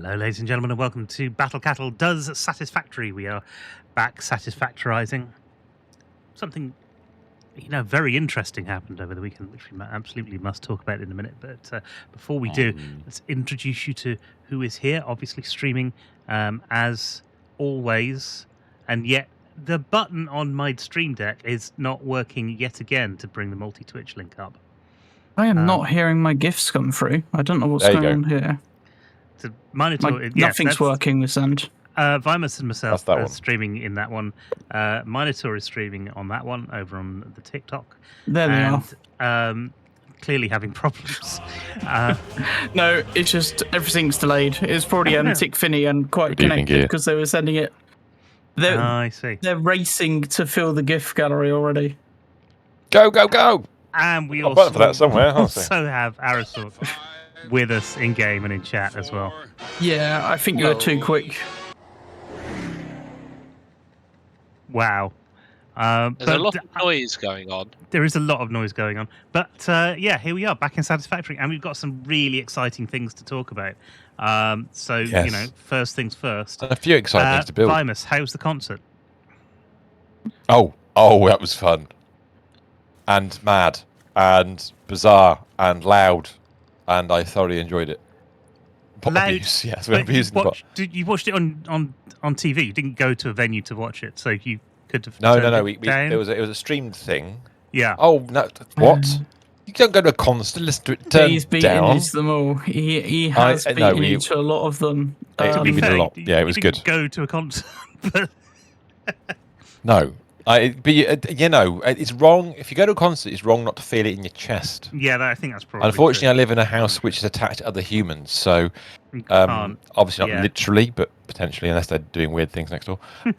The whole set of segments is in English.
Hello, ladies and gentlemen, and welcome to Battle Cattle Does Satisfactory. We are back satisfactorizing. Something, very interesting happened over the weekend, which we absolutely must talk about in a minute. But before we do, let's introduce you to who is here, obviously streaming as always. And yet the button on my Stream Deck is not working yet again to bring the multi-Twitch link up. I am not hearing my gifts come through. I don't know what's going on here. Minotaur, nothing's working this end. Vimus and myself are one. streaming in that one. Minotaur is streaming on that one over on the TikTok. There they are. Clearly having problems. No, it's just everything's delayed. It's probably Antic Finny and quite connected because they were sending it. I see. They're racing to fill the gift gallery already. Go, go, go! And we also for that somewhere, also have Arisort with us in game and in chat as well. Yeah, I think you were too quick. Wow. There's a lot of noise going on. There is a lot of noise going on. But here we are back in Satisfactory, and we've got some really exciting things to talk about. First things first. And a few exciting things to build. Vimus, how's the concert? Oh, that was fun. And mad. And bizarre. And loud. And I thoroughly enjoyed it. Abuse, yes, we're abusing you watched it on TV. You didn't go to a venue to watch it, so you could have. No. It was a streamed thing. Yeah. Oh no! What? You don't go to a concert. Listen to it. He's beaten into them all. He has beaten into a lot of them. To be fair, a lot. Yeah, it was good. Go to a concert. No. It's wrong. If you go to a concert, it's wrong not to feel it in your chest. Yeah, I think that's probably Unfortunately, true. I live in a house which is attached to other humans, so obviously not literally, but potentially, unless they're doing weird things next door. Hey,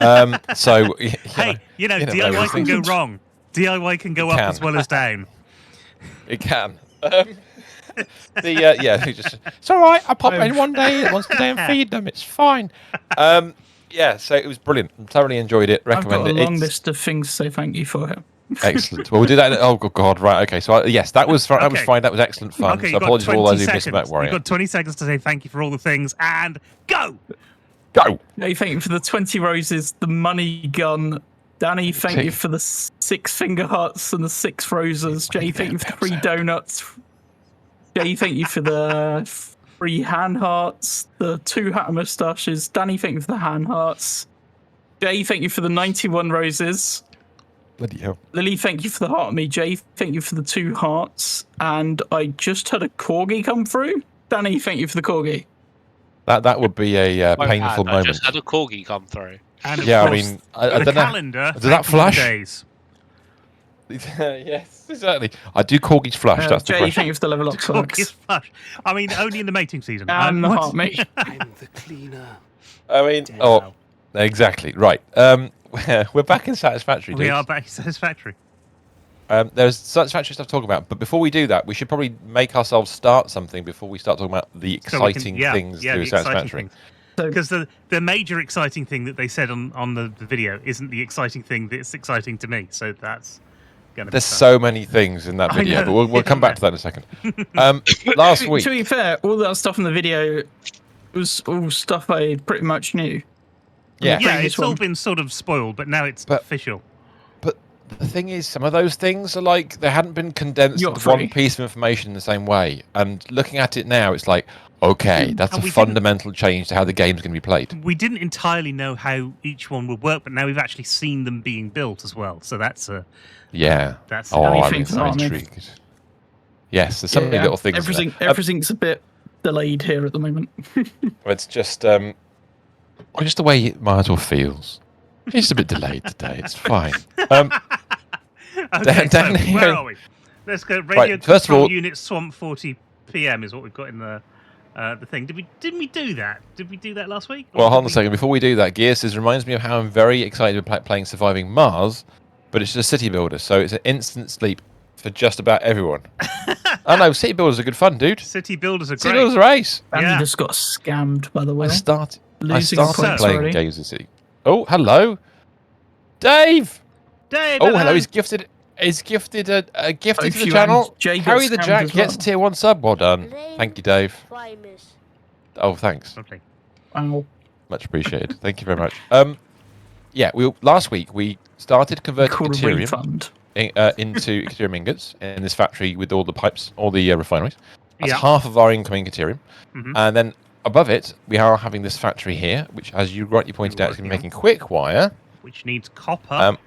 DIY can go wrong. DIY can go up as well as down. It can. It's all right. I pop in one day, once a day, and feed them. It's fine. So it was brilliant. Thoroughly enjoyed it. Recommend it. I've got a long list of things to say thank you for. Excellent. Well, we'll do that. Oh God, right. Okay. So that was fine. That was fine. That was excellent fun. Okay, so apologies for all those who missed about Warrior. You've got 20 seconds to say thank you for all the things, and go. Hey, thank you for the 20 roses, the money gun. Danny, thank you for the 6 finger hearts and the 6 roses. Jay, thank you for the 3 donuts. Jay, thank you for the 3 hand hearts, the 2 hat moustaches. Danny, thank you for the hand hearts. Jay, thank you for the 91 roses. Bloody hell. Lily, thank you for the heart of me. Jay, thank you for the 2 hearts. And I just had a corgi come through. Danny, thank you for the corgi. That would be a painful moment. I just had a corgi come through. And I don't know. Calendar. Does that flush? Days. Yes, exactly. I do corgis flush. That's the Jay, question. thank you for the level up Corgis flush. I mean, only in the mating season. And the heart, mate. I'm the cleaner. Exactly. Right. We're back in Satisfactory, dude. We are back in Satisfactory. There's Satisfactory stuff to talk about, but before we do that, we should probably make ourselves start something before we start talking about the exciting things to do Satisfactory. Because the major exciting thing that they said on the video isn't the exciting thing that's exciting to me. So that's going to be There's fun. so many things in that video, but we'll come back to that in a second. Last week... To be fair, all that stuff in the video was all stuff I pretty much knew. Yeah, it's all been sort of spoiled, but now it's official. But the thing is, some of those things are like, they hadn't been condensed into one piece of information in the same way. And looking at it now, it's like, okay, that's a fundamental change to how the game's going to be played. We didn't entirely know how each one would work, but now we've actually seen them being built as well. So that's a... Yeah. That's I'm intrigued. Yes, there's so many little things. Everything's a bit delayed here at the moment. It's just the way Minotaur feels. He's a bit delayed today. It's fine. Okay, so where are we? Let's go. Radio first of all, unit Swamp 40 PM is what we've got in the thing. Didn't we do that? Did we do that last week? Well, hold on a second. Before we do that, Gear says reminds me of how I'm very excited about playing Surviving Mars, but it's just a city builder, so it's an instant sleep for just about everyone. I know, city builders are good fun, dude. City builders are great. City builders are ace. And just got scammed, by the way. I started points playing already. games in City. Oh, hello, Dave. Hello. He's gifted. He's gifted a gift to the channel. Harry the Jack gets a tier 1 sub. Well done. Thank you, Dave. Oh, thanks. Okay. Wow. Much appreciated. Thank you very much. Yeah, last week we started converting Called a Caterium refund. into Caterium ingots in this factory with all the pipes, all the refineries. That's Yeah. half of our incoming Caterium. Mhm. And then above it, we are having this factory here, which, as you rightly pointed out, is going to be making quick wire. Which needs copper.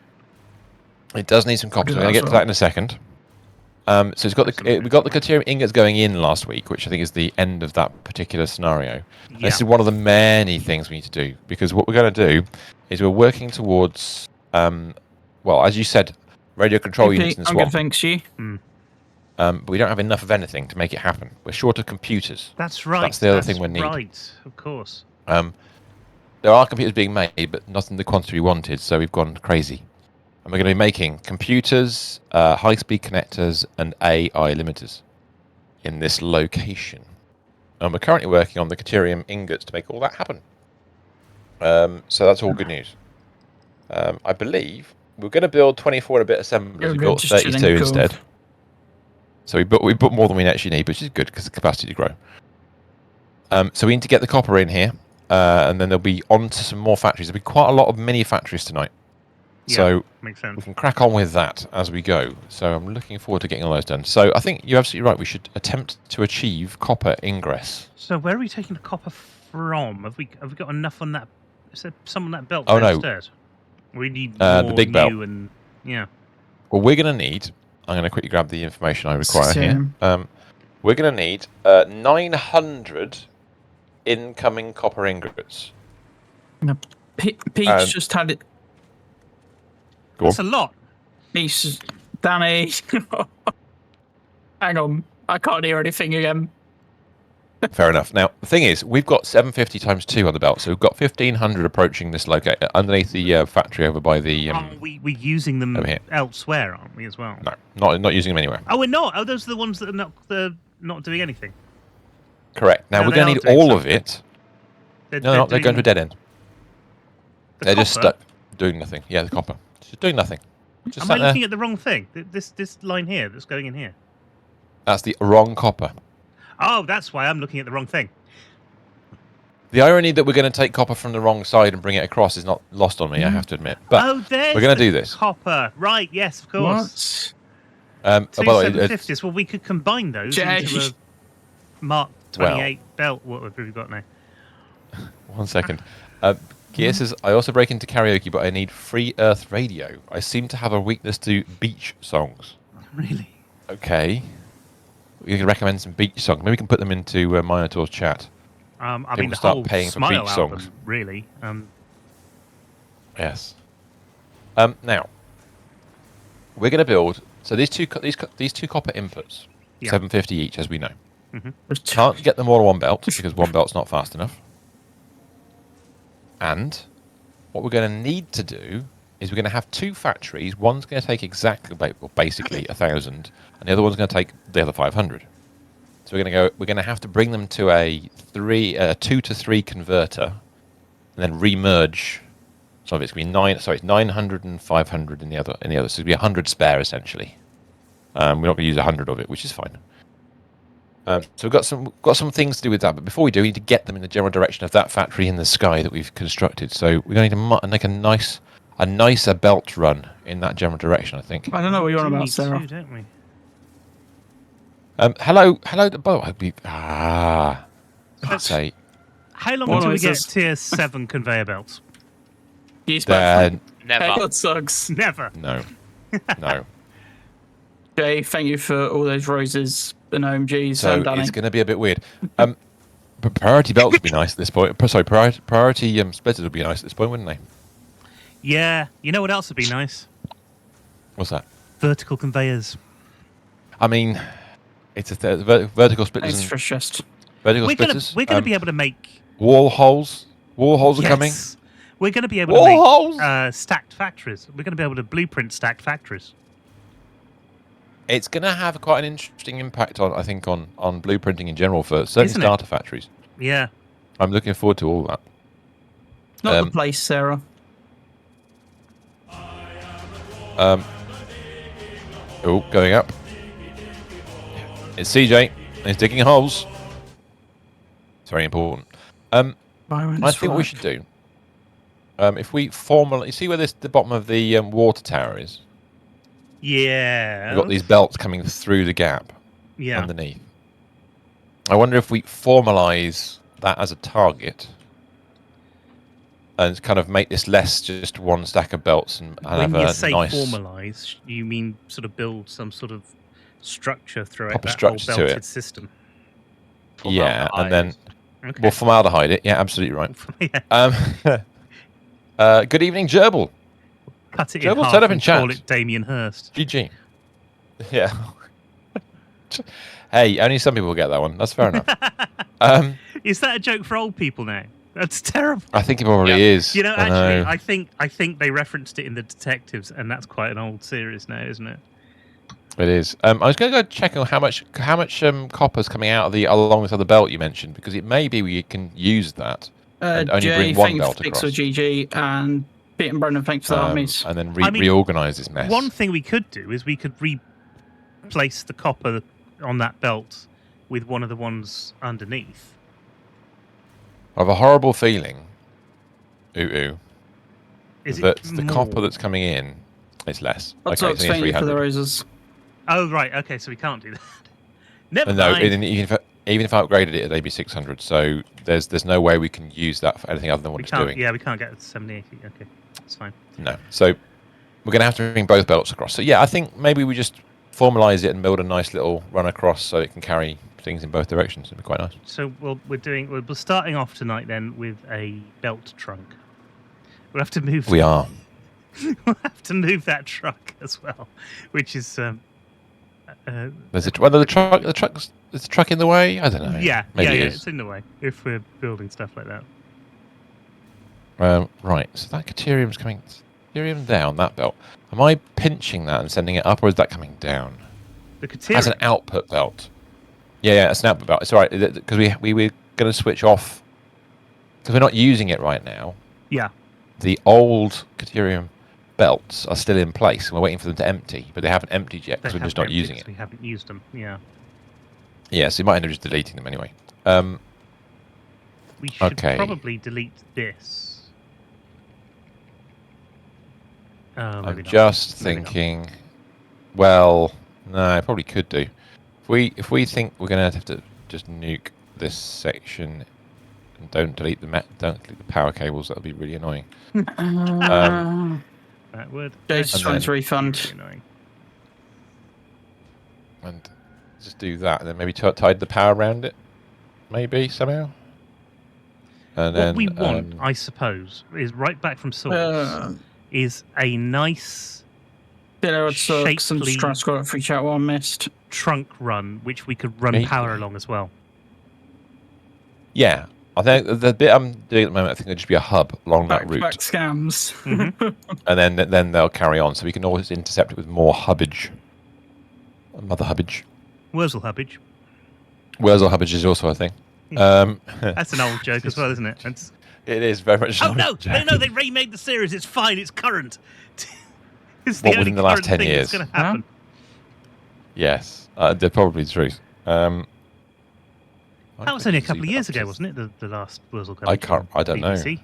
It does need some copper, so we're going to get to that in a second. So it's got we got the Caterium ingots going in last week, which I think is the end of that particular scenario. Yeah. This is one of the many things we need to do, because what we're going to do is we're working towards, well, as you said, radio control units in the I'm swamp. good, thanks you. But we don't have enough of anything to make it happen. We're short of computers. That's right. That's the other thing we need. Right, of course. There are computers being made, but not in the quantity we wanted, so we've gone crazy. And we're going to be making computers, high-speed connectors, and AI limiters in this location. And we're currently working on the Caterium ingots to make all that happen. So that's all good news. I believe we're going to build 24 and a bit assemblers. We built 32 instead. So we put more than we actually need, which is good because the capacity to grow. So we need to get the copper in here, and then there'll be on to some more factories. There'll be quite a lot of mini factories tonight. Yeah, So makes we sense. can crack on with that as we go. So I'm looking forward to getting all those done. So I think you're absolutely right. We should attempt to achieve copper ingress. So where are we taking the copper from? Have we got enough on that? Is there some on that belt Oh, no. instead? We need The more big belt. new and yeah. Well, we're going to need... I'm going to quickly grab the information I require Same. here. We're going to need 900 incoming copper ingots. Peach just had it. Go on. That's a lot. Peach, Danny. Hang on, I can't hear anything again. Fair enough. Now, the thing is, we've got 750 times 2 on the belt, so we've got 1,500 approaching this location underneath the factory over by the... We're using them over here. elsewhere, aren't we, as well? No, not using them anywhere. Oh, we're not. Oh, those are the ones that are not doing anything. Correct. Now, No, we're they going are to need doing all of something. it. They're going to a dead end. They're just copper? stuck doing nothing. Yeah, the copper. Just doing nothing. Just Am sat I there. looking at the wrong thing? This line here that's going in here. That's the wrong copper. Oh, that's why I'm looking at the wrong thing. The irony that we're going to take copper from the wrong side and bring it across is not lost on me, I have to admit. But there's we're going to the do this. Copper, right? Yes, of course. What? Oh, Two by the way, 750s. Well, we could combine those Jay. into a Mark 28 belt. What have we got now? one second. Kia says, I also break into karaoke, but I need Free Earth Radio. I seem to have a weakness to beach songs. Really? Okay. You can recommend some beach songs. Maybe we can put them into Minotaur's chat. I mean, People the start whole paying for Smile beach album, songs. really. Yes. Now, we're going to build... So these two copper inputs, Yeah. 750 each, as we know. There's Can't get them all on one belt, because one belt's not fast enough. And what we're going to need to do is we're going to have 2 factories. One's going to take basically 1,000, and the other one's going to take the other 500. So we're going to have to bring them to a 2 to 3 converter, and then remerge. So it's going to be 900 and 500 in the other. So it's going to be 100 spare essentially. We're not going to use 100 of it, which is fine. So we've got some things to do with that, but before we do, we need to get them in the general direction of that factory in the sky that we've constructed. So we're going to need to make a nicer belt run in that general direction, I think. I don't know what you're on do about, need Sarah. two, don't we? Hello. God's sake. How long What until we get noises? tier 7 conveyor belts? Use back. Never. God sucks. Never. No. Jay, thank you for all those roses and OMGs. So Danny. it's going to be a bit weird. But priority belts would be nice at this point. Sorry, priority splitters would be nice at this point, wouldn't they? Yeah. You know what else would be nice? What's that? Vertical conveyors. I mean, it's vertical splitters. Thanks And for just. vertical We're splitters. gonna be able to make Wall holes. Wall holes are coming. yes. We're gonna be able Wall to holes. make stacked factories. We're gonna be able to blueprint stacked factories. It's going to have quite an interesting impact on, I think, on blueprinting in general for certain Isn't it? starter factories. Yeah. I'm looking forward to all that. Not the place, Sarah. Oh, going up. It's CJ. He's digging holes. It's very important. I think what we should do, if we formally... You see where the bottom of the water tower is? Yeah. We've got these belts coming through the gap Yeah. underneath. I wonder if we formalise that as a target and kind of make this less just one stack of belts and When have you a say nice formalise, you mean sort of build some sort of structure throughout proper that whole structure to belted it. system. Yeah, and then Okay. we'll formaldehyde it. Yeah, absolutely right. Yeah. Good evening, Gerbil. Cut it in Gerbil, half set up in and call chat. it Damien Hirst. GG. Yeah. Hey, only some people get that one. That's fair enough. Is that a joke for old people now? That's terrible. I think it probably is. You know, I actually, know. I think they referenced it in the Detectives, and that's quite an old series now, isn't it? It is. I was going to go check on how much copper's coming out of the along this other belt you mentioned, because it may be we can use that and only Jay, bring one thank belt you across. for GG, and Pete and Brendan, thanks for the armies. And then I mean, reorganise this mess. One thing we could do is we could replace the copper on that belt with one of the ones underneath. I have a horrible feeling, Is that it the more? copper that's coming in is less. Lots Okay, of it's only thank you for the 300. roses. Oh, right. Okay, so we can't do that. Never No, mind. even if I upgraded it, it'd be 600. So there's no way we can use that for anything other than what it's doing. Yeah, we can't get it to 70, 80. Okay, that's fine. No. So we're going to have to bring both belts across. So yeah, I think maybe we just formalise it and build a nice little run across so it can carry things in both directions. It'd be quite nice. So we're starting off tonight then with a belt trunk. We'll have to move. We are. We'll have to move that truck as well, which is There's the truck in the way. I don't know. yeah, maybe yeah, it is. it's in the way if we're building stuff like that. Right. So that Caterium's coming. Caterium down that belt. Am I pinching that and sending it up, or is that coming down? The Caterium. As an output belt. Yeah, it's an output belt. It's all right because we were going to switch off because we're not using it right now. Yeah. The old Caterium belts are still in place, and we're waiting for them to empty, but they haven't emptied yet because we're just not using it. We haven't used them. Yeah. Yeah, so you might end up just deleting them anyway. We should Okay. probably delete this. I'm Maybe not. just Maybe not. thinking. Well, no, I probably could do. If we think we're going to have to just nuke this section and don't delete the power cables, that'll be really annoying. That would. Jay's just trying to be refund. really annoying. And just do that, and then maybe tide the power around it, maybe somehow. And What then we want, I suppose, is right back from source. Is a nice Dinner sucks and shapely- just trying to scroll up free chat while I missed. trunk run, which we could run Maybe. power along as well. yeah, I think the bit I'm doing at the moment, I think there'll just be a hub along that route, Back scams. and then they'll carry on, so we can always intercept it with more hubbage, mother hubbage. Wurzel hubbage. Wurzel hubbage is also a thing. That's an old joke as well, isn't it? It is very much. Oh no, they remade the series. It's fine. It's current. It's What, the within only the last current 10 thing years? that's going to happen. Yes, they're probably the truth. That was only a couple of years ago, wasn't it? The last Wurzel Hubbage. I don't know. BBC,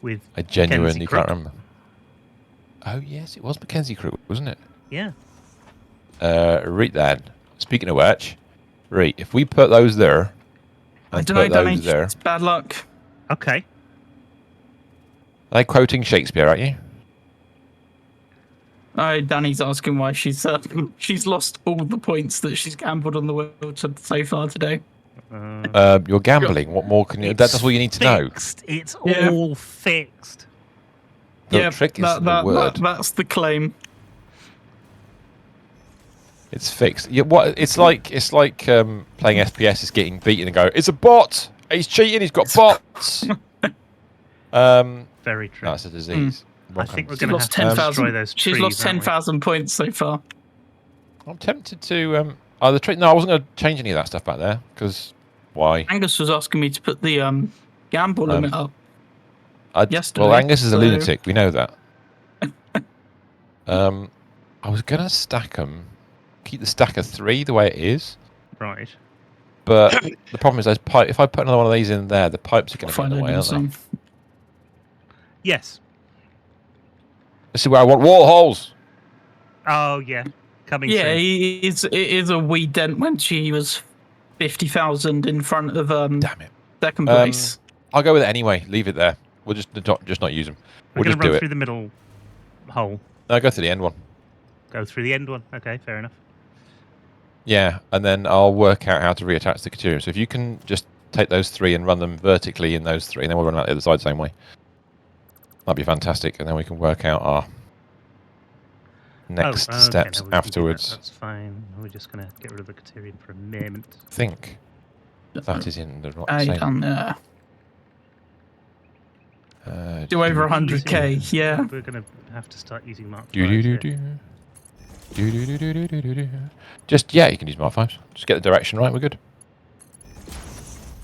with I genuinely Mackenzie can't Crook. remember. Oh yes, it was Mackenzie Crook, wasn't it? Yeah. Right then. Speaking of which, right, if we put those there, I and don't know, put Danny. those there. It's bad luck. Okay. Are they quoting Shakespeare, aren't you? Oh, Danny's asking why she's lost all the points that she's gambled on the wheel so far today. You're gambling. What more can you? That's all you need to know. It's Yeah. all fixed. The trick is the word. That's the claim. It's fixed. Yeah, what? It's like playing FPS is getting beaten and go. It's a bot. He's cheating. He's got bots. Very true. That's a disease. I think we're She's going to have lost to destroy 10,000. those She's trees, lost aren't we? 10,000 points so far. I'm tempted to. The trick. No, I wasn't going to change any of that stuff back there because why? Angus was asking me to put the gamble limit up. yesterday, Well, Angus is a so- lunatic. We know that. I was going to stack them. Keep the stack of 3 the way it is. Right. But the problem is those pipe. If I put another one of these in there, the pipes are going to be in the way, aren't they? Yes. This is where I want wall holes. Oh yeah, coming Yeah, soon. it is a wee dent when she was 50,000 in front of Damn it. second place. I'll go with it anyway. Leave it there. We'll just not use them. We're We'll going just to run do through it. the middle hole. No, go to the end one. Go through the end one. Okay, fair enough. Yeah, and then I'll work out how to reattach the Caterium. So if you can just take those 3 and run them vertically in those 3, and then we'll run out the other side the same way. That'd be fantastic, and then we can work out our next okay, steps no, we can do that. afterwards. That's fine. We're just going to get rid of the Caterium for a moment. I think that is in the I same. done do over 100k. Yeah. We're going to have to start using Mark Do V's do do here. do. Just you can use Mark 5s. Just get the direction right. We're good.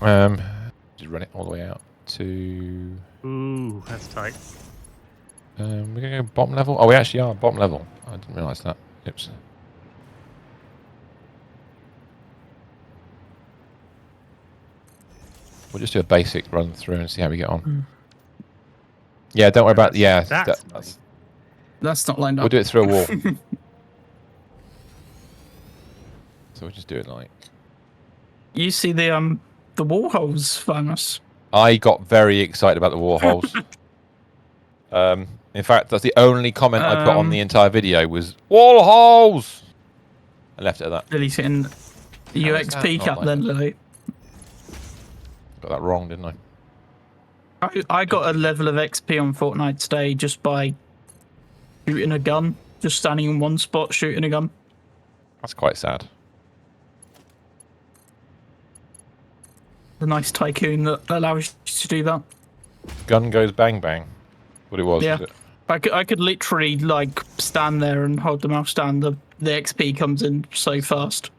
Just run it all the way out to. Ooh, that's tight. We're gonna go bottom level. Oh, we actually are bottom level. I didn't realise that. Oops. We'll just do a basic run through and see how we get on. Yeah, don't worry about. Yeah, That's not lined up. we'll do it through a wall. So we'll just do it like. You see the wall holes, Famous. I got very excited about the war holes. In fact, that's the only comment I put on the entire video was wall holes. I left it at that. Lily's hitting the How is that UXP not cap like then, Lily. Got that wrong, didn't I? I got a level of XP on Fortnite today just by shooting a gun. Just standing in one spot, shooting a gun. That's quite sad. The nice tycoon that allows you to do that. Gun goes bang bang. What it was, Yeah. was it? I could literally like stand there and hold the mouse down. The XP comes in so fast.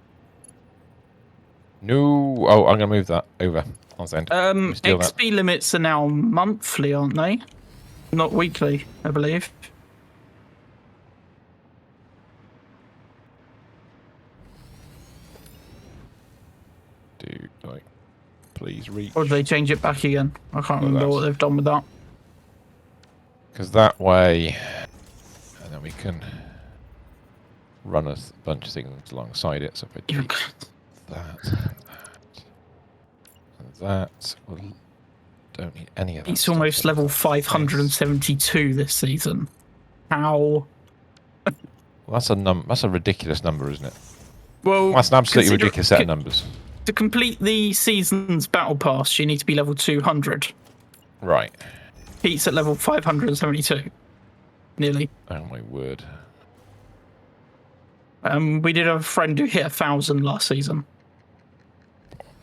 No. Oh, I'm gonna move that over. On the end. Steal that. XP limits are now monthly, aren't they? Not weekly, I believe. Dude, like, please reach. Or did they change it back again? I can't remember what they've done with that. Because that way, and then we can run a bunch of things alongside it. So if I do that, and that, we don't need any of that. It's almost level 572 this season. How? Well, that's a ridiculous number, isn't it? Well, That's an absolutely ridiculous set of numbers. To complete the season's battle pass, you need to be level 200. Right. Pete's at level 572. Nearly. Oh my word. We did have a friend who hit 1,000 last season.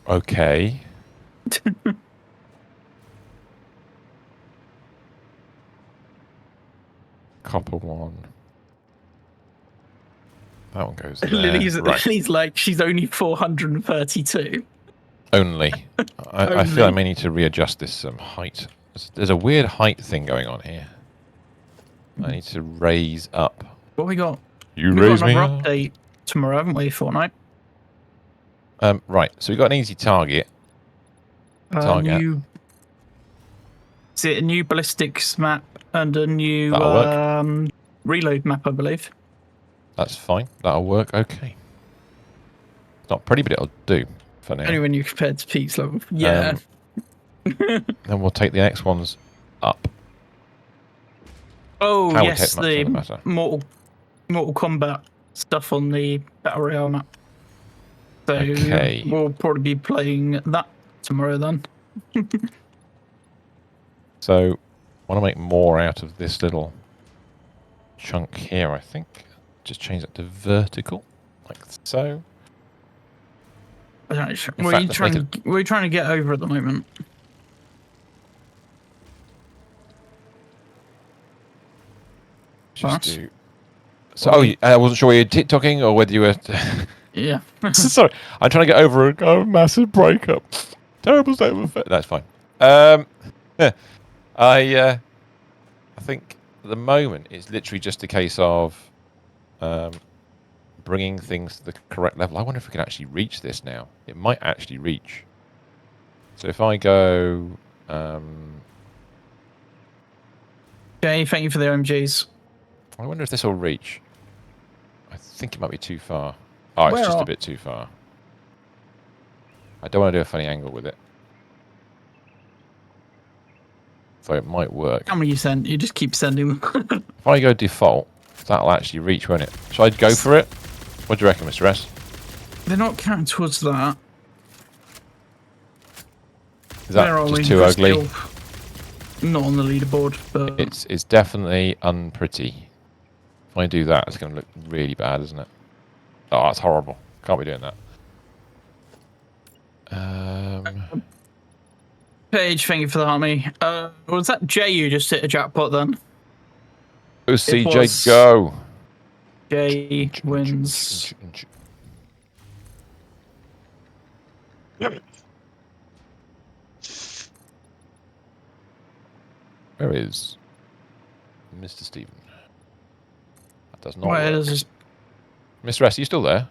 Okay. Copper one. That one goes there. Lily's Right. like, she's only 432. Only. I feel I may need to readjust this height. There's a weird height thing going on here. I need to raise up. What we got? You We've raise got me another up. update tomorrow, haven't we, Fortnite? Right, so we've got an easy target. Target. Is it a new ballistics map and a new That'll work. reload map, I believe? That's fine. That'll work. Okay. It's not pretty, but it'll do for now. Only when you compare to Pete's level. Yeah. Then we'll take the next ones up. Oh, How we yes, take them up doesn't the matter. Mortal Kombat stuff on the Battle Royale map. So Okay. we'll probably be playing that tomorrow then. So, I want to make more out of this little chunk here, I think. Just change that to vertical, like so. What are In you fact, let's trying, make what are you trying to get over at the moment? Just What? do. So, I wasn't sure whether you were TikToking or whether you were. Yeah. Sorry, I'm trying to get over a massive breakup. Terrible state of affairs. That's fine. I think at the moment it's literally just a case of bringing things to the correct level. I wonder if we can actually reach this now. It might actually reach. So if I go... Jay, thank you for the OMGs. I wonder if this will reach. I think it might be too far. Oh, it's just a bit too far. I don't want to do a funny angle with it. So it might work. How many you sent? You just keep sending them. If I go default, that'll actually reach, won't it? Should I go for it? What do you reckon, Mr. S? They're not counting towards that. Is that just too ugly? Not on the leaderboard, but... It's definitely unpretty. If I do that, it's going to look really bad, isn't it? Oh, that's horrible. Can't be doing that. Paige, thank you for the army. Was that Jay you just hit a jackpot then? It was CJ Go. Jay wins. Where is Mr. Stephen? That does not Where work. is Mr. S, are you still there?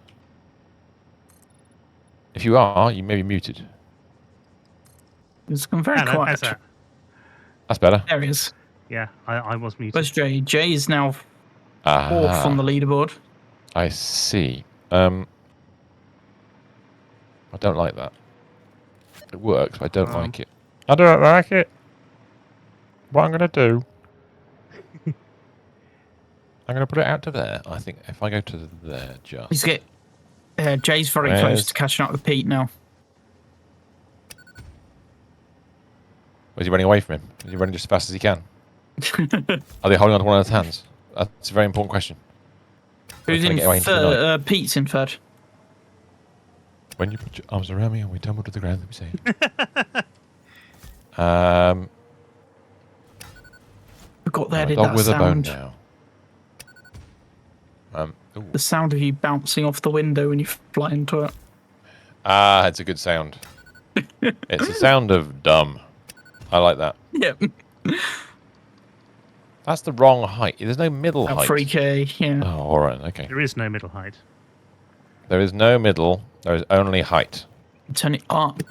If you are, you may be muted. It's gone very quiet. How's that? That's better. There he is. Yeah, I was muted. Where's Jay? Jay is now fourth on the leaderboard. I see. I don't like that. It works, but I don't like it. I don't like it. What I'm going to do... I'm going to put it out to there. I think if I go to there, just... He's Jay's very close to catching up with Pete now. Is he running away from him? Is he running just as fast as he can? Are they holding on to one of his hands? That's a very important question. Who's in third? Pete's in third. When you put your arms around me and we tumble to the ground, let me say. Forgot they did dog that with sound. a bone now. The sound of you bouncing off the window when you fly into it. Ah, it's a good sound. It's a sound of dumb. I like that. Yep. That's the wrong height. There's no middle height. 3K, yeah. Oh, all right, okay. There is no middle height. There is no middle. There is only height. Turn it up.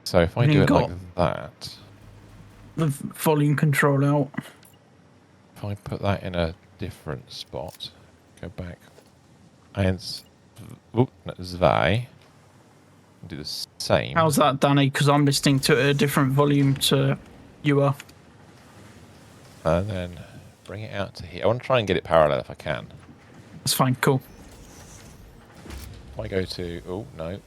So if I do it like that... The volume control out. If I put that in a different spot, go back, and zwei, do the same. How's that, Danny? Because I'm listening to a different volume to you are. And then bring it out to here. I want to try and get it parallel if I can. That's fine, cool. If I go to, oh no,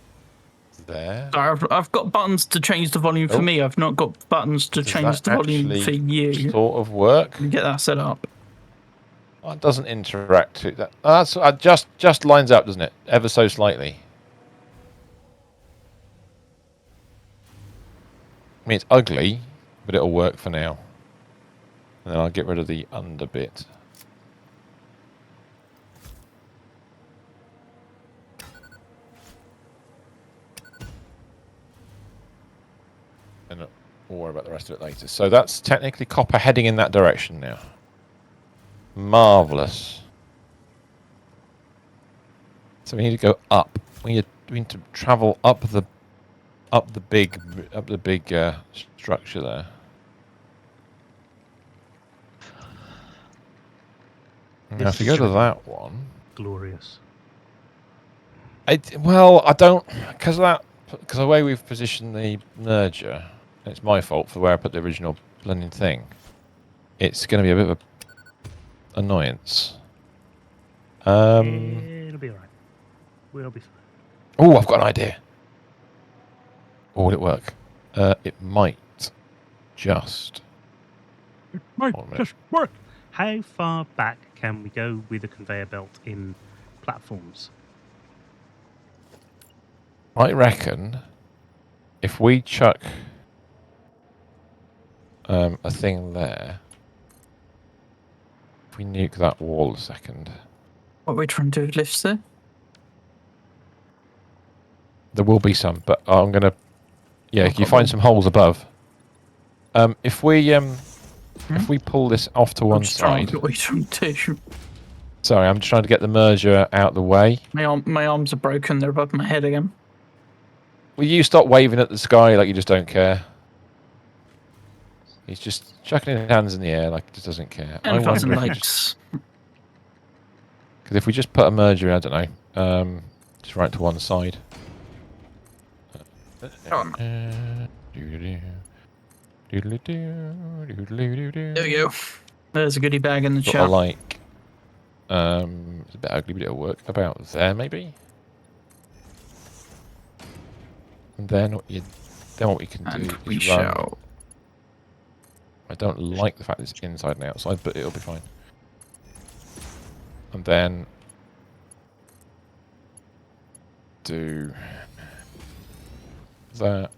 there. I've got buttons to change the volume for me. I've not got buttons to change the volume for you. Sort of work. Get that set up. Oh, it doesn't interact. That's just lines up, doesn't it? Ever so slightly. I mean, it's ugly, but it'll work for now. And then I'll get rid of the under bit. And we'll worry about the rest of it later. So that's technically copper heading in that direction now. Marvelous. So we need to go up. We need to travel up the big structure there. Now, if you go to that one, glorious. Well, I don't because the way we've positioned the merger. It's my fault for where I put the original blending thing. It's going to be a bit of a annoyance. It'll be alright. We'll be fine. Oh, I've got an idea. Oh, will it work? It might just. It might just work. How far back can we go with a conveyor belt in platforms? I reckon if we chuck a thing there, if we nuke that wall a second. What are we trying to do? Lifts there? There will be some, but I'm gonna. Yeah, you find some holes above. If we pull this off to one side. What are you trying to do? Sorry, I'm just trying to get the merger out the way. My arms are broken. They're above my head again. Will you stop waving at the sky like you just don't care? He's just chucking his hands in the air like he just doesn't care. And fuzz and if we legs. Because if we just put a merger, I don't know, just right to one side. There There we go. There's a goodie bag in the Got a chat. like. It's a bit ugly, but it'll work about there, maybe. And then what we can do And is we run. shall. I don't like the fact that it's inside and outside, but it'll be fine. And then do that.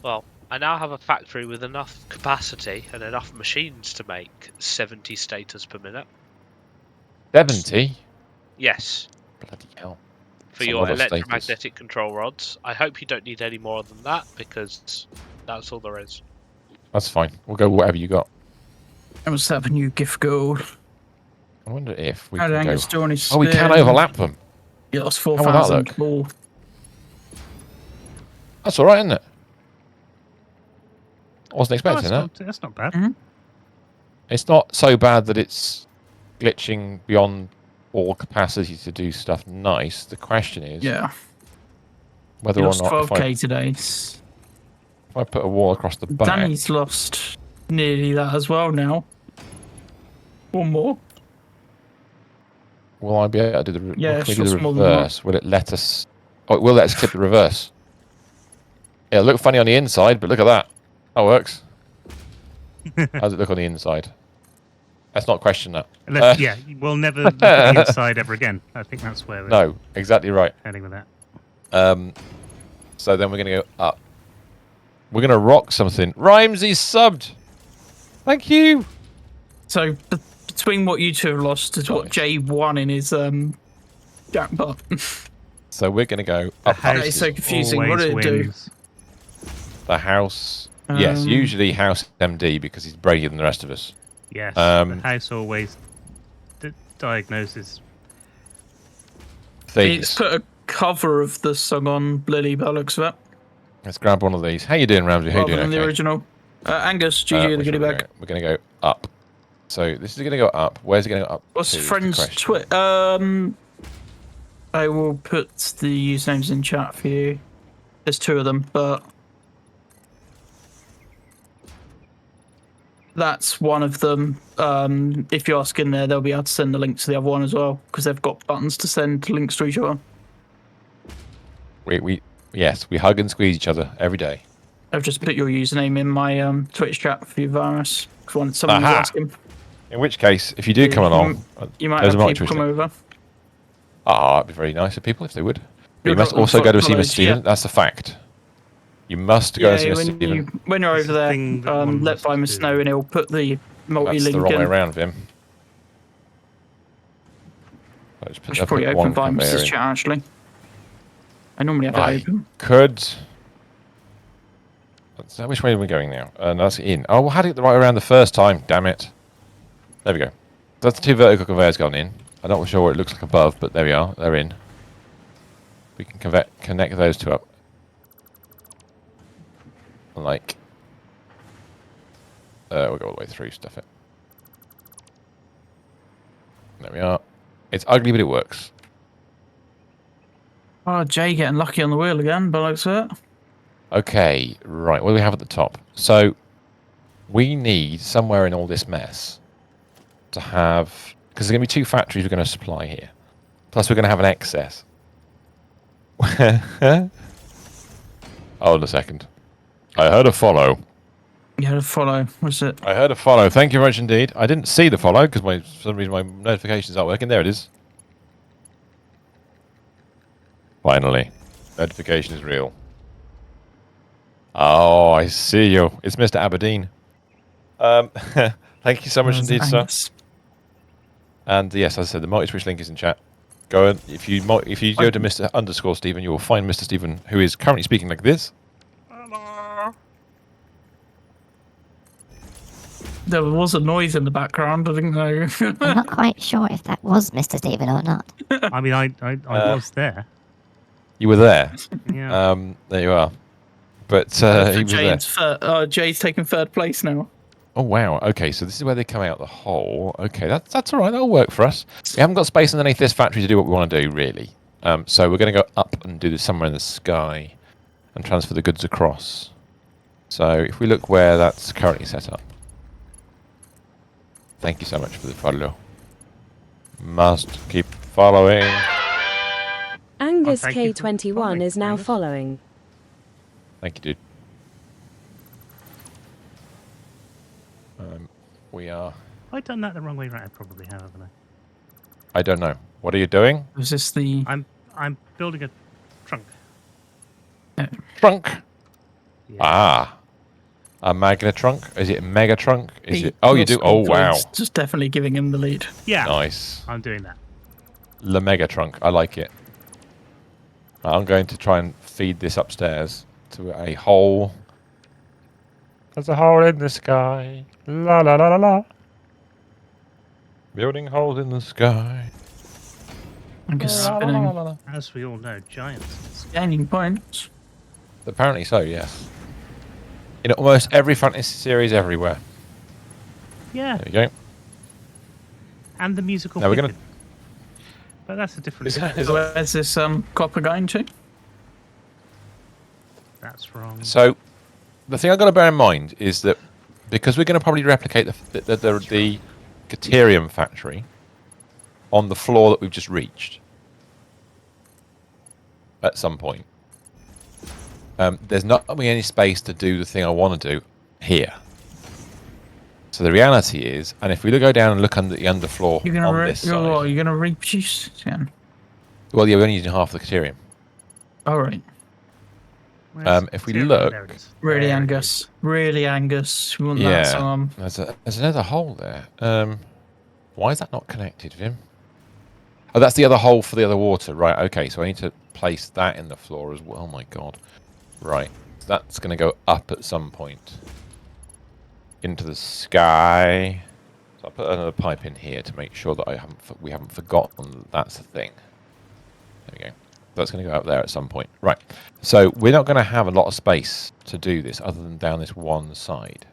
Well, I now have a factory with enough capacity and enough machines to make 70 stators per minute. 70? Yes, Bloody hell. for That's a your lot of stators. electromagnetic control rods. I hope you don't need any more than that because that's all there is. That's fine. We'll go whatever you got. I must have a new gift gold. I wonder if we How can dang go... it's doing his Oh, we can spin. overlap them. You lost How will that 4,000 look? ball. That's all right, isn't it? I wasn't Oh, expecting that. that's not bad. It's not so bad that it's glitching beyond all capacity to do stuff nice. The question is Yeah. whether You or lost not if 12k today. I put a wall across the back, Danny's lost nearly that as well now. One more. will I be able to do the, Yeah, can we it's do the just more than that. reverse? Will it let us... Oh, it will let us clip the reverse. It'll look funny on the inside, but look at that. That works. How does it look on the inside? Let's not question that. Yeah, we'll never look at the inside ever again. I think that's where we're No, exactly right. heading with that. So then we're going to go up. We're going to rock something. Rhymesy subbed. Thank you. So between what you two have lost is what Nice. Jay won in his jackpot. So we're going to go The up. house That is so confusing. What always did it do? wins. The house. Yes, usually house MD because he's braver than the rest of us. Yes, the house always diagnoses. Things. It's put a cover of the song on Lily by the looks of it. Let's grab one of these. How you doing, Ramsey? How you Rather doing? than the Okay. original. Angus, GG the which goodie way bag. We're going to go up. So this is going to go up. Where's it going to go up? What's to, is the friend's question. twit? I will put the usernames in chat for you. There's two of them, but that's one of them. If you ask in there, they'll be able to send the link to the other one as well because they've got buttons to send links to each other. Yes, we hug and squeeze each other every day. I've just put your username in my Twitch chat for you, Virus. Because someone was Aha. asking. In which case, if you do come along, You might there's have a people come over. Ah, it'd be very nice of people if they would. But you You'll must drop them also go to see follows, Mr. Stephen. yeah. That's a fact. You must go and see Yeah, Mr. Stephen. when you're It's over a there, thing that one let must Vimus do. know and he'll put the multi-link That's the wrong way in. around of him. I'll just I put, should I'll probably put open one Vimus's area. chat actually. I normally have it I open. could. So which way are we going now? That's in. Oh, well, how did I get the right around the first time? Damn it. There we go. That's the two vertical conveyors gone in. I'm not sure what it looks like above, but there we are. They're in. We can connect those two up. Like. We'll go all the way through, stuff it. There we are. It's ugly, but it works. Oh, Jay getting lucky on the wheel again, but looks at it. Okay, right. What do we have at the top? So, we need somewhere in all this mess to have... Because there's going to be two factories we're going to supply here. Plus, we're going to have an excess. Hold on a second. I heard a follow. You had to follow. What's it? I heard a follow. Thank you very much indeed. I didn't see the follow because for some reason my notifications aren't working. There it is. Finally. Notification is real. Oh, I see you. It's Mr. Aberdeen. Thank you so much indeed, sir. And yes, as I said, the multi-switch link is in chat. Go and if you go to Mr. Stephen, you will find Mr. Stephen, who is currently speaking like this. There was a noise in the background. I didn't know. I'm not quite sure if that was Mr. Stephen or not. I mean, I was there. You were there. Yeah. There you are. But For he was there. Jay's taken third place now. Oh wow. Okay, so this is where they come out the hole. Okay, that's all right. That'll work for us. We haven't got space underneath this factory to do what we want to do, really. So we're going to go up and do this somewhere in the sky, and transfer the goods across. So if we look where that's currently set up. Thank you so much for the follow. Must keep following. Angus thank you for K21 following, is now Angus. following. Thank you, dude. We are. I've done that the wrong way round, probably, haven't I? I don't know. What are you doing? Was this the? I'm building a trunk. Trunk. Yeah. Ah. A magna trunk? Is it a mega trunk? Is it? Oh, you do. Oh, wow. Just definitely giving him the lead. Yeah. Nice. I'm doing that. La mega trunk. I like it. I'm going to try and feed this upstairs to a hole. There's a hole in the sky. La la la la la. Building holes in the sky. Angus La, la, la, spinning, la, la. As we all know, giants. gaining points. Apparently so, yes. In almost every fantasy series everywhere. Yeah. There you go. And the musical. Now we're gonna- Pippin. But that's a different. Is So where's this copper going to? That's wrong. So, the thing I've got to bear in mind is that because we're going to probably replicate the Caterium factory on the floor that we've just reached at some point, there's not going to be any space to do the thing I want to do here. So the reality is, and if we go down and look under the underfloor You're gonna on this side, you're gonna reproduce again. well, yeah, we're only using half the Caterium. All right. Where's if we Tyrion? look- There it is. Really, There it Angus. is. Really, Angus. We want Yeah. that. So, There's another hole there. Why is that not connected, Vim? Oh, that's the other hole for the other water. Right, okay, so I need to place that in the floor as well. Oh my god. Right, so that's going to go up at some point. Into the sky. So I'll put another pipe in here to make sure that we haven't forgotten that that's a thing. There we go. That's going to go up there at some point. Right, so we're not going to have a lot of space to do this other than down this one side.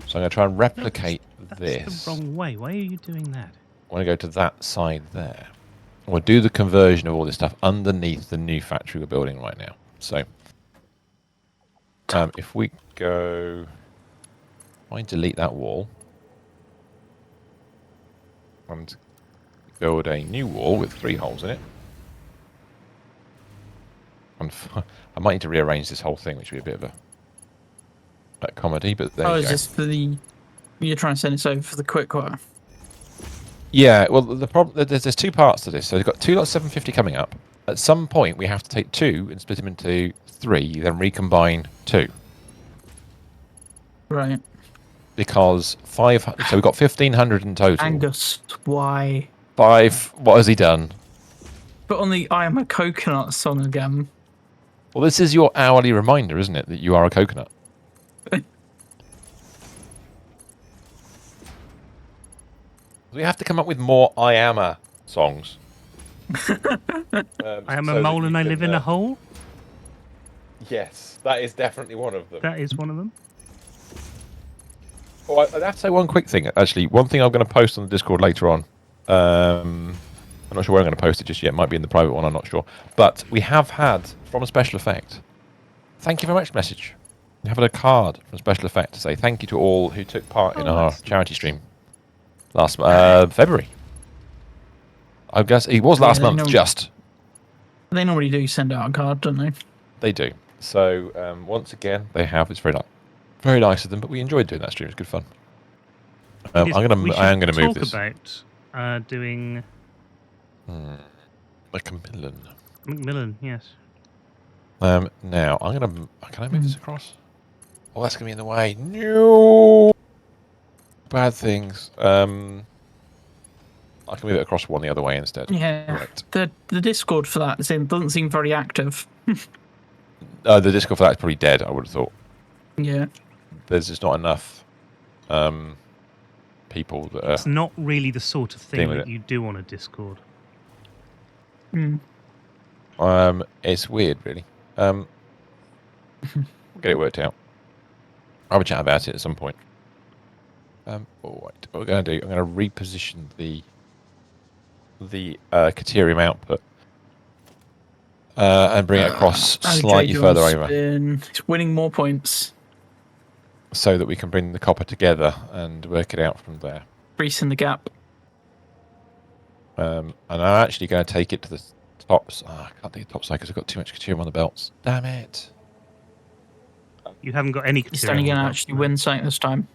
So I'm going to try and replicate That's this. the wrong way. Why are you doing that? I want to go to that side there. We'll do the conversion of all this stuff underneath the new factory we're building right now. So, if we go... I delete that wall. And build a new wall with 3 holes in it. And I might need to rearrange this whole thing, which would be a bit of a comedy, but there you is go. this for the? You're trying to send this over for the quick one. Yeah, well, the problem there's 2 parts to this. So we've got 2 lots 750 coming up. At some point, we have to take 2 and split them into 3, then recombine 2 Right. because 5. So we've got 1,500 in total. Angus, why? 5. What has he done? But on the "I am a coconut" song again. Well, this is your hourly reminder, isn't it, that you are a coconut? We have to come up with more "I am a" songs. I am a mole and I live in a hole. Yes, that is definitely one of them. That is one of them. Oh, I'd have to say one quick thing, actually. One thing I'm going to post on the Discord later on. I'm not sure where I'm going to post it just yet. It might be in the private one, I'm not sure. But we have had, from a special effect, thank you very much message. We have had a card from Special Effect to say thank you to all who took part in our that's charity stream last February. I guess it was last Yeah, month, no. just. They normally do send out a card, don't they? They do. So, once again, they have. It's very nice of them, but we enjoyed doing that stream. It was good fun. I am going to move this. Talk about doing Macmillan. Macmillan, yes. Now I'm gonna. Can I move this across? Oh, that's gonna be in the way. No. Bad things. I can move it across one the other way instead. Yeah. Right. The Discord for that doesn't seem very active. The Discord for that is probably dead. I would have thought. Yeah. There's just not enough people that It's are. not really the sort of thing Dealing with that it. you do on a Discord. It's weird, really. We'll get it worked out. I'll have a chat about it at some point. All right, what we're going to do, I'm going to reposition the Caterium output and bring it across slightly further over, It's winning more points. so that we can bring the copper together and work it out from there. Increasing the gap. And I'm actually going to take it to the tops. I can't take the top side because I've got too much Caterium on the belts. Damn it. You haven't got any He's Caterium only on going to the actually belt, no. win something this time.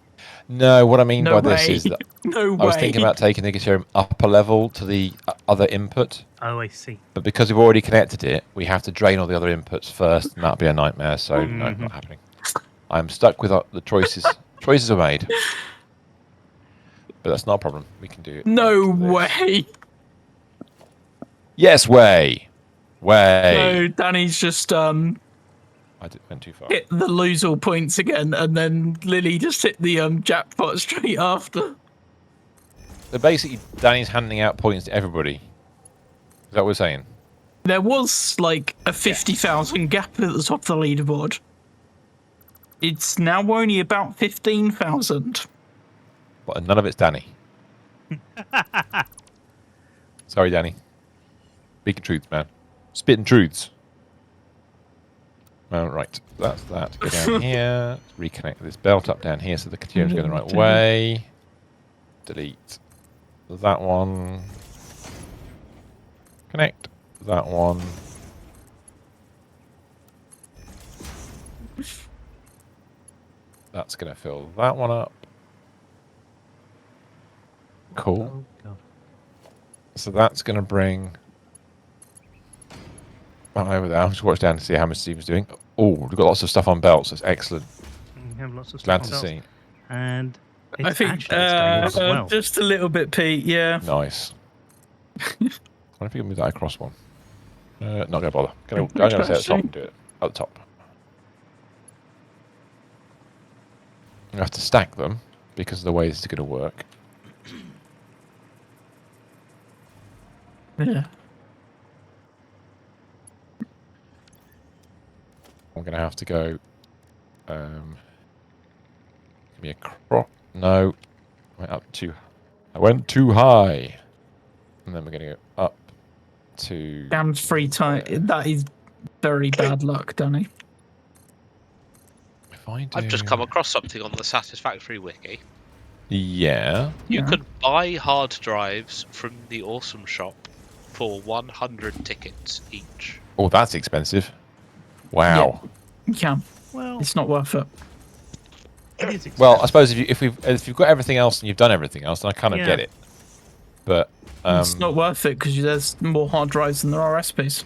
No, what I mean No by this way. is that No way. I was thinking about taking the Caterium up a level to the other input. Oh, I see. But because we've already connected it, we have to drain all the other inputs first, and that'd be a nightmare. So no, Mhm. not happening. I'm stuck with the choices. Choices are made, but that's not a problem. We can do it. No like this. way. Yes, way. No, Danny's just I went too far. hit the lose all points again, and then Lily just hit the jackpot straight after. So basically, Danny's handing out points to everybody. Is that what we're saying? There was like a 50,000 gap at the top of the leaderboard. It's now only about 15,000. But none of it's Danny. Sorry, Danny. Speaking truths, man. Spitting truths. Right, that's that. Go down here. Reconnect this belt up down here so the Caterium's going the right way. Delete that one. Connect that one. That's going to fill that one up. Cool. Oh, God. So that's going to bring that over there. I'll just watch down to see how much Steven's doing. Oh, we've got lots of stuff on belts. That's excellent. You have lots of Glad stuff to on belts. see. And I it's think actually it's going well as well. just a little bit, Pete. Yeah. Nice. I wonder if you can move that across one. Not going to bother. I'm going to stay at the top and do it at the top. I have to stack them because of the way this is going to work. Yeah. I'm going to have to go. Give me a crop. No, I went too high, and then we're going to go up to. Damn free time. That is very bad luck, Danny. If I do... I've just come across something on the Satisfactory wiki. Yeah. You Yeah. can buy hard drives from the Awesome Shop for 100 tickets each. Oh, that's expensive. Wow. You can. Well, It's not worth it. it is expensive. Well, I suppose if you've got everything else and you've done everything else, then I kind of Yeah. get it. But It's not worth it because there's more hard drives than there are recipes.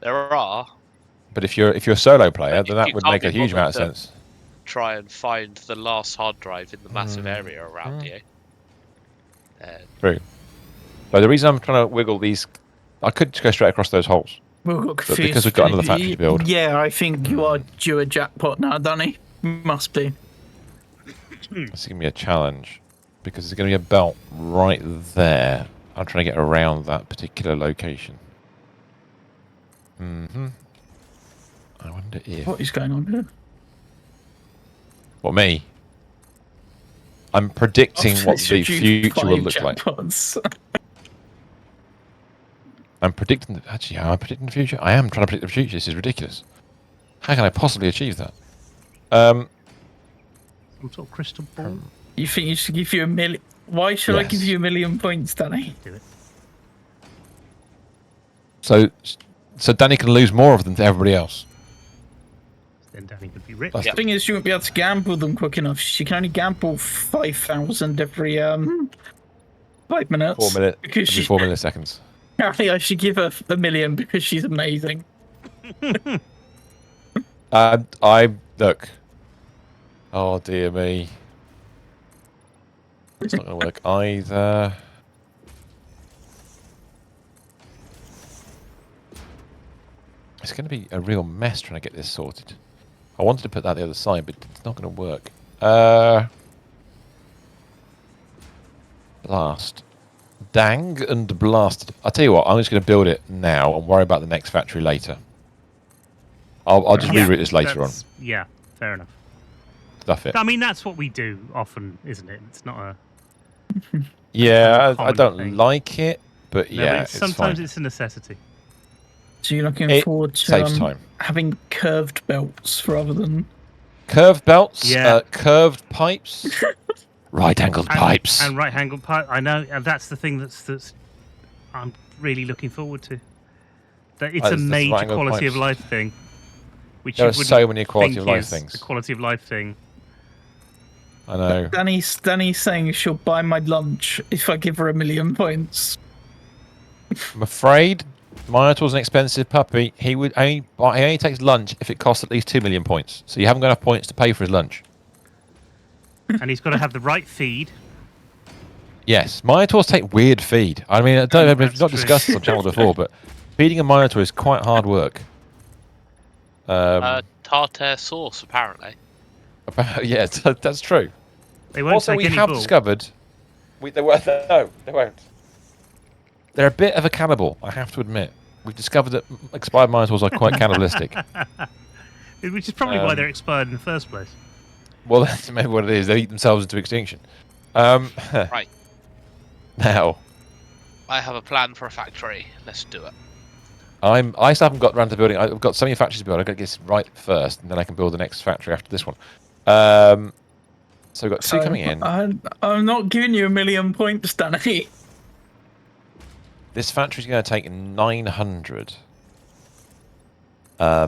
There are. but if you're a solo player, But then if that you would can't make a be huge amount of bothered sense. Try and find the last hard drive in the massive area around you. True. So the reason I'm trying to wiggle these, I could just go straight across those holes. We got But confused. because we've got another factory to build. Yeah, I think you are due a jackpot now, Danny. Must be. It's going to be a challenge because there's going to be a belt right there. I'm trying to get around that particular location. I wonder if. What is going on here? What, me? I'm predicting what the Should you future will find look like. jackpots? I'm predicting that. Actually, am I predicting the future? I am trying to predict the future. This is ridiculous. How can I possibly achieve that? Some sort of crystal ball. You think you should give you a million? Why should I give Yes. you 1,000,000 points, Danny? Do it. So Danny can lose more of them than everybody else. Then Danny could be rich. That's The thing is, you won't be able to gamble them quick enough. She can only gamble 5,000 every 5 minutes. 4 minutes. Because Every she, 4 milliseconds. apparently, I should give her 1,000,000 because she's amazing. I look. Oh dear me. It's not going to work either. It's going to be a real mess trying to get this sorted. I wanted to put that the other side, but it's not going to work. Blast. Dang and blasted. I'll tell you what, I'm just going to build it now and worry about the next factory later. I'll just Yeah, reroute this later on. Yeah, fair enough. Stuff it. I mean, that's what we do often, isn't it? It's not a... Yeah, I common don't thing. like it, but No, yeah, but it's sometimes fine. it's a necessity. So you're looking It forward saves to time. having curved belts rather than Curved belts, Yeah. curved pipes, right-angled pipes. And right-angled pipe. I know, and that's the thing that's I'm really looking forward to. That it's a That's the major right-angled quality of pipes. life thing. Which There you are wouldn't so many quality think of life is things. a quality of life thing. I know. Danny's saying she'll buy my lunch if I give her 1,000,000 points. I'm afraid Minotaur's an expensive puppy. He only takes lunch if it costs at least 2 million points. So you haven't got enough points to pay for his lunch. And he's got to have the right feed. Yes, Minotaurs take weird feed. I mean, I don't know, we've That's not true. discussed this on channel before, but feeding a Minotaur is quite hard work. Tartare sauce, apparently. Yeah, that's true. They won't Also, take we any have bull. discovered... they won't. They're a bit of a cannibal, I have to admit. We've discovered that expired Minotaurs are quite cannibalistic. Which is probably why they're expired in the first place. Well, that's maybe what it is. They eat themselves into extinction. Right. Now, I have a plan for a factory. Let's do it. I still haven't got around to building. I've got so many factories to build. I've got to get this right first, and then I can build the next factory after this one. So we've got two coming in. I'm not giving you 1,000,000 points, Danny. This factory's going to take 900. I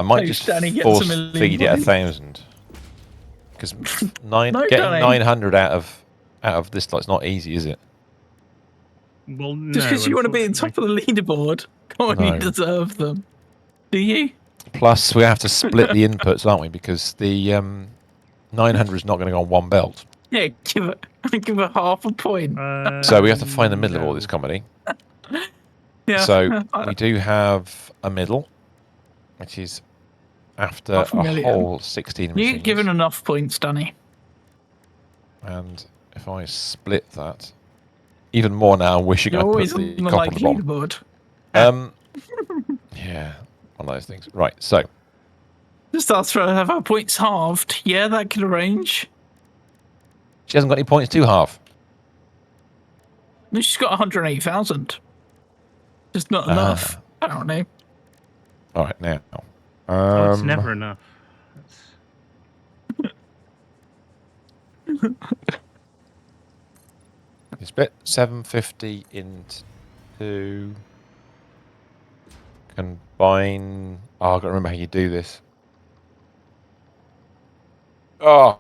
might just Danny gets force 1,000,000 feed it points. 1,000. Because No, getting Danny. 900 out of this lot's not easy, is it? Well, no, Just because you want to be on top of the leaderboard, come on, No. you deserve them. Do you? Plus, we have to split the inputs, aren't we? Because the 900 is not going to go on one belt. Yeah, give it half a point. So we have to find the middle of all this comedy. Yeah. So we do have a middle, which is after a 500,000. whole 16 machines. You're given enough points, Danny. And if I split that, even more now, wishing You're I put always the on the copper on like the bottom. leaderboard. Yeah, one of those things. Right, so Just ask for have our points halved. Yeah, that could arrange. she hasn't got any points to half. No, she's got 108,000. Just not enough. I don't know. All right, now. Oh, it's never enough. You split 750 into combine. Oh, I've got to remember how you do this. Oh,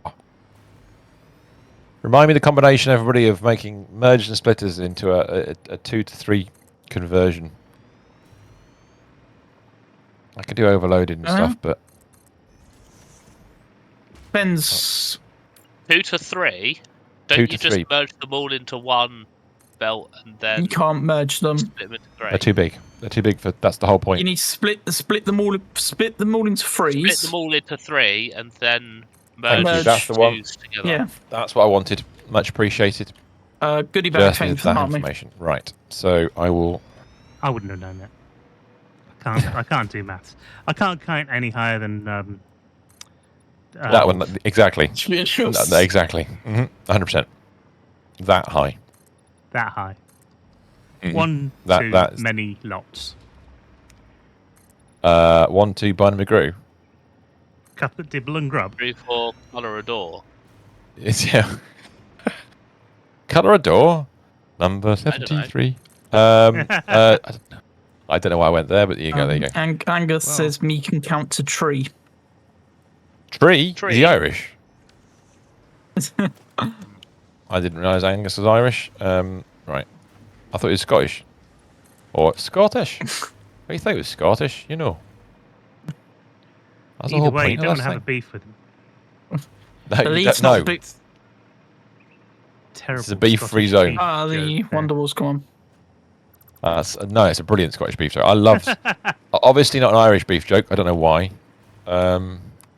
remind me the combination, everybody, of making mergers and splitters into a 2 to 3 conversion. I could do overloaded and stuff, but Depends. 2 to 3. 2 Don't to you just 3. merge them all into one belt and then You can't merge them. split them into 3? They're too big. They're too big for. That's the whole point. You need to split them all into Split threes. them all into 3 and then Thank merge you, that's the one. twos together. Yeah. That's what I wanted. Much appreciated. Goodie bag Just thing needed for that Army. information. Right. So I will. I wouldn't have known that. I can't do maths. I can't count any higher than That one exactly. Yes. Exactly. 100%. That high. that high. Mhm. One That- too that's- many lots. 1, 2, Barnum McGrew. Couple of Dibble and Grub. 3, 4, colour a door. It's yeah. Colour a door. Number 73. I don't know why I went there, but there you go. There you go. Angus Well. says me can count to tree. Tree. Tree. Is he Irish? I didn't realise Angus was Irish. Right. I thought he was Scottish. Or Scottish. I thought he was Scottish, you know. That's the Either whole way, you point of don't want that to have a thing. beef with him. No, At you least don't- not no. big. Terrible. a beef-free Scottish zone. beef The joke there. Wonderwall's gone. No, it's a brilliant Scottish beef joke. I love. Obviously not an Irish beef joke. I don't know why.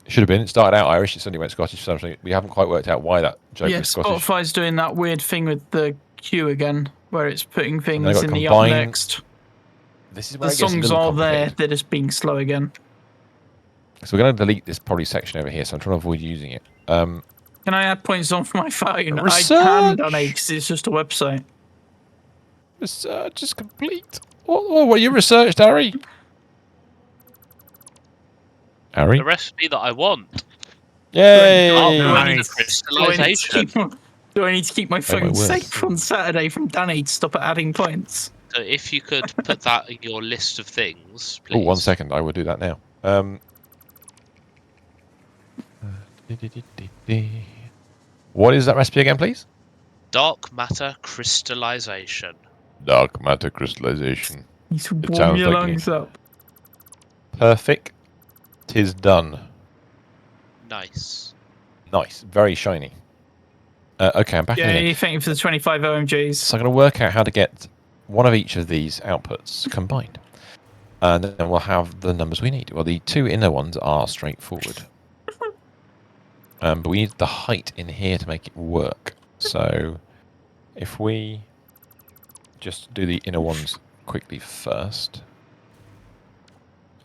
It should have been. It started out Irish. It suddenly went Scottish. So we haven't quite worked out why that joke Yeah, was Scottish. Spotify's doing that weird thing with the queue again, where it's putting then things got in the combined. up next. This is where The it gets a songs little are there, complicated. they're just being slow again. So we're going to delete this probably section over here. So I'm trying to avoid using it. Can I add points on for my phone? Research! I can, Danny, because it's just a website. Research is complete. What you researched, Harry? Harry? The recipe that I want. Yay! Nice. Do I, need to Crystallization. keep, do I need to keep my my phone word. safe on Saturday from Danny to stop it adding points? So if you could put that in your list of things, Oh, please. 1 second. I will do that now. What is that recipe again, please? Dark matter crystallization. Dark matter crystallization. You need to It warm sounds your like lungs up. Perfect. Tis done. Nice. Nice. Very shiny. Okay, I'm back in Yeah, again. thank you for the 25 OMGs. So I'm going to work out how to get one of each of these outputs combined. And then we'll have the numbers we need. Well, the two inner ones are straightforward. But we need the height in here to make it work. So if we just do the inner ones quickly first.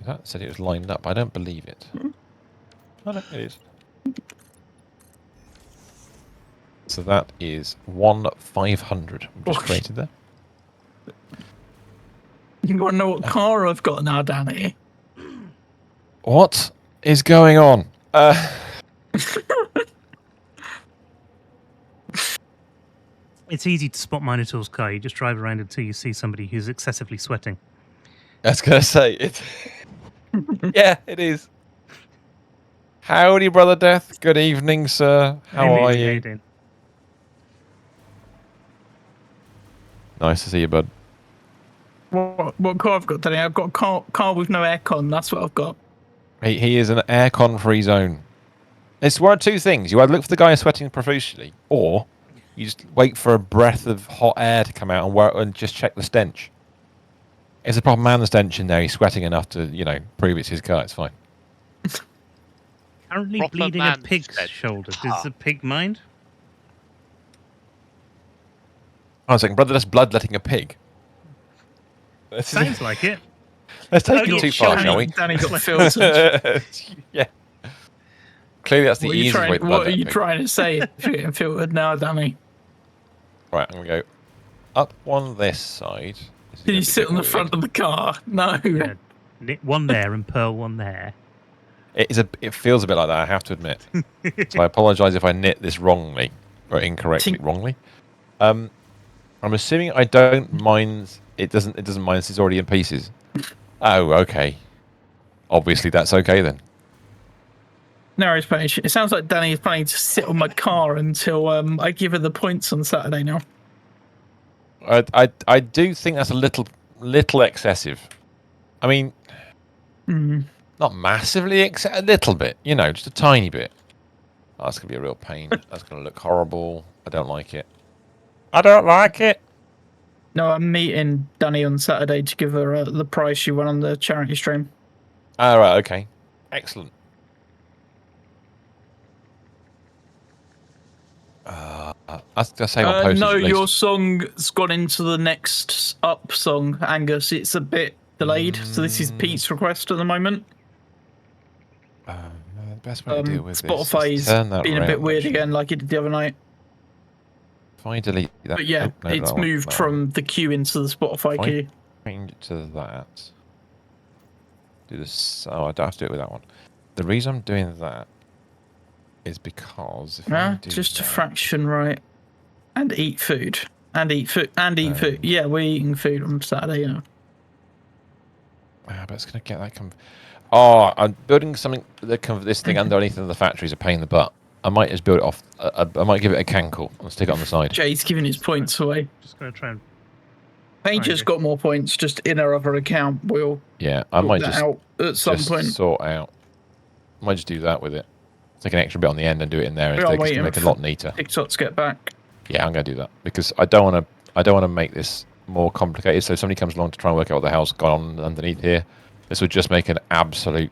That said it was lined up. I don't believe it. Oh, no, it is. So that is 1/500. We've just created there. You want to know what car I've got now, Danny? What is going on? It's easy to spot Minotaur's car. You just drive around until you see somebody who's excessively sweating. I was going to say it. Yeah, it is. Howdy, Brother Death. Good evening, sir. How are Hey, you? doing? Nice to see you, bud. What car I've got, Danny? I've got a car with no aircon. That's what I've got. He is an aircon-free zone. It's one of two things. You either look for the guy who's sweating profusely, or you just wait for a breath of hot air to come out and just check the stench. It's a proper man the stench in there. He's sweating enough to, prove it's his car. It's fine. Currently Proper bleeding a man pig's stench. shoulder. Does the pig mind? Oh, a second, brother. That's bloodletting a pig. Sounds like it. Let's take Oh, it too far, shall we? Danny got filtered. Yeah. Clearly, that's the What are you easiest way to what are bloodlet you a pig. trying to say if you're getting filtered now, Danny? Right, I'm going to go up on this side. This is Can gonna you be sit a on the bit front weird. of the car? No. Yeah. Knit one there and pearl one there. It feels a bit like that, I have to admit. So I apologise if I knit this wrongly, or incorrectly, wrongly. I'm assuming I don't mind. It doesn't mind this is already in pieces. Oh, okay. Obviously, that's okay then. No, it's Spanish. It sounds like Danny is planning to sit on my car until I give her the points on Saturday now. I do think that's a little excessive. I mean, not massively excessive, a little bit. Just a tiny bit. Oh, that's gonna be a real pain. That's gonna look horrible. I don't like it. I don't like it. No, I'm meeting Danny on Saturday to give her the prize she won on the charity stream. All right. Okay. Excellent. I'll save on postage. No, at least. your song's gone into the next up song, Angus. It's a bit delayed, so this is Pete's request at the moment. The best way to deal with Spotify's this is turn that being a bit around, weird actually. again, like it did the other night. If I delete that, But yeah, oh, no, it's that one, moved that from the queue into the Spotify Fine. queue. Change it to that. Do this. Oh, I don't have to do it with that one. The reason I'm doing that is because if I do Just a that, fraction, right? And eat food. And eat food. And eat food. Yeah, we're eating food on Saturday, you know. but it's gonna get that. Oh, I'm building something. This thing underneath the factory is a pain in the butt. I might just build it off. I might give it a cankle and stick it on the side. Jay's giving his points away. Just going to try and. Paige has got more points just in her other account. We'll Yeah, I might sort that just out at some just point. sort out. I might just do that with it. Take an extra bit on the end and do it in there We instead. are 'Cause it's waiting gonna make it a for lot neater. TikTok to get back. Yeah, I'm gonna do that because I don't want to make this more complicated. So if somebody comes along to try and work out what the hell's gone on underneath here, this would just make an absolute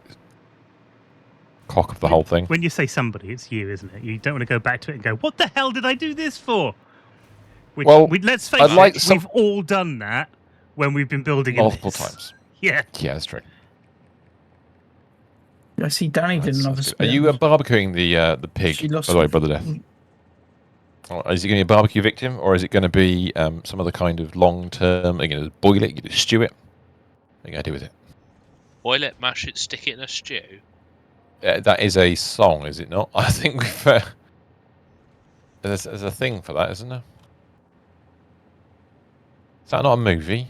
cock of the whole thing. When you say somebody, it's you, isn't it? You don't want to go back to it and go, "What the hell did I do this for?" Which, Well, let's face I'd like it, we've all done that when we've been building multiple in this. times. Yeah. Yeah, that's true. I see Danny did another That's good. Are spin. you barbecuing the pig? She lost By the way, it. Brother Death. Or is it going to be a barbecue victim, or is it going to be some other kind of long-term? Are you going to boil it? Are you going to stew it? What are you going to do with it? Boil it, mash it, stick it in a stew. That is a song, is it not? I think we've. There's a thing for that, isn't there? Is that not a movie?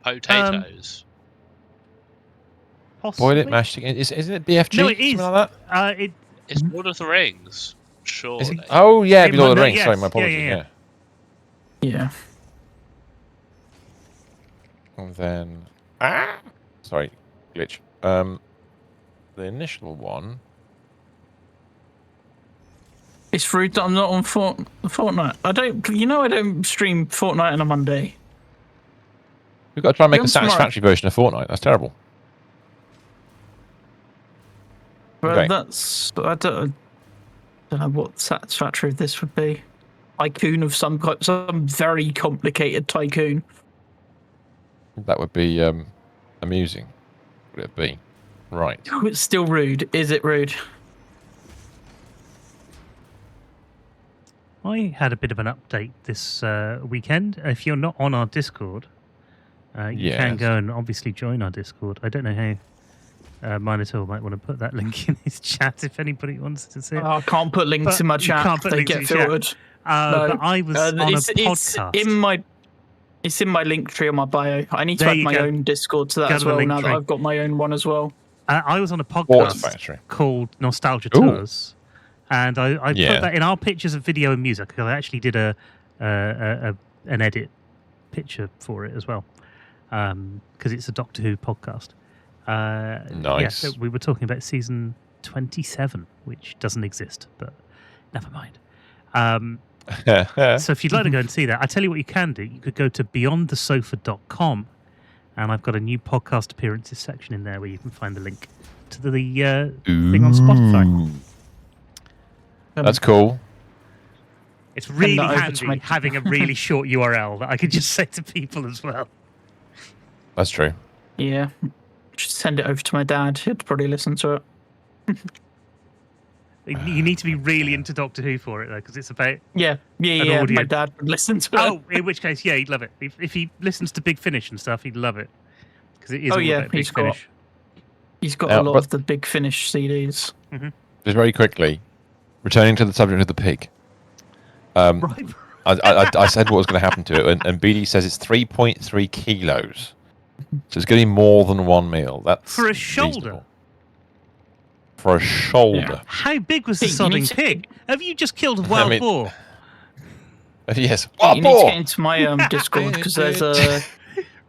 Potatoes. Possibly. Boil it, mash it. Isn't it BFG? No, it is. Something like that? It's Lord of the Rings. Surely. Is it? Oh yeah, It it'd be Lord of the might- Rings. yes, Sorry, my yeah, apologies. yeah, Yeah. Yeah. And then sorry, glitch. The initial one. It's rude that I'm not on Fortnite. I don't stream Fortnite on a Monday. We've got to try and make Yeah, a tomorrow. satisfactory version of Fortnite. That's terrible. But Okay. I don't know what Satisfactory this would be. Tycoon of some very complicated tycoon. That would be amusing. Would it be? Right. Oh, it's still rude. Is it rude? I had a bit of an update this weekend. If you're not on our Discord, you can Yes. go and obviously join our Discord. I don't know how Minotaur might want to put that link in his chat if anybody wants to see it. I can't put links But in my you chat. can't put They links get in your chat. filtered. But I was on a podcast. It's in my link tree on my bio. I need to There add you my go. own Discord to that Go as to the well link now tree. that I've got my own one as well. I was on a Water podcast Factory. called Nostalgia Ooh. Tours, and I Yeah. put that in our pictures of video and music. Because I actually did an edit picture for it as well, because it's a Doctor Who podcast. Yeah, Nice. so we were talking about season 27, which doesn't exist, but never mind. So if you'd like to go and see that, I tell you what you can do. You could go to beyondthesofa.com, and I've got a new podcast appearances section in there where you can find the link to the thing on Spotify. Ooh. That's cool. It's really that over to handy my- having a really short URL that I could just say to people as well. That's true. Yeah. Just send it over to my dad. He'd probably listen to it. You need to be really into Doctor Who for it, though, because it's about... Yeah. An My audio- dad would listen to it. Oh, in which case, yeah, he'd love it. If he listens to Big Finish and stuff, he'd love it. Because it is all about Big he's got Finish. He's got Now, a lot but- of the Big Finish CDs. Just very quickly, returning to the subject of the pig. Right. I said what was going to happen to it, and BD says it's 3.3 kilos. So it's going to be more than one meal. That's For a shoulder? reasonable. For a shoulder. Yeah. How big was the Pete, you need sodding to- pig? Have you just killed a wild mean- boar? Yes. you What need to boar? get into my Discord because there's a.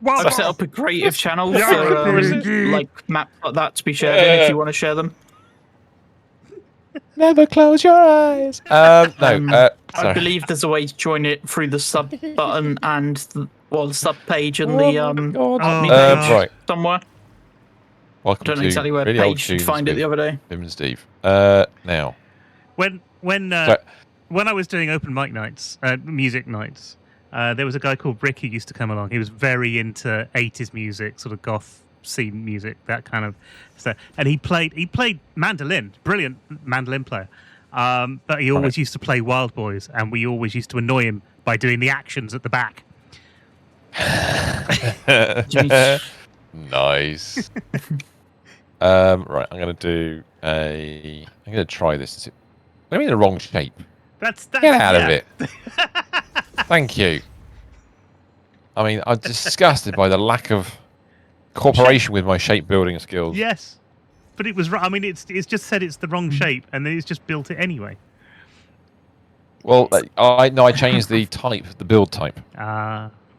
Wild I've set boar. up a creative channel Yeah, for piggy. like maps like that to be shared in if you want to share them. Never close your eyes. No. I Sorry. believe there's a way to join it through the sub button and the sub page and Oh the my God. Hotme Oh, page right. somewhere. Welcome Don't know to exactly where really old page should tunes find it with the other day. Tim and Steve. Now. When So- I was doing open mic nights, music nights, there was a guy called Rick who used to come along. He was very into 80s music, sort of goth scene music, that kind of stuff. And he played mandolin, brilliant mandolin player. But he always used to play Wild Boys, and we always used to annoy him by doing the actions at the back. Nice. Right, I'm going to do a. I'm going to try this. Is it? I'm in the wrong shape. That's Get out yeah. of it. Thank you. I mean, I'm disgusted by the lack of cooperation with my shape building skills. Yes, but it was. I mean, it's just said it's the wrong shape, and then it's just built it anyway. Well, I changed the type, the build type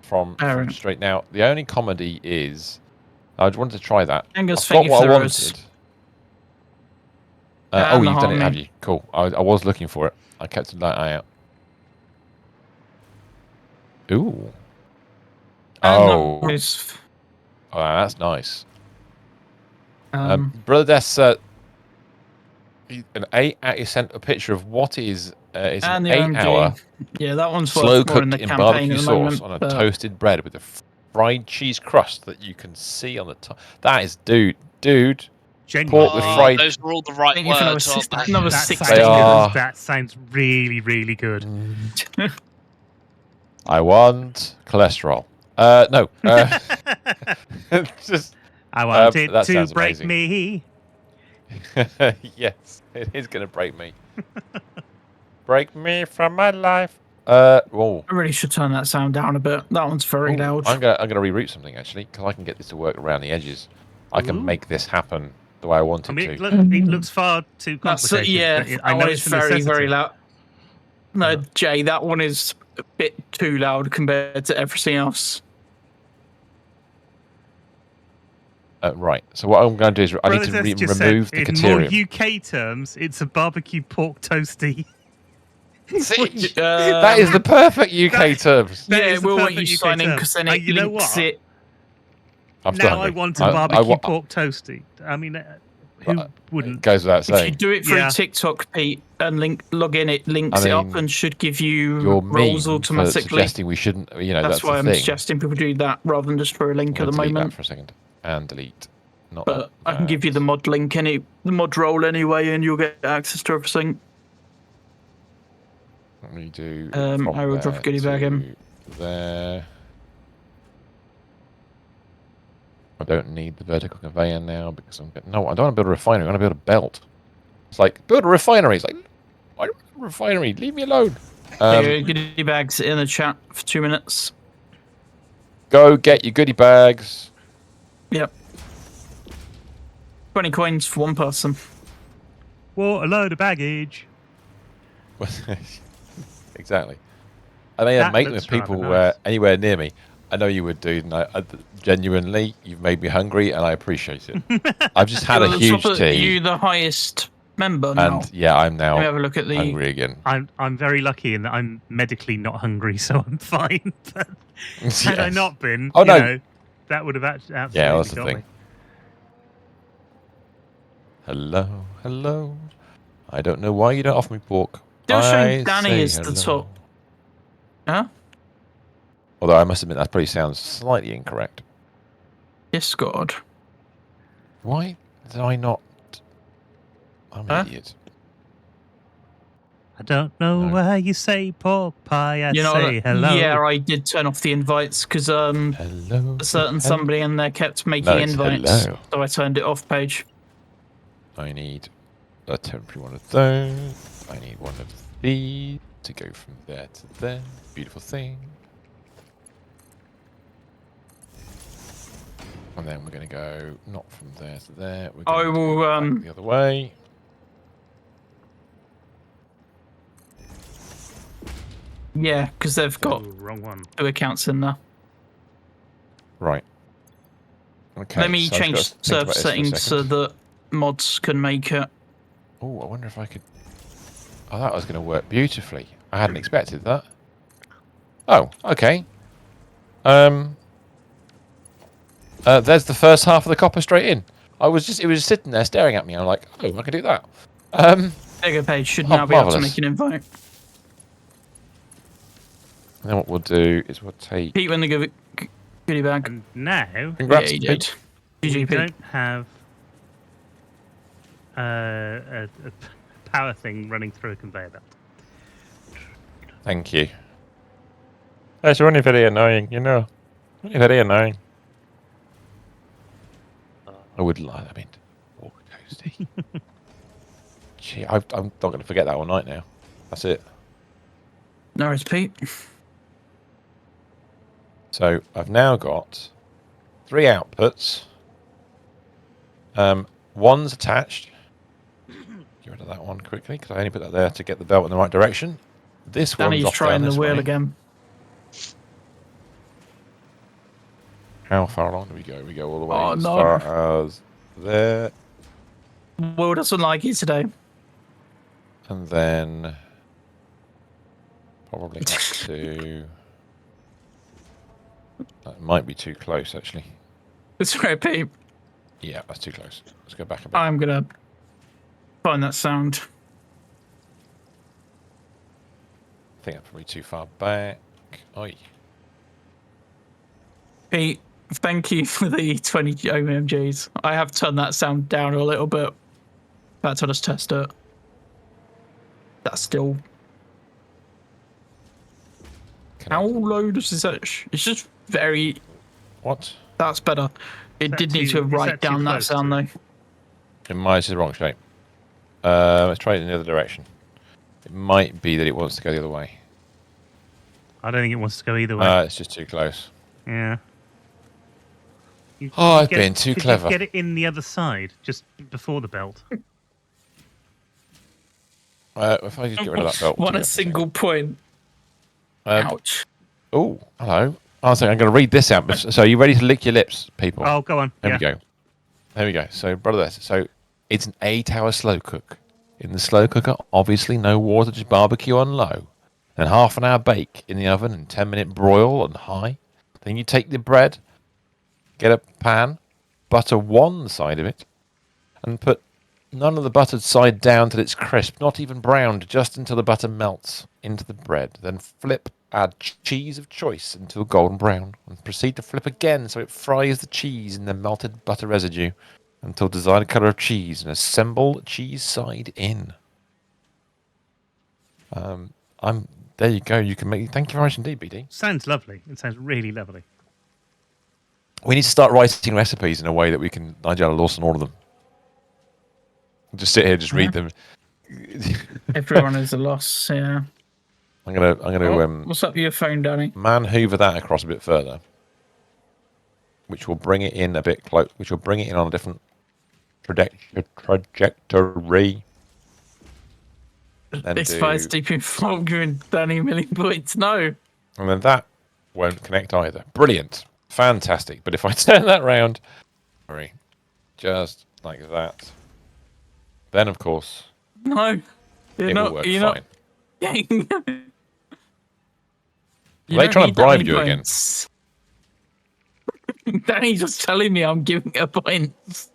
from Aaron. straight. Now, the only comedy is I wanted to try that. Angus, I've thank you got what for I those. wanted. And Oh, the you've done it, harmony. have you? Cool. I was looking for it. I kept an eye out. Ooh. Oh, that's nice. Brother Death, an 8 you sent a picture of what is it's And an the 8-hour OMG. Yeah, that one's slow worth more in cooked the in campaign barbecue at the sauce moment. on a but toasted bread with a fried cheese crust that you can see on the top. That is, dude, pork Genuinely, with Oh, fried. those are all the right Thank you for words, aren't they? another that 6 sounds They good. are- That sounds really, really good. I want cholesterol. No. Just I want it that to sounds break amazing. me. Yes, it is going to break me. Break me from my life. Whoa. I really should turn that sound down a bit. That one's very Ooh, loud. I'm gonna reroute something actually, because I can get this to work around the edges. I can Ooh. make this happen the way I want I it mean, to. it looks far too That's complicated. yeah. but I That know one it's is a very necessity. loud. No, Jay, that one is a bit too loud compared to everything else. Right. So what I'm going to do is I need to Brothers just said, remove the in more caterium. UK terms, it's a barbecue pork toasty. See, that is the perfect UK terms. That Yeah, is the we'll want you perfect UK sign in term. because then And it you know links what? it. I'm still Now hungry. I want a barbecue pork toasty. I mean, who It wouldn't? goes without If you saying. do it through Yeah. TikTok, Pete, and log in, it links it up mean, and should give you You're roles mean for automatically. suggesting we shouldn't. You know, That's that's why the I'm thing. suggesting people do that rather than just for a link I'm at the gonna delete moment. that for a second and delete. Not But that. I can give you the mod link, the mod role anyway, and you'll get access to everything. Let me do. I will drop a goodie bag in. There. I don't need the vertical conveyor now because no, I don't want to build a refinery. I want to build a belt. It's like build a refinery. It's like I don't want a refinery. Leave me alone. Goodie bags in the chat for 2 minutes. Go get your goodie bags. Yep. 20 coins for one person. What a load of baggage. Exactly. I may That make them looks with people rather nice. anywhere near me. I know you would, dude. And genuinely, you've made me hungry, and I appreciate it. I've just had a huge Are tea, you the highest member now? and yeah, I'm now Let me have a look at the. hungry again. I'm very lucky in that I'm medically not hungry, so I'm fine. But had I Yes. not been, Oh, you no. know, that would have absolutely Yeah, that's the got thing. me. Hello, hello. I don't know why you don't offer me pork. Still showing I Danny say as the hello. top. Huh? Although I must admit that probably sounds slightly incorrect. Discord. Why did I not? I'm an Huh? idiot. I don't know No. why you say pork pie. I You know, say hello. yeah, I did turn off the invites because Hello. a certain somebody in there kept making No, it's invites, hello. so I turned it off. Page. I need a temporary one of those. I need one of these to go from there to there. Beautiful thing. And then we're going to go not from there to there. We're I going to will, go back the other way. Yeah, because they've got Ooh, wrong one. 2 accounts in there. Right. Okay. Let me so I've change got to think server about this for a settings so second. that mods can make it. Oh, I wonder if I could. Oh, that was going to work beautifully. I hadn't expected that. Oh, okay. There's the first half of the copper straight in. It was just sitting there staring at me. I'm like, oh, I can do that. There you go, Page. Should now be able to marvellous. make an invite. And then what we'll do is we'll take. Pete, when they give it goodie bag. And now Congrats, Yeah, you Pete. did. we GG, Pete. don't have a power thing running through a conveyor belt. Thank you. That's only very annoying, you know. Only very annoying. I would like. I mean, pork toasty. Gee, I'm not going to forget that all night now. That's it. No worries, Pete. So I've now got 3 outputs. One's attached. Get rid of that one quickly because I only put that there to get the belt in the right direction. This one's Danny's off trying down the this wheel way. again. How far along do we go? We go all the way Oh, as no. far as there, Will doesn't like it today. and then probably up to. That might be too close, actually. It's right, Pete. Yeah, that's too close. Let's go back a bit. I'm gonna Find that sound. I think that's probably too far back. Oi. Pete, thank you for the 20 OMGs. I have turned that sound down a little bit. About to just test it. That's still. How low does this edge? It's just very. What? That's better. It Is did that need too- to is write that too down that close sound to- though. It might be the wrong shape. Let's try it in the other direction. It might be that it wants to go the other way. I don't think it wants to go either way. It's just too close. Yeah. Oh, I've get been it- too could clever. You get it in the other side, just before the belt. If I just get rid of that belt. Won a single point. Ouch. Oh, hello. I was saying I'm going to read this out. So, are you ready to lick your lips, people? Oh, go on. There yeah. we go. There we go. So, brother, so it's an 8-hour slow cook. In the slow cooker, obviously no water, just barbecue on low. Then half an hour bake in the oven and 10-minute broil on high. Then you take the bread, get a pan, butter one side of it, and put none of the buttered side down till it's crisp, not even browned, just until the butter melts into the bread. Then flip, add cheese of choice until golden brown, and proceed to flip again so it fries the cheese in the melted butter residue until desired colour of cheese, and assemble cheese side in. There you go. You can make. Thank you very much indeed, BD. Sounds lovely. It sounds really lovely. We need to start writing recipes in a way that we can Nigella Lawson all of them. Just sit here, just read them. Everyone is a loss, yeah. I'm gonna What's up with your phone, Danny? man hoover that across a bit further, which will bring it in a bit close. Which will bring it in on a different trajectory. Then This fire's deep in fog and Danny a million points. No. and then that won't connect either. Brilliant, fantastic. But if I turn that round, sorry, just like that, then of course No. it will work You're fine. not. Are they trying to bribe you again? Danny's just telling me I'm giving her points.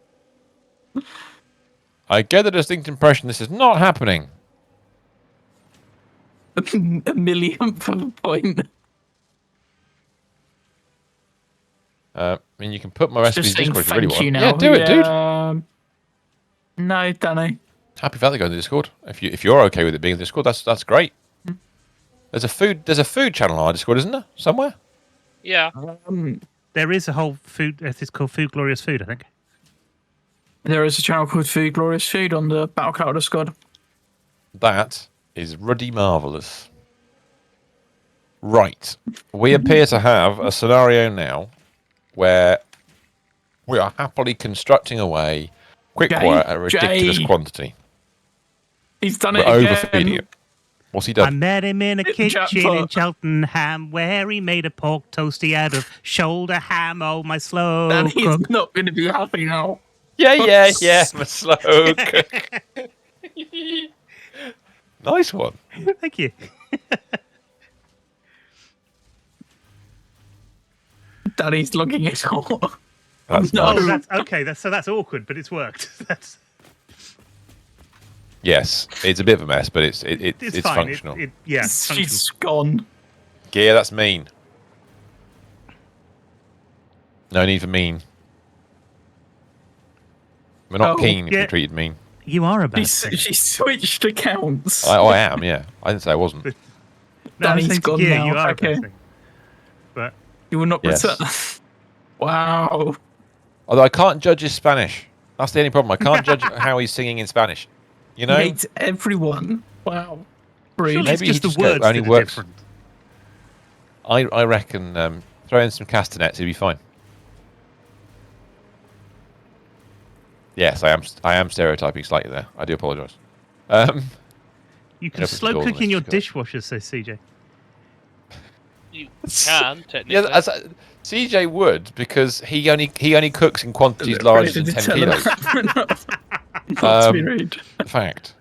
I get the distinct impression this is not happening. A millionth of a point. I mean, you can put my recipes Just in saying Discord if you really thank you want. now. Yeah, do it, dude. No, Danny. Happy for that to go in the Discord. If you're okay with it being in the Discord, that's great. There's a food channel on our Discord, isn't there? Somewhere. Yeah. There is a whole food. It's called Food Glorious Food, I think. There is a channel called Food Glorious Food on the Battle Cloud Discord. That is ruddy marvelous. Right. We appear to have a scenario now where we are happily constructing away quick-wire at a ridiculous quantity. He's done We're it again. overfeeding it. What's he I done? met him in a kitchen Jackpot. in Cheltenham where he made a pork toasty out of shoulder ham. Oh, my slow Danny's cook. not going to be happy now. Yeah. I'm a slow cook. Nice one. Thank you. Danny's logging it all. That's No. nice. Oh, that's okay. That's awkward, but it's worked. That's Yes, it's a bit of a mess, but it's it's fine. functional. Yeah, it's functional. She's gone. Yeah, that's mean. No need for mean. We're not Oh, keen if yeah. you're treated mean. You are a bad She, thing. she switched accounts. I am, yeah. I didn't say I wasn't. No, I'm Danny's saying to gone Gear, now, you are okay. a bad thing. But You will not Yes. return. Wow. Although I can't judge his Spanish. That's the only problem. I can't judge how he's singing in Spanish. You He know? hates everyone. Wow. Rude. surely it's Maybe he just the just words only that are works- different. I reckon throw in some castanets, he'll be fine. Yes, I am stereotyping slightly there. I do apologise. You can Open the slow doors cook and in your let's go. dishwasher, says CJ. You can, technically. Yeah, CJ would because he only cooks in quantities larger than 10 kilos. Not to be rude. Fact.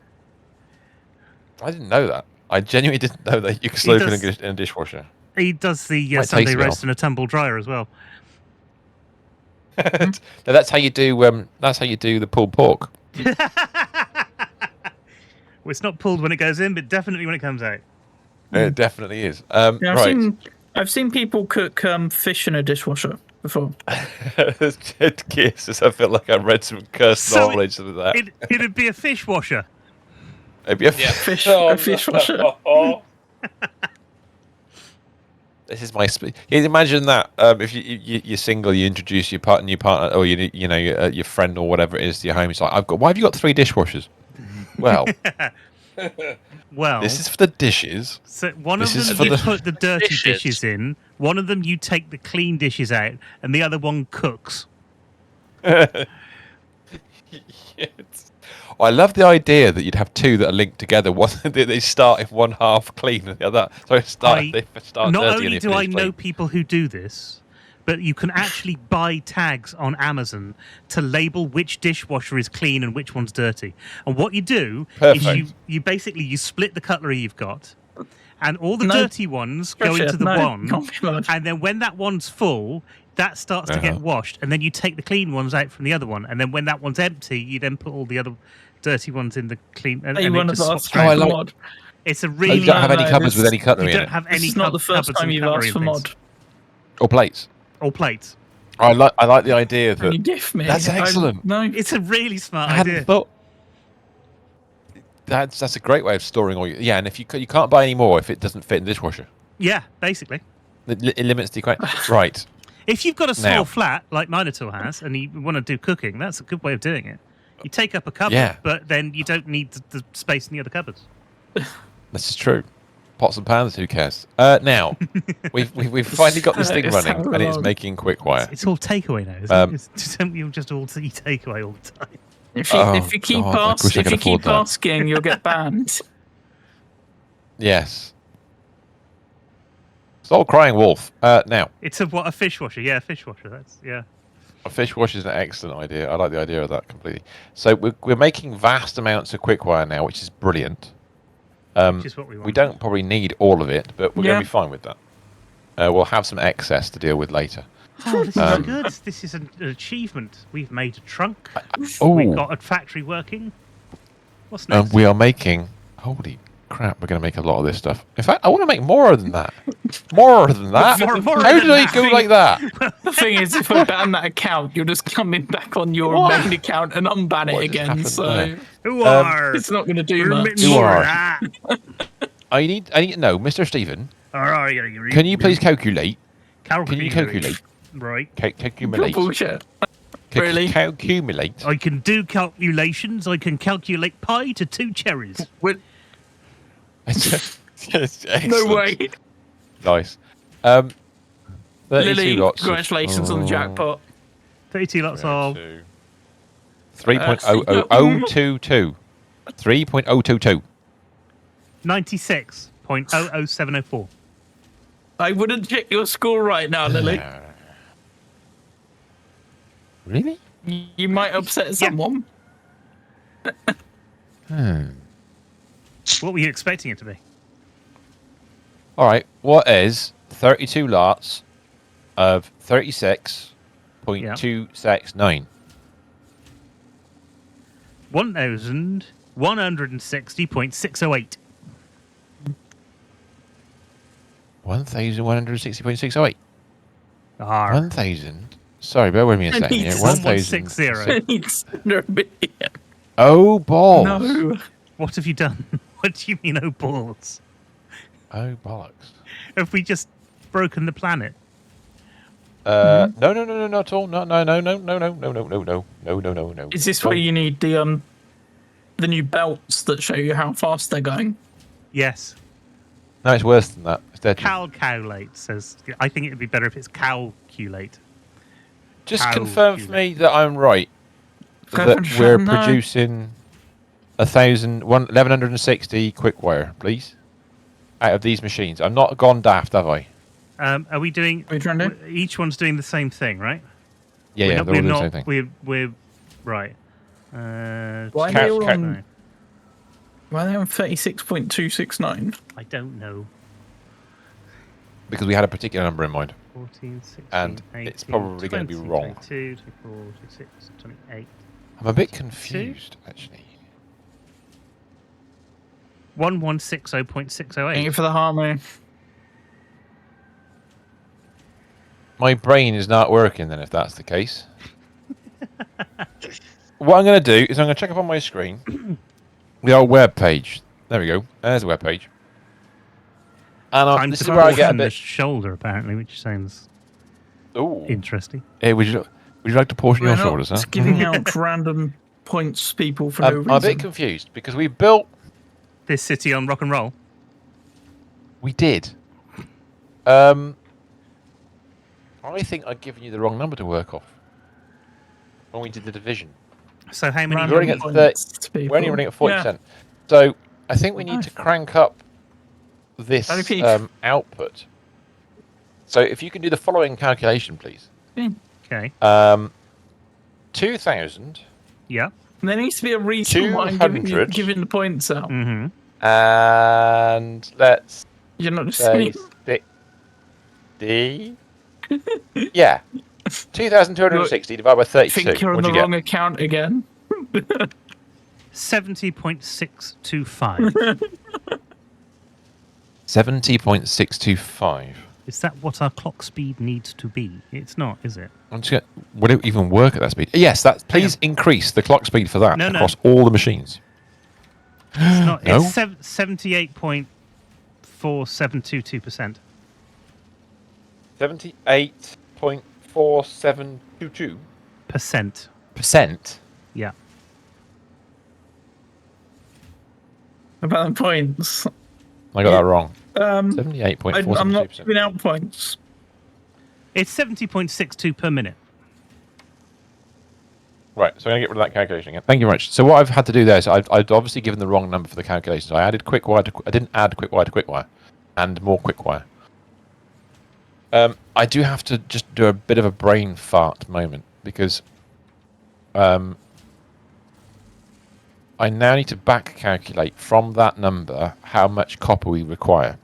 I didn't know that. I genuinely didn't know that you could slow does- cook in a dishwasher. He does the Might Sunday taste well. roast in a tumble dryer as well. No, that's how you do. That's how you do the pulled pork. Well, it's not pulled when it goes in, but definitely when it comes out. It definitely is. Yeah, Right. I've seen people cook fish in a dishwasher before. Kisses. I feel like I read some cursed So knowledge of that. It'd be a fish washer. It'd be a Yeah. A fish washer. This is my. Imagine that if you're single, you introduce your new partner, or your friend or whatever it is to your home. It's like, why have you got 3 dishwashers? Well, Well, this is for the dishes. so one this of is them for you the- put the dirty Dishes. dishes in. One of them you take the clean dishes out, and the other one cooks. Yes. I love the idea that you'd have 2 that are linked together. One they start in one half clean and the other. So they start Not dirty only and they do I finish know clean. people who do this, but you can actually buy tags on Amazon to label which dishwasher is clean and which one's dirty. And what you do is Perfect. you basically you split the cutlery you've got, and all the No. dirty ones go Gotcha. into the No. one, Oh my God. and then when that one's full, that starts to get washed, and then you take the clean ones out from the other one, and then when that one's empty, you then put all the other dirty ones in the clean, and Hey, it one of just us swaps Oh, I around. like- mod. It's a You really don't have any No, cupboards with this- any cutlery you in don't it. have This any is not the first cupboards time and you've cutlery asked and for things. mod. Or plates. Or plates. I like the idea Can you that gift me? That's excellent. No. It's a really smart I hadn't idea. thought. That's a great way of storing all your. Yeah, and if you can't buy any more if it doesn't fit in the dishwasher. Yeah, basically. It limits the right. If you've got a small Now- flat like Minotaur has, and you want to do cooking, that's a good way of doing it. You take up a cupboard, Yeah. but then you don't need the space in the other cupboards. This is true. Pots and pans, who cares? Now we've finally got this thing It's running, how and it's long. making quick wire. It's all takeaway now, isn't it? You'll just all eat takeaway all the time. If you, Oh, if you keep, God, I ask, wish I if could you afford keep that. asking, you'll get banned. Yes. Stop crying wolf. Now It's a fish washer. Yeah, a fish washer. That's a fish wash is an excellent idea. I like the idea of that completely. So we're making vast amounts of quick wire now, which is brilliant. which is what we want. We don't probably need all of it, but we're going Yeah. to be fine with that. We'll have some excess to deal with later. Oh, this is good. This is an achievement. We've made a trunk. Oh, We've got a factory working. What's next? we are making. Holy crap! We're going to make a lot of this stuff. In fact, I want to make more than that. More than that. More How than did I that. go like that? The thing is, if we ban that account, you're just coming back on your What? main account and unban What it just again. happened So there? Who are? it's not going to do We're much. admitting You more are. of that. I need to know, Mr. Stephen. All right, Can you please calculate? Can Can you calculate? Right. Calculate. Bullshit. Really? Calculate. I can do calculations. I can calculate pi to 2 cherries. What? Yes, No excellent. way. Nice. 32 Lily, lots. congratulations on the jackpot. 32 lots of 3.00022. 3.022. 96.00704. I wouldn't check your score right now, Lily. Really? You might upset someone. What were you expecting it to be? All right. What is 32 lots of 36.269? 1,160.608. 1,160.608. Ah, 1,000. Sorry, bear with me a second here. It's 1160. 1,000. It's no million. Oh, balls. No. what have you done? What do you mean, oh balls? Oh, bollocks. Have we just broken the planet? No, not at all. No. Is this where you need the new belts that show you how fast they're going? Yes. No, it's worse than that. It's dead. Calculate says. I think it would be better if it's calculate. Just confirm for me that I'm right. That Confirm, we're no. producing 1,160 quick wire, please, out of these machines. I'm not gone daft, have I? Are we doing? What are you trying to do? Each one's doing the same thing, right? Yeah, yeah, they're all doing the same thing. We're right. Why are Cat- they all cat- on? Why are they on 36.269? I don't know. Because we had a particular number in mind. 14, 16, And 18, it's probably gonna be 20, wrong. 22, 24, 26, 28. I'm a bit confused, actually. 1160.608. Thank you for the harmony. My brain is not working then, if that's the case. What I'm going to do is I'm going to check up on my screen the old web page. There we go. There's a web page. And Time this to is where I get a portion the bit. shoulder, apparently, which sounds Ooh. interesting. Hey, would you like to portion your We're shoulders, huh? not giving out random points people for no I'm a bit reason. confused because we built. This city on rock and roll. We did. I think I'd given you the wrong number to work off when we did the division. So how many? We're already Random at 30. points to people. We're only running at 40%. Yeah. So I think we need to crank up this OP. output. So if you can do the following calculation, please. Okay. 2,000 Yeah. There needs to be a reason why I'm giving 200. giving the points out. Mm-hmm. and let's You're not just say saying. 60. Yeah. 2,260 divided by I 32. think you're on What'd the you wrong get? account again. 70.625. 70.625. Is that what our clock speed needs to be? It's not, is it? I'm just gonna, would it even work at that speed? Yes, that. Please increase the clock speed for that No, no. across all the machines. It's not. No? It's 78.4722%. 78.4722%. Percent. Yeah. About the points. I got that wrong. I'm not 78.472%. giving out points. It's 70.62 per minute. Right, so I'm going to get rid of that calculation again. Thank you very much. So what I've had to do there is I've obviously given the wrong number for the calculations. I added quick-wire I didn't add quick-wire to quick-wire and more quick-wire. I do have to just do a bit of a brain fart moment because I now need to back calculate from that number how much copper we require.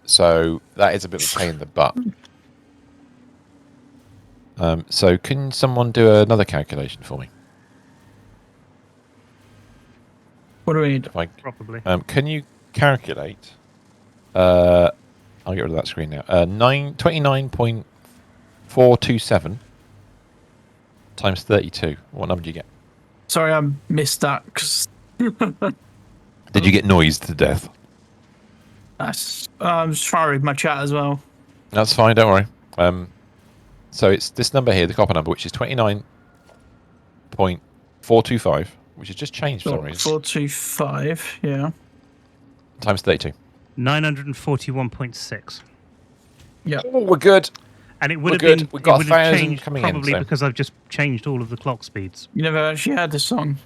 So that is a bit of a pain in the butt. So can someone do another calculation for me? What do we need? If I, Probably. can you calculate? I'll get rid of that screen now. 29.427 times 32. What number do you get? Sorry, I missed that. 'Cause Did you get noised to death? I'm just trying to read my chat as well. That's fine. Don't worry. So it's this number here, the copper number, which is 29.425, which has just changed for some reason. 425, yeah. Times 32. 941.6. Yeah. Oh, we're good. And it would We're have good. been. We've got it would 1,000 have changed coming in, probably so- because I've just changed all of the clock speeds. You never actually had the song.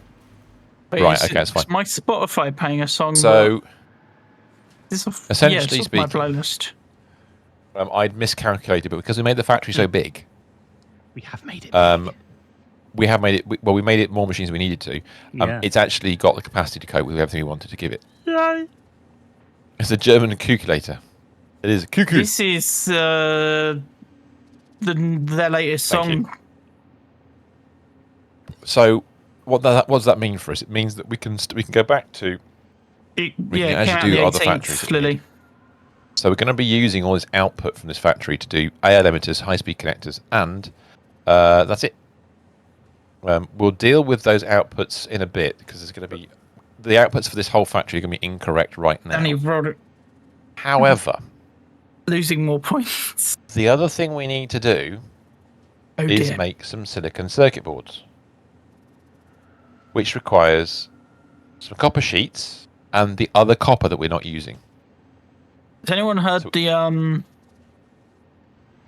But Right, it's- okay, that's fine. it's my Spotify paying a song. So essentially essentially it's off my playlist. I'd miscalculated, but because we made the factory so big, We have made it. we have made it. Well, we made it more machines than we needed to. Yeah. It's actually got the capacity to cope with everything we wanted to give it. Yay. It's a German calculator. It is a cuckoo. This is their latest Thank song. So what does that mean for us? It means that we can go back to. It, We yeah, can it came actually out do the other 18th, factories that we Lily. need. So we're going to be using all this output from this factory to do AL emitters, high-speed connectors, and that's it. We'll deal with those outputs in a bit because there's going to be the outputs for this whole factory are going to be incorrect right now. And he wrote it, However, losing more points. the other thing we need to do Oh is dear. make some silicon circuit boards, which requires some copper sheets and the other copper that we're not using. Has anyone heard So- the We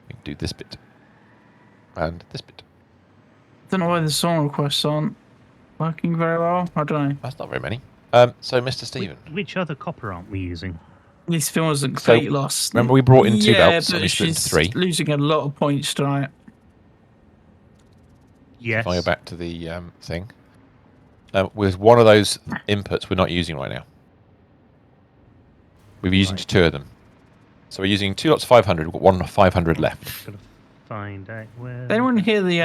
can do this bit and this bit. I don't know why the song requests aren't working very well. I don't know. That's not very many. So, Mr. Stephen, Which other copper aren't we using? This film wasn't So, complete loss. remember we brought in two yeah, belts and but we split into she's three? losing a lot of points tonight. Yes. If I go back to the thing, with one of those inputs we're not using right now. We're using Right. two of them. So we're using two lots of 500, we've got one 500 left. Gotta find out where. Did anyone hear the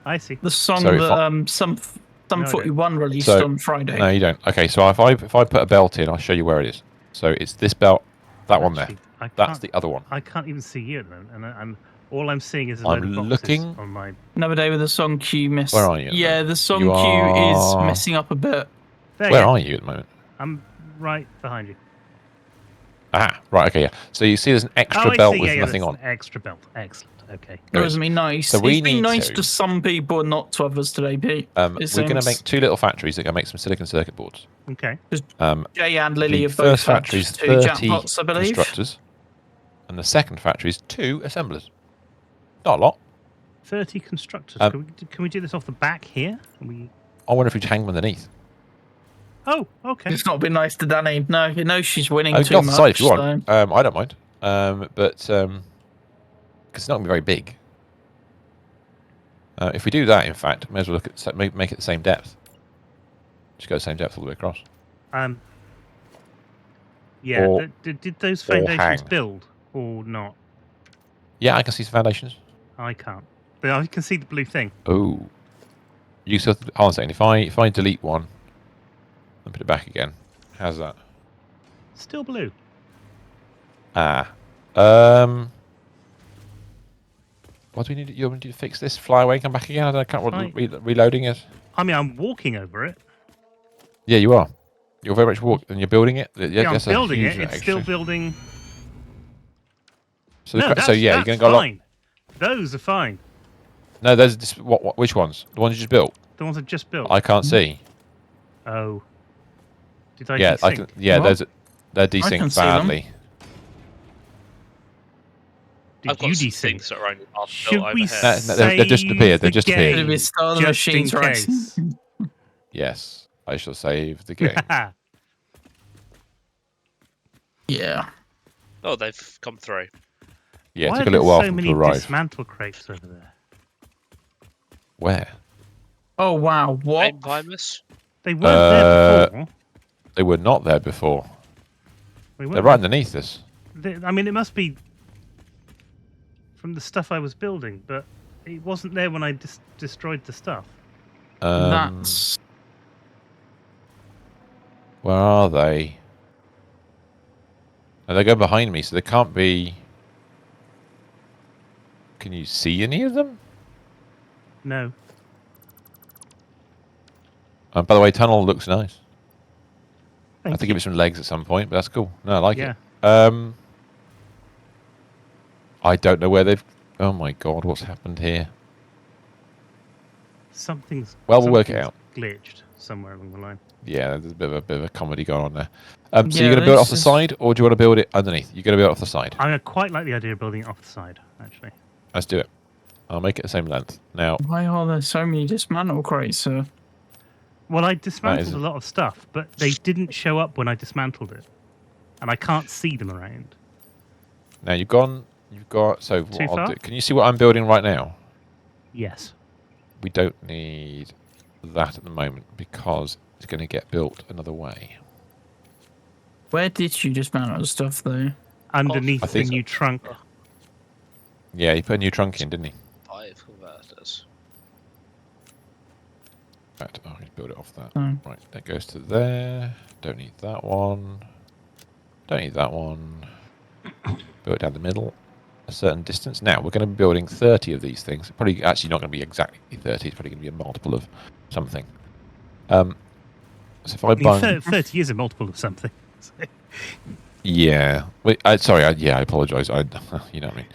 I see. song Sorry, that some Sum No, I don't. 41 released So- on Friday. No, you don't. Okay, so if I put a belt in, I'll show you where it is. So it's this belt, that one there. Actually, I That's can't- the other one. I can't even see you at the moment, and I'm all I'm seeing is a I'm load of boxes looking- on my. Another day with the song queue miss. Where are you at the Yeah, moment? the song You queue is are- messing up a bit. There Where you go. are you at the moment? I'm right behind you. Ah, right, okay, yeah. So you see there's an extra I belt see, with yeah, nothing that's on. an extra belt. Excellent. Okay. That was me nice. So we It's been need nice to- to some people and not to others today, Pete. We're going to seems. make 2 little factories that are going to make some silicon circuit boards. Okay. Jay and Lily The have both first had factory is 2 30 jackpots, I believe. constructors, and the second factory is 2 assemblers. Not a lot. 30 constructors. Um, Can we do this off the back here? I wonder if we hang them underneath. Oh, okay. It's not been nice to Danny. No, you know she's winning I too can off the much. side if you want. So. I don't mind. But because it's not going to be very big. If we do that, in fact, may as well look at make it the same depth. Just go the same depth all the way across. Yeah. Or- Did those or foundations hang. build or not? Yeah, I can see some foundations. I can't. But I can see the blue thing. Oh, you still hold on a second. If I delete one and put it back again, how's that? Still blue. Ah, what do we need? You want me to fix this? Fly away, come back again? I can't. Fine. Reloading it. I mean, I'm walking over it. Yeah, you are. You're very much walking, and you're building it. Yeah, I'm that's a building huge it. It's extra. still building. So, No, so yeah, you're that's going to go. fine. Those are fine. No, those. Which ones? The ones you just built? The ones I just built. I can't see. Oh. Did I Yeah, desync? yeah. What? They're can desynced see them. badly. Did I've you got some desync? things that are only half Should built over we here. No, they've just save appeared, they've the just appeared. It'll be game Star the just in Machines, right? case? Yes, I shall save the game. Yeah. Oh, they've come through. Yeah, Why it took are a little there while so for them many to arrive. dismantle crates over there? Where? Oh wow, what? Game Vimus? They weren't there before. They were not there before. They weren't They're right underneath us. I mean, it must be from the stuff I was building, but it wasn't there when I destroyed the stuff. That's Where are they? Oh, they go behind me, so they can't be. Can you see any of them? No. By the way, tunnel looks nice. I Thank have to you. give it some legs at some point, but that's cool. No, I like Yeah. it. I don't know where they've. Oh my god, what's happened here? Something's. Well, we'll work it something's out. Glitched somewhere along the line. Yeah, there's a bit of a comedy going on there. So Yeah, you're going to build it off the this is- side, or do you want to build it underneath? You're going to build it off the side. I quite like the idea of building it off the side, actually. Let's do it. I'll make it the same length. Now, why are there so many dismantle crates? Sir? Well, I dismantled isn't- a lot of stuff, but they didn't show up when I dismantled it, and I can't see them around. now you've gone. You've got. So what Too I'll far? do, can you see what I'm building right now? Yes. We don't need that at the moment because it's going to get built another way. Where did you dismantle stuff though? Underneath I the think- new trunk. Yeah, he put a new trunk in, didn't he? 5 converters. Right, I'll just build it off that. Oh. Right, that goes to there. Don't need that one. Don't need that one. Build it down the middle, a certain distance. Now we're going to be building 30 of these things. Probably actually not going to be exactly 30. It's probably going to be a multiple of something. So if I I mean, bung, 30 is a multiple of something. yeah. Wait, sorry. I apologise. You know what I mean.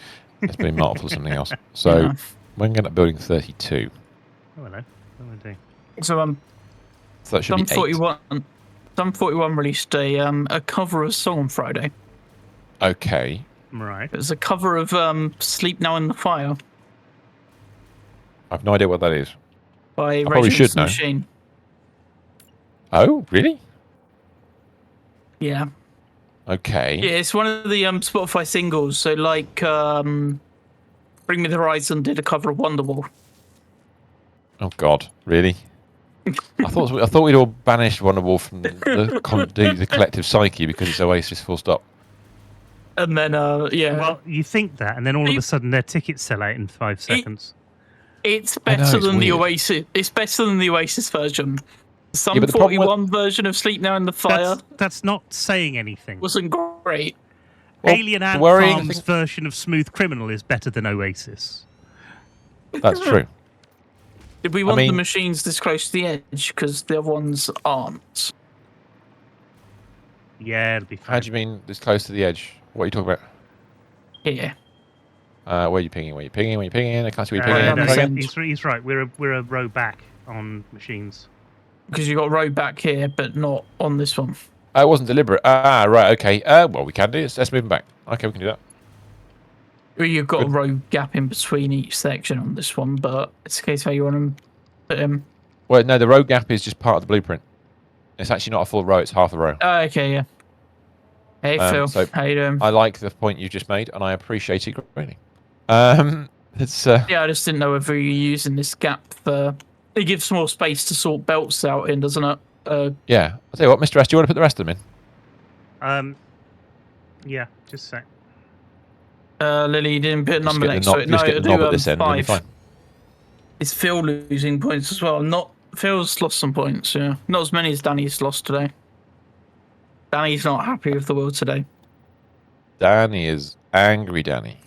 It's been multiple of something else. So Yeah. we're going to end up building 32. Oh, hello. What am I doing? So So that should Sum be 8. 41. Sum 41 released a cover of a song on Friday. Okay. Right. It was a cover of "Sleep Now in the Fire" I've no idea what that is. by probably Rage should Against the know. Machine. Oh, really? Yeah. Okay. Yeah, it's one of the Spotify singles. So like Bring Me the Horizon did a cover of Wonderwall. Oh God, really? I thought we'd all banished Wonderwall from the collective psyche because it's Oasis. Full stop. And then yeah. Well, you think that, and then all of a sudden their tickets sell out in 5 seconds. It's I know, better it's than the weird. Oasis. It's better than the Oasis version. Some but the problem 41 version of Sleep Now in the Fire That's not saying anything. wasn't great. Well, Alien the Ant worrying Farm's thing- version of Smooth Criminal is better than Oasis. That's true. Did we want the mean- machines this close to the edge? Because the other ones aren't. Yeah, it'll be fine. How do you mean this close to the edge? What are you talking about? Here. Where are you pinging? Where are you pinging? Where are you pinging? I can't see where Right you're on pinging. the Try same- again. he's right. We're a row back on machines. Because you got a row back here, but not on this one. It wasn't deliberate. Right, okay. Well, we can do it. Let's move them back. Okay, we can do that. Well, you've got Good. a row gap in between each section on this one, but it's a case of how you want to put them. Well, no, the row gap is just part of the blueprint. It's actually not a full row, it's half a row. Okay, yeah. Hey, Phil. so how you doing? I like the point you just made, and I appreciate it greatly. It's Yeah, I just didn't know whether you're using this gap for... It gives more space to sort belts out in, doesn't it? yeah. I'll tell you what, Mr. S, do you want to put the rest of them in? Yeah, just a sec. Lily, you didn't put a Just number get the next knob, to it. just No, get the it'll knob do at this end, and you'll be 5. fine. Is Phil losing points as well? Not Phil's lost some points, yeah. Not as many as Danny's lost today. Danny's not happy with the world today. Danny is angry, Danny.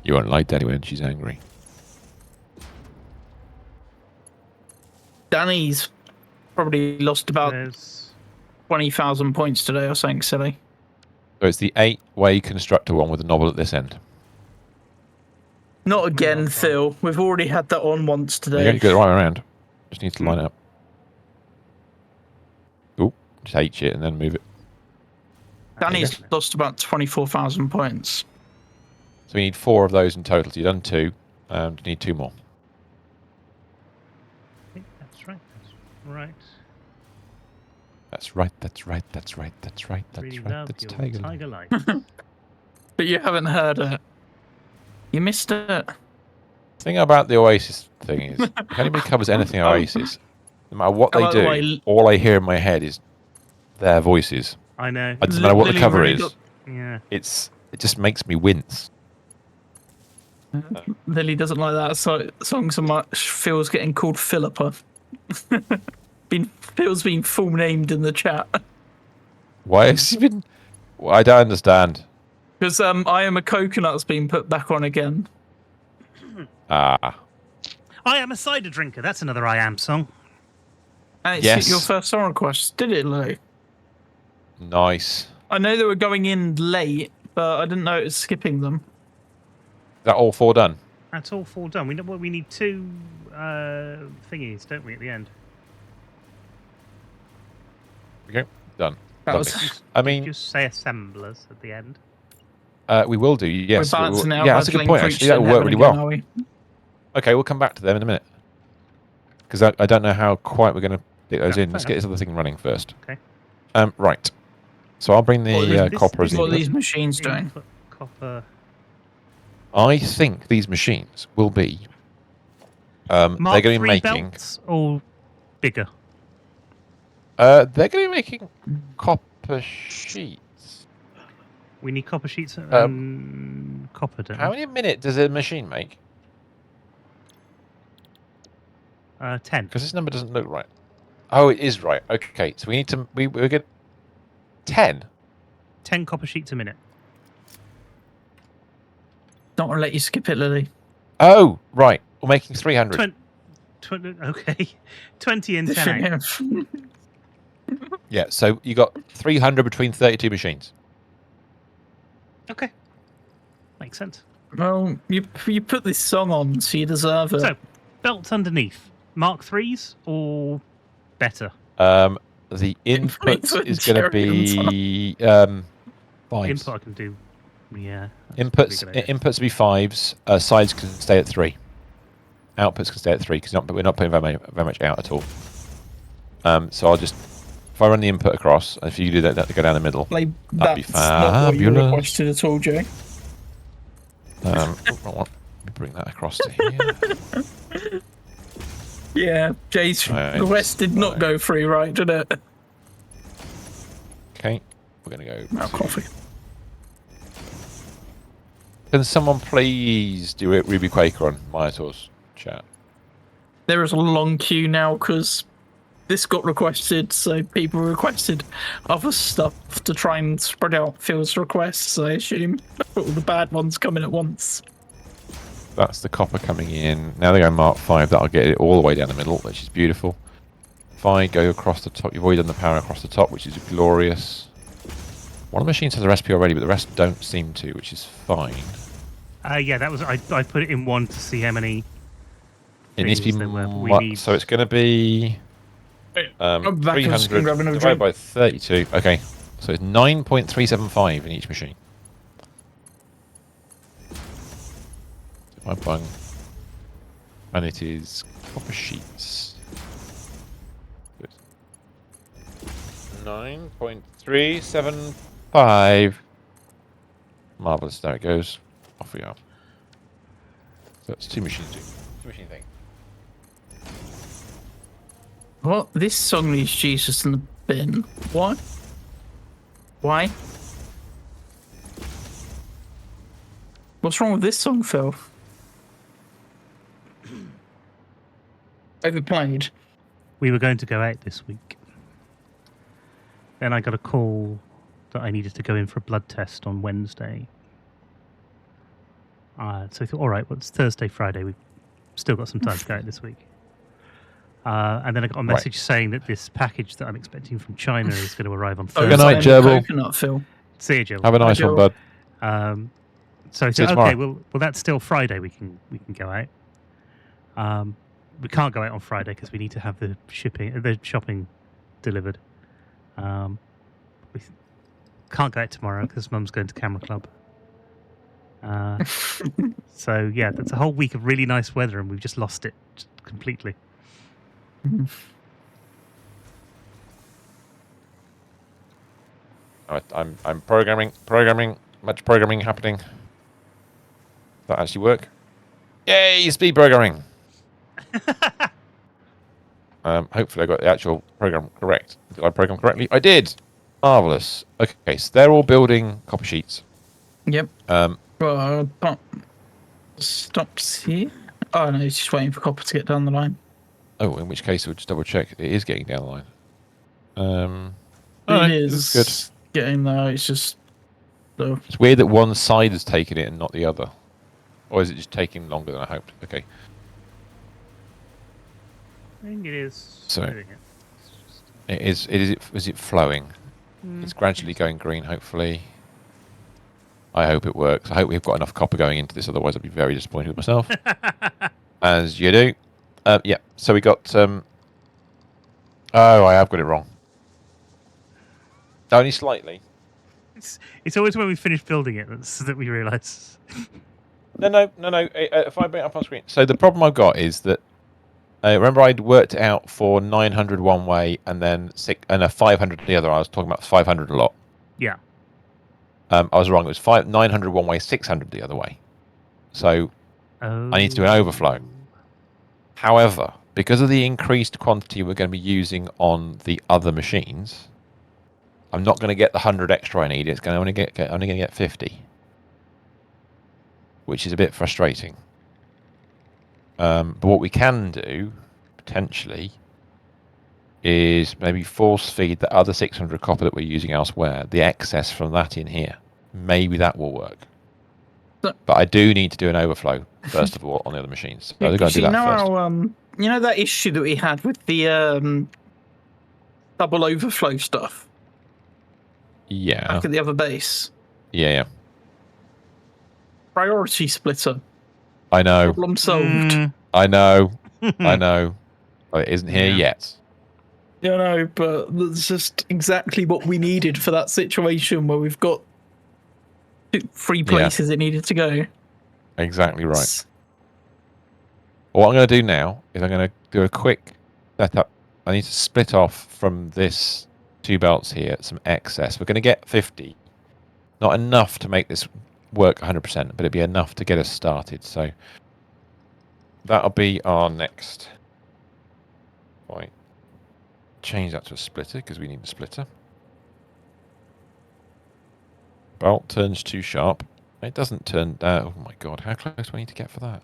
You won't like Danny when she's angry. Danny's probably lost about There's 20,000 points today or something silly. So it's the 8-way constructor one with the knob at this end. Not again, not Phil. We've already had that on once You today. can get it right around. Just need to line it up. Ooh, just H it and then move it. Danny's lost about 24,000 points. So we need 4 of those in total. So you've done 2. You need 2 more. I think that's right. That's right. That's right. That's right. That's right. That's right. That's Really right. love That's your Tiger. Tiger Light. But you haven't heard it. You missed it. The thing about the Oasis thing is, if anybody covers anything Oasis, no matter what Oh, they by the do, way, all I hear in my head is their voices. I know. It doesn't matter what the Lily cover really is. got- Yeah. It just makes me wince. Lily doesn't like that song so much. Phil's getting called Philippa. Phil's been full named in the chat. Why has he been? Well, I don't understand. Because I Am a Coconut's been put back on again. Ah, I am a cider drinker. That's another I Am song. And it's Yes. your first song request, did it, Lily? nice. I know they were going in late, but I didn't know it was skipping them. Is that all 4 done? That's all 4 done. We need 2 thingies, don't we, at the end? Okay, done. That Lovely. was I mean, Just say assemblers at the end. we will do. Yes. we're we will- balancing out. yeah, that's a good point. Actually, that will work really well. Okay, we'll come back to them in a minute. Because I don't know how quite we're going to get those Yeah, in. Let's fair get this other thing running first. Okay. Right. So I'll bring the This- coppers this- What are in. these machines doing? Input copper. I think these machines will be. Mark they're going to be III making. belts or bigger? They're going to be making copper sheets. We need copper sheets and copper. Don't How we? many a minute does a machine make? 10. Because this number doesn't look right. Oh, it is right. Okay, so we need to. We're get 10. 10 copper sheets a minute. Not going to let you skip it, Lily. Oh, right. We're making 300. 20, okay. 20 and 10 out. Yeah, so you got 300 between 32 machines. Okay. Makes sense. Well, you put this song on, so you deserve it. So, belts underneath. Mark 3s or better? The input put is going to cherry on be 5s. Input I can do. Yeah. that's Inputs probably a good idea. inputs will be 5s. Sides can stay at 3. Outputs can stay at 3 because we're not putting very much out at all. So I'll just, if I run the input across, if you do that to go down the middle. Like, That'd be that's not what you fabulous. requested at all, Jay. Let me bring that across to here. Yeah, Jay's Right, request did not right. go through, right, did it? Okay, we're going to go. No to- coffee. Can someone please do it, Ruby Quaker on Minotaur's chat? There is a long queue now because this got requested, so people requested other stuff to try and spread out Phil's requests, I assume. All the bad ones coming at once. That's the copper coming in. Now they go Mark 5. That'll get it all the way down the middle, which is beautiful. Fine, go across the top. You've already done the power across the top, which is glorious. One of the machines has a recipe already, but the rest don't seem to, which is fine. Yeah, that was I put it in one to see how many. It needs to be things there were, but we more. need- So it's going to be I'm back, I'm just 300 gonna grab another divided drink. by 32. Okay, so it's 9.375 in each machine. My bung. And it is copper sheets. 9.375. Marvellous. There it goes. Off we go. So that's two machines. Two machine thing. What? This song needs Jesus in the bin. What? Why? What's wrong with this song, Phil? Overplayed. We were going to go out this week. Then I got a call that I needed to go in for a blood test on Wednesday. So I thought, all right, well, it's Thursday, Friday. We've still got some time to go out this week. And then I got a message saying that this package that I'm expecting from China is going to arrive on Thursday. Good night, Gerbil. Coconut, Phil. See you, Jill. Have a nice one, bud. So I See you said, okay, tomorrow. well, that's still Friday. We can go out. We can't go out on Friday because we need to have the shopping delivered. We can't go out tomorrow because Mum's going to Camera Club. So yeah, that's a whole week of really nice weather, and we've just lost it completely. I'm programming, much programming happening. That actually work? Yay, speed programming. Hopefully I got the actual program correct. Did I program correctly? I did. Marvelous. Okay, so they're all building copper sheets. Yep. But stops here. Oh no, he's just waiting for copper to get down the line. Oh, in which case we'll just double check. It is getting down the line. It alright, is that's good. getting there. It's just the It's weird that one side has taken it and not the other. Or is it just taking longer than I hoped? Okay. I think it is. So- doing it. Is it flowing? It's gradually going green, hopefully. I hope it works. I hope we've got enough copper going into this, otherwise I'd be very disappointed with myself. As you do. Yeah, so we got... oh, I have got it wrong. Only slightly. It's always when we finish building it that we realise. No. If I bring it up on screen. So the problem I've got is that remember I'd worked it out for 900 one way and then 500 the other. I was talking about 500 a lot. Yeah. I was wrong. It was 900 one way, 600 the other way. So I need to do an overflow. However, because of the increased quantity we're going to be using on the other machines, I'm not going to get the 100 extra I need. It's going to only going to get 50, which is a bit frustrating. But what we can do potentially is maybe force feed the other 600 copper that we're using elsewhere, the excess from that in here. Maybe that will work. But I do need to do an overflow first of all on the other machines. So they're going to do that first. You know that issue that we had with the double overflow stuff Yeah. back at the other base? Yeah. Priority splitter. I know. Problem solved. I know. I know. But it isn't here yet. Yeah, no, but that's just exactly what we needed for that situation where we've got 3 places it needed to go. Exactly right. What I'm going to do now is I'm going to do a quick setup. I need to split off from this 2 belts here some excess. We're going to get 50. Not enough to make this work 100%, but it'd be enough to get us started. So that'll be our next point. Change that to a splitter because we need a splitter. Belt turns too sharp. It doesn't turn. Oh my god! How close do I need to get for that?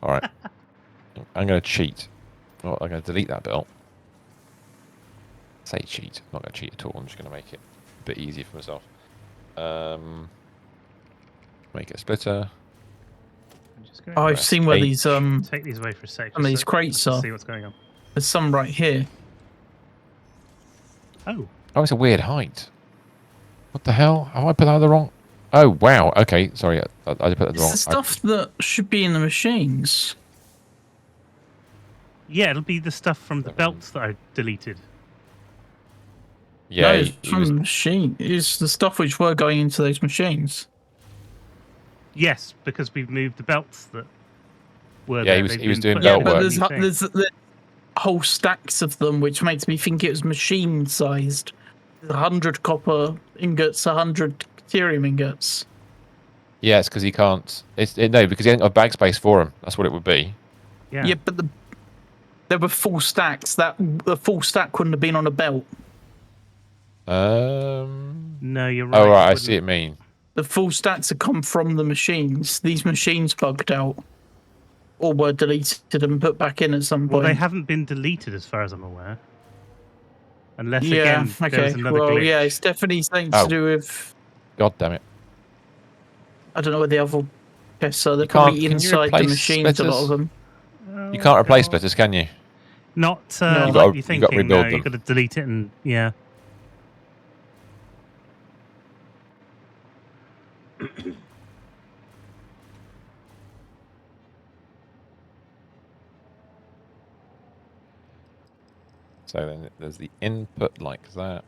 All right. I'm going to cheat. Oh, I'm going to delete that belt. Say cheat. I'm not going to cheat at all. I'm just going to make it a bit easier for myself. Make it a splitter. I'm just going Oh, I've Press seen where H. these take these away for a sec. some of just these so crates I can are. see what's going on. There's some right here. Oh, Oh, it's a weird height. What the hell? Have I put that the wrong? Oh wow. Okay, sorry. I put that the It's wrong. the stuff that should be in the machines. yeah, it'll be the stuff from the belts that I deleted. Yeah, No, it's he from was. the machine. It's the stuff which were going into those machines. Yes, because we've moved the belts that were Yeah, there. he was They've doing been put belt in But work. a there's, new thing. there's whole stacks of them, which makes me think it was machine sized. 100 copper ingots, 100 deuterium ingots. Yeah, it's because he can't. No, because he hasn't got bag space for him. That's what it would be. Yeah. Yeah, but there were full stacks. The full stack wouldn't have been on a belt. No, you're right. Oh right, it I see what you mean. The full stacks have come from the machines. These machines bugged out, or were deleted and put back in at some Well, point. they haven't been deleted as far as I'm aware. Unless, Yeah. again, there Okay. was another Well, glitch. yeah, it's definitely something Oh. to do with. God damn it! I don't know where the other chests are. They're You can't- probably can you inside the replace machines. A lot of splitters? them. You can't replace God. splitters, can you? Not No. like You've got to- you're you've got to thinking. rebuild No, them. you've got to delete it and, yeah. So then there's the input like that.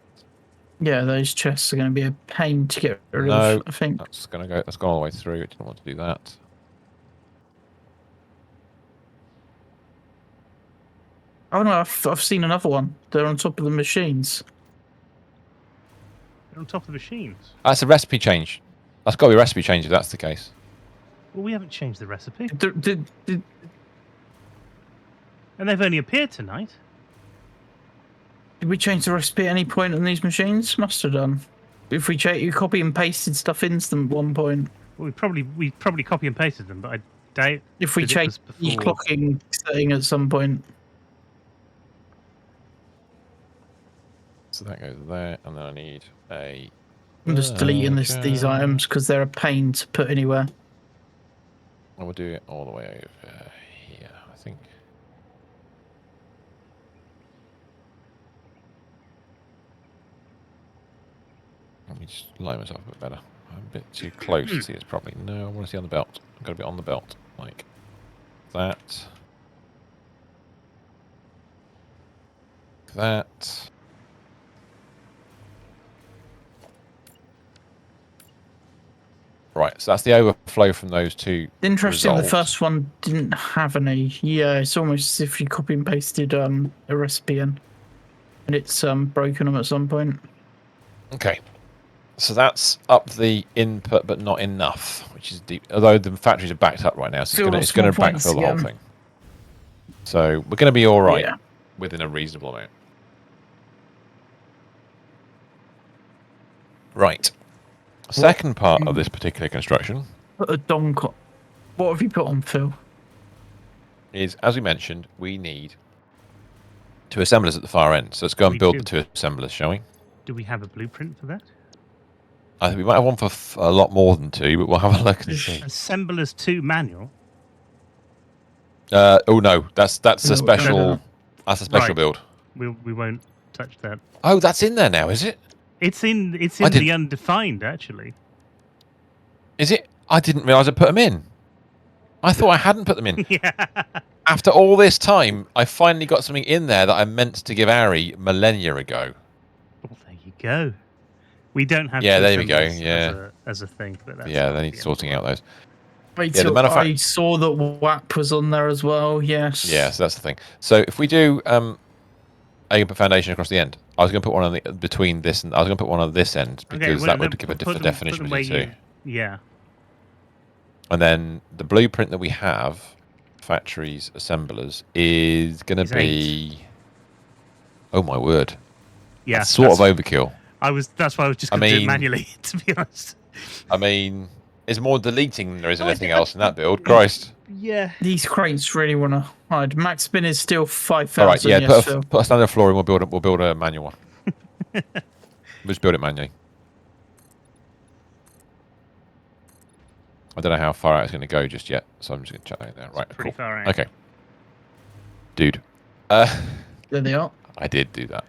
Yeah, those chests are going to be a pain to get rid No. of. I think. That's gonna go. That's gone all the way through. I didn't want to do that. Oh no, I've seen another one. They're on top of the machines. They're on top of the machines. That's a recipe change. That's got to be a recipe change if that's the case. Well, we haven't changed the recipe. Did And they've only appeared tonight. we change the recipe at any point on these machines? Must have done. If we you copy and pasted stuff into them at one point. Well, we probably copy and pasted them, but I doubt If we that it change was the before. clocking setting at some point. So that goes there, and then I need a. I'm just deleting these items because they're a pain to put anywhere. I will do it all the way over here, I think. Let me just line myself a bit better. I'm a bit too close to see this properly. No, I want to see on the belt. I've got to be on the belt, like that. That. Right, so that's the overflow from those two. Interesting, the resolved. first one didn't have any. Yeah, it's almost as if you copy and pasted a recipe in. And it's broken them at some point. Okay. So that's up the input, but not enough, which is deep. Although the factories are backed up right now, so Still it's going to small points backfill the whole again. thing. So we're going to be all right Yeah. within a reasonable amount. Right. Second part of this particular construction Put a donk on. What have you put on, Phil? is, as we mentioned, we need two assemblers at the far end. So let's go and We build do. the two assemblers, shall we? Do we have a blueprint for that? I think we might have one for a lot more than two, but we'll have a look and see. Assemblers 2 manual. Oh no, that's No, a special. no. That's a special Right. build. We won't touch that. Oh, that's in there now, is it? It's in I the didn't- undefined, actually. Is it? I didn't realise I put them in. I thought I hadn't put them in. Yeah. After all this time, I finally got something in there that I meant to give Ari millennia ago. Well, there you go. We don't have. Yeah, two there we go, assemblers yeah. As a thing, but that's Yeah, not they the need end sorting of out those. Wait Yeah, the till manufact- I saw that WAP was on there as well, yes. Yeah, so that's the thing. So if we do a foundation across the end, I was going to put one on the between this and I was going to put one on this end Okay, because well, that then would give a put different them- definition put them between where the two. Yeah. And then the blueprint that we have, factories, assemblers, is going Is to be. Oh my word! Yeah. That's sort of that's- overkill. That's why I was just I going to do it mean- manually, to be honest. I mean, is more deleting than there is Oh, anything else in that build. Christ. Yeah. These crates really want to hide. Max spin is still 5,000. All right, yeah. Yes, Phil. Put a standard floor, and we'll build a manual one. We'll just build it manually. I don't know how far out it's going to go just yet, so I'm just going to check that there. Right, Pretty cool. far out. Okay, dude. There they are. I did do that.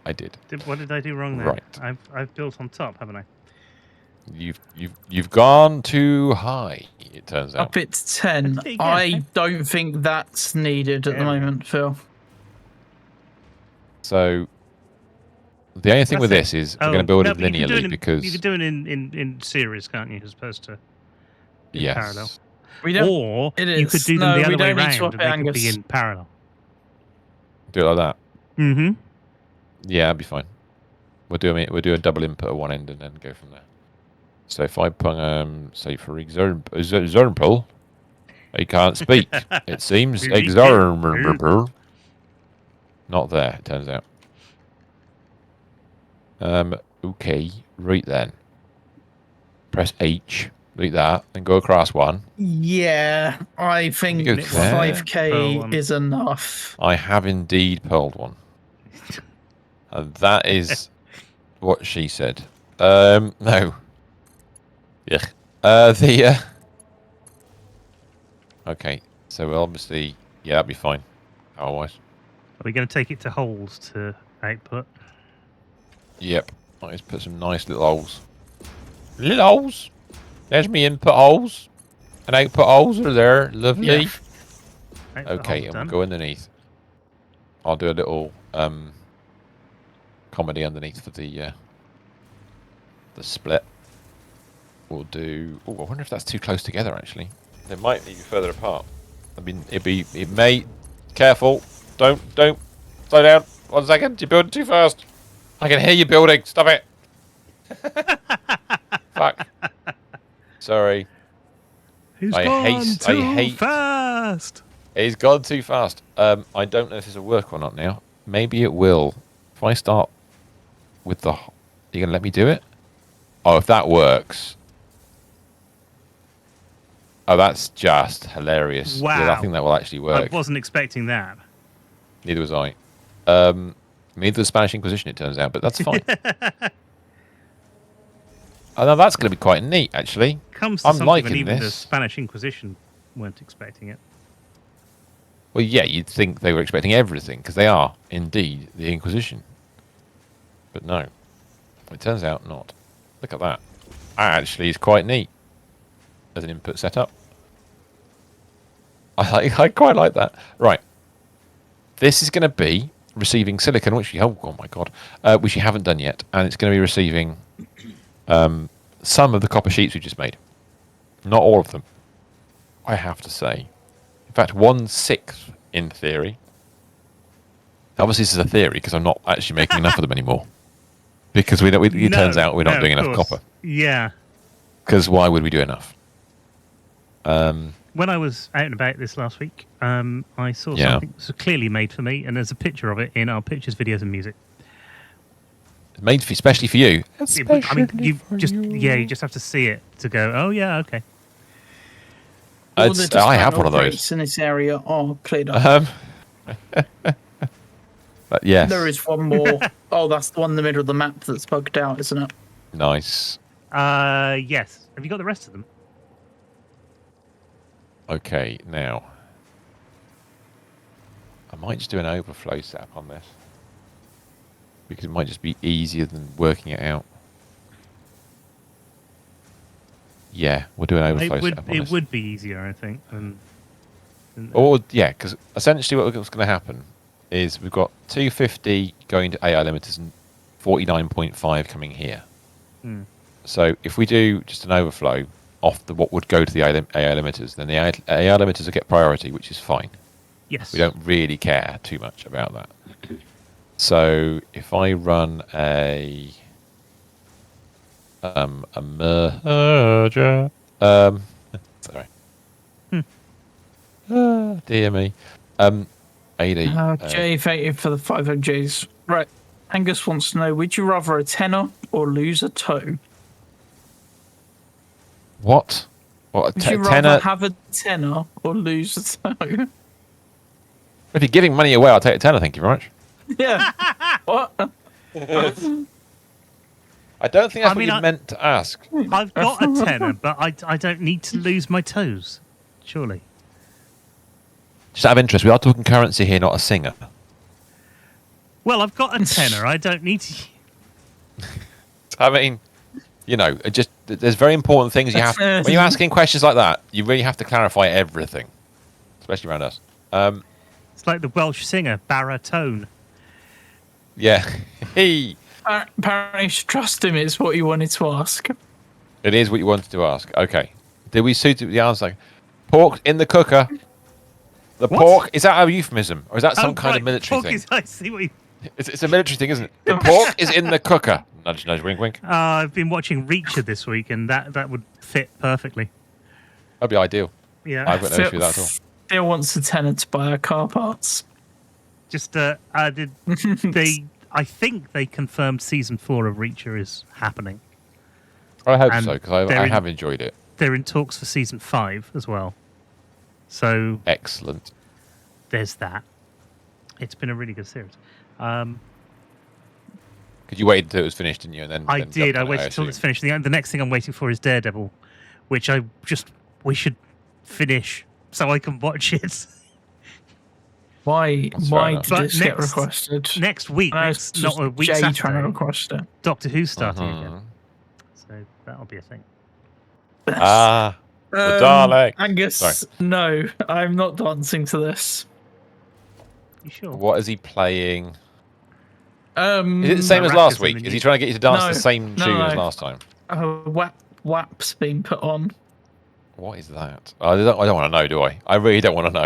I did. What did I do wrong there? Right. I've built on top, haven't I? You've gone too high. It turns out. Up it to 10. There you go. I don't think that's needed at the moment, Phil. So the only thing with That's this is we're going to build it but you can do linearly because you can do it in series, can't you, as opposed to in yes. parallel. We don't. Or It you is. could do them No, the we other way don't need to round, swap and they could be Angus. in parallel. Do it like that. Mm-hmm. Yeah, that'd be fine. We'll do a double input at one end and then go from there. So if I put say for example, I can't speak. It seems example. Not there. It turns out. Okay. Right then. Press H. Like that, and go across one. Yeah, I think Go there. 5k is enough. I have indeed pearled one. And that is what she said. No. Yeah. Okay, so we'll obviously, yeah, that'd be fine. Otherwise. Are we going to take it to holes to output? Yep. I'll just put some nice little holes. Little holes. There's me input holes. And output holes are there. Lovely. Yeah. Output Okay, holes and done. we'll go underneath. I'll do a little comedy underneath for the split. We'll do. Oh, I wonder if that's too close together. Actually, they might be further apart. I mean, it may. Careful! Don't slow down. 1 second, you're building too fast. I can hear you building. Stop it. Fuck. Sorry. I hate fast. It's gone too fast. I don't know if this will work or not now. Maybe it will. If I start with the... You going to let me do it? Oh, if that works... Oh, that's just hilarious. Wow. Yeah, I think that will actually work. I wasn't expecting that. Neither was I. Neither the Spanish Inquisition, it turns out, but that's fine. Oh, no, that's going to be quite neat, actually. Comes to I'm something liking when even the this. Spanish Inquisition weren't expecting it. Well, yeah, you'd think they were expecting everything, because they are, indeed, the Inquisition. But no. It turns out not. Look at that. That actually is quite neat as an input setup. I quite like that. Right. This is going to be receiving silicon, which you... Oh, my God. Which you haven't done yet. And it's going to be receiving some of the copper sheets we just made. Not all of them, I have to say. In fact, 1/6 in theory. Obviously, this is a theory because I'm not actually making enough of them anymore. Because it turns out we're not doing enough copper. Yeah. Because why would we do enough? When I was out and about this last week, I saw something that was clearly made for me, and there's a picture of it in our pictures, videos, and music. Made especially for you. I mean, you just have to see it to go, oh yeah, okay. I have one of those. In this area are cleared up. But yes. There is one more. Oh, that's the one in the middle of the map that's bugged out, isn't it? Nice. Yes. Have you got the rest of them? Okay, now. I might just do an overflow setup on this. Because it might just be easier than working it out. Yeah, we'll do an overflow setup on this. It would be easier, I think. Or, yeah, because essentially what's going to happen is we've got 250 going to AI limiters and 49.5 coming here. So if we do just an overflow off what would go to the AI limiters, then the AI limiters will get priority, which is fine. Yes. We don't really care too much about that. So if I run a merger, sorry, dear me, AD. Jay, thank you for the 500Js. Right, Angus wants to know: would you rather a tenner or lose a toe? What? What? Would you rather Tenner? have a tenner or lose a toe? If you're giving money away, I'll take a tenner. Thank you very much. Yeah. What? I don't think that's I mean, what you meant to ask. I've got a tenner, but I don't need to lose my toes. Surely. Just out of interest, we are talking currency here, not a singer. Well, I've got a tenner. I don't need to. I mean, you know, there's very important things you have. When you're asking questions like that, you really have to clarify everything, especially around us. It's like the Welsh singer baritone. Yeah. Hey. Apparently, you should trust him. It's what you wanted to ask. It is what you wanted to ask. Okay. Did we suit the answer? Pork in the cooker. The What? pork, is that a euphemism? Or is that some kind right, of military pork thing? I see what you... It's a military thing, isn't it? The pork is in the cooker. Nudge, nudge, wink, wink. I've been watching Reacher this week, and that would fit perfectly. That'd be ideal. Yeah. I've got no issue with that at all. Phil wants a tenner to buy our car parts. Just I think they confirmed season 4 of Reacher is happening. I hope And so, because they're I in- have enjoyed it. They're in talks for season 5 as well. So Excellent. there's that. It's been a really good series. Because you waited until it was finished, didn't you? And then I then did. jumped I on it, waited until assume. it's finished. The next thing I'm waiting for is Daredevil, which we should finish so I can watch it Why That's fair enough. did But this get next- requested? next week. I know Next, it's not just a week Jay trying to Saturday. request it. Doctor Who's starting Mhm. again, so that'll be a thing. Ah, the Daleks. Angus, Sorry. no, I'm not dancing to this. You sure? What is he playing? Um, Is it the same as Maracas last in week? the Is he new- trying to get you to dance No, the same no, tune no. as last time? WAP's being put on. What is that? I don't want to know, do I? I really don't want to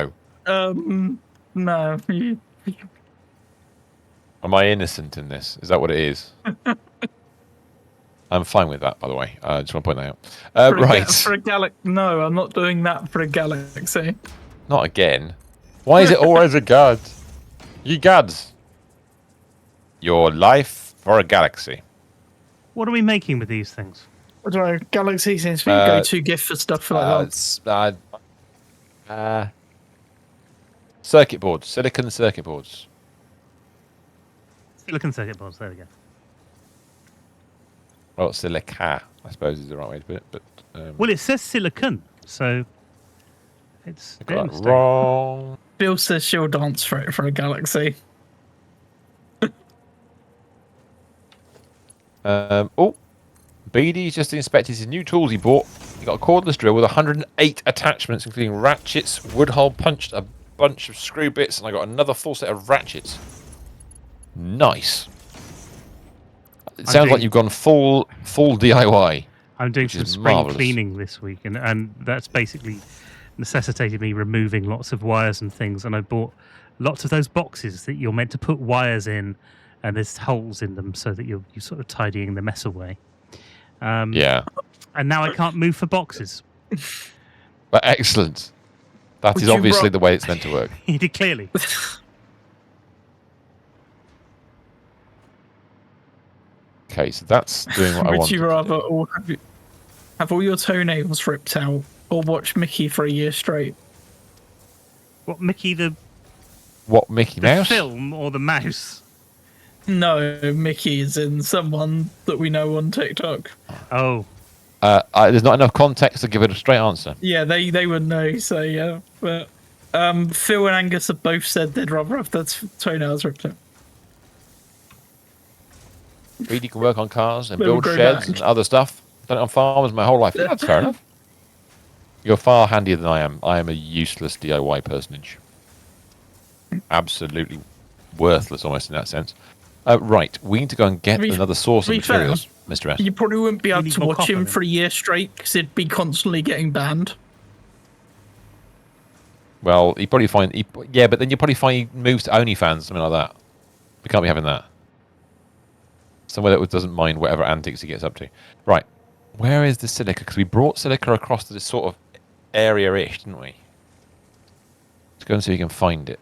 know. No. Am I innocent in this? Is that what it is? I'm fine with that, by the way. I just want to point that out. Right. For a galaxy. No, I'm not doing that for a galaxy. Not again. Why is it always a god? You gods. Your life for a galaxy. What are we making with these things? I don't know. Galaxy seems to be a go-to gift for stuff like that. Circuit boards. Silicon circuit boards. Silicon circuit boards. There we go. Well, silica, I suppose, is the right way to put it. But Well, it says silicon, so it's I their got that mistake. wrong. Bill says she'll dance for it for a galaxy. BD's just inspected his new tools he bought. He got a cordless drill with 108 attachments, including ratchets, wood hole punched, a bunch of screw bits, and I got another full set of ratchets. Nice. It sounds like doing- you've gone full DIY. I'm doing which some is spring marvellous. cleaning this week, and that's basically necessitated me removing lots of wires and things. And I bought lots of those boxes that you're meant to put wires in, and there's holes in them so that you're sort of tidying the mess away. Yeah. And now I can't move for boxes. But excellent. That Would is you obviously ro- the way it's meant to work. He did clearly. Okay, so that's doing what I Would want. you rather have all your toenails ripped out or watch Mickey for a year straight? What, Mickey the What, Mickey Mouse? film or the mouse? No, Mickey is in someone that we know on TikTok. Oh, There's not enough context to give it a straight answer. Yeah, they would know. So yeah, but Phil and Angus have both said they'd rather have their toenails ripped out. Really can work on cars and They will build grow sheds back. and other stuff. Done it on farms my whole life. Yeah, that's fair enough. You're far handier than I am. I am a useless DIY personage. Absolutely worthless, almost in that sense. Right, we need to go and get To be- another source to of be fair, materials, Mr. S. You probably wouldn't be able need to more watch copper him then. for a year straight because he'd be constantly getting banned. Well, you probably find, yeah, but then you probably find he moves to OnlyFans, something like that. We can't be having that. Somewhere that doesn't mind whatever antics he gets up to. Right, where is the silica? Because we brought silica across to this sort of area-ish, didn't we? Let's go and see if we can find it.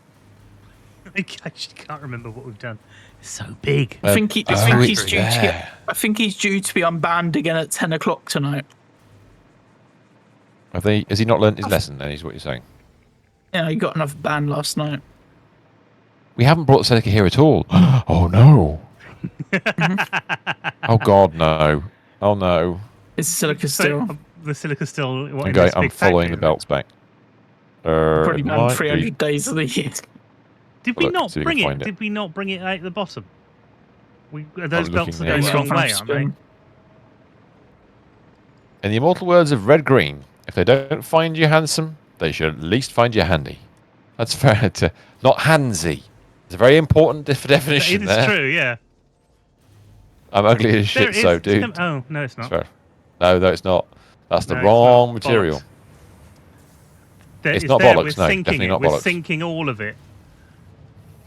I actually can't remember what we've done. It's so big. I think it's he's due to there. get. I think he's due to be unbanned again at 10 o'clock tonight. Have they? Has he not learned his lesson? Then is what you're saying. Yeah, he got another ban last night. We haven't brought Silica here at all. Oh no! Oh God, no! Oh no! Is Silica still? The silica still. What, I'm in going. this I'm big following factory, the belts back. Probably It banned might 300 be. days of the year. Did we Look, not see if we bring can it? find it. Did we not bring it out at the bottom? Those I'm belts are looking going now. the wrong Yeah, way, I've aren't they? been- In the immortal words of Red Green, if they don't find you handsome, they should at least find you handy. That's fair. Not handsy. It's a very important definition It is there. true, yeah. I'm ugly as There shit, it is. so It's dude. oh no, it's It's not. fair. No, it's not. That's the No, wrong it's not. material. Bollocks. It's not there. bollocks, We're no, sinking definitely it. not We're bollocks. sinking all of it.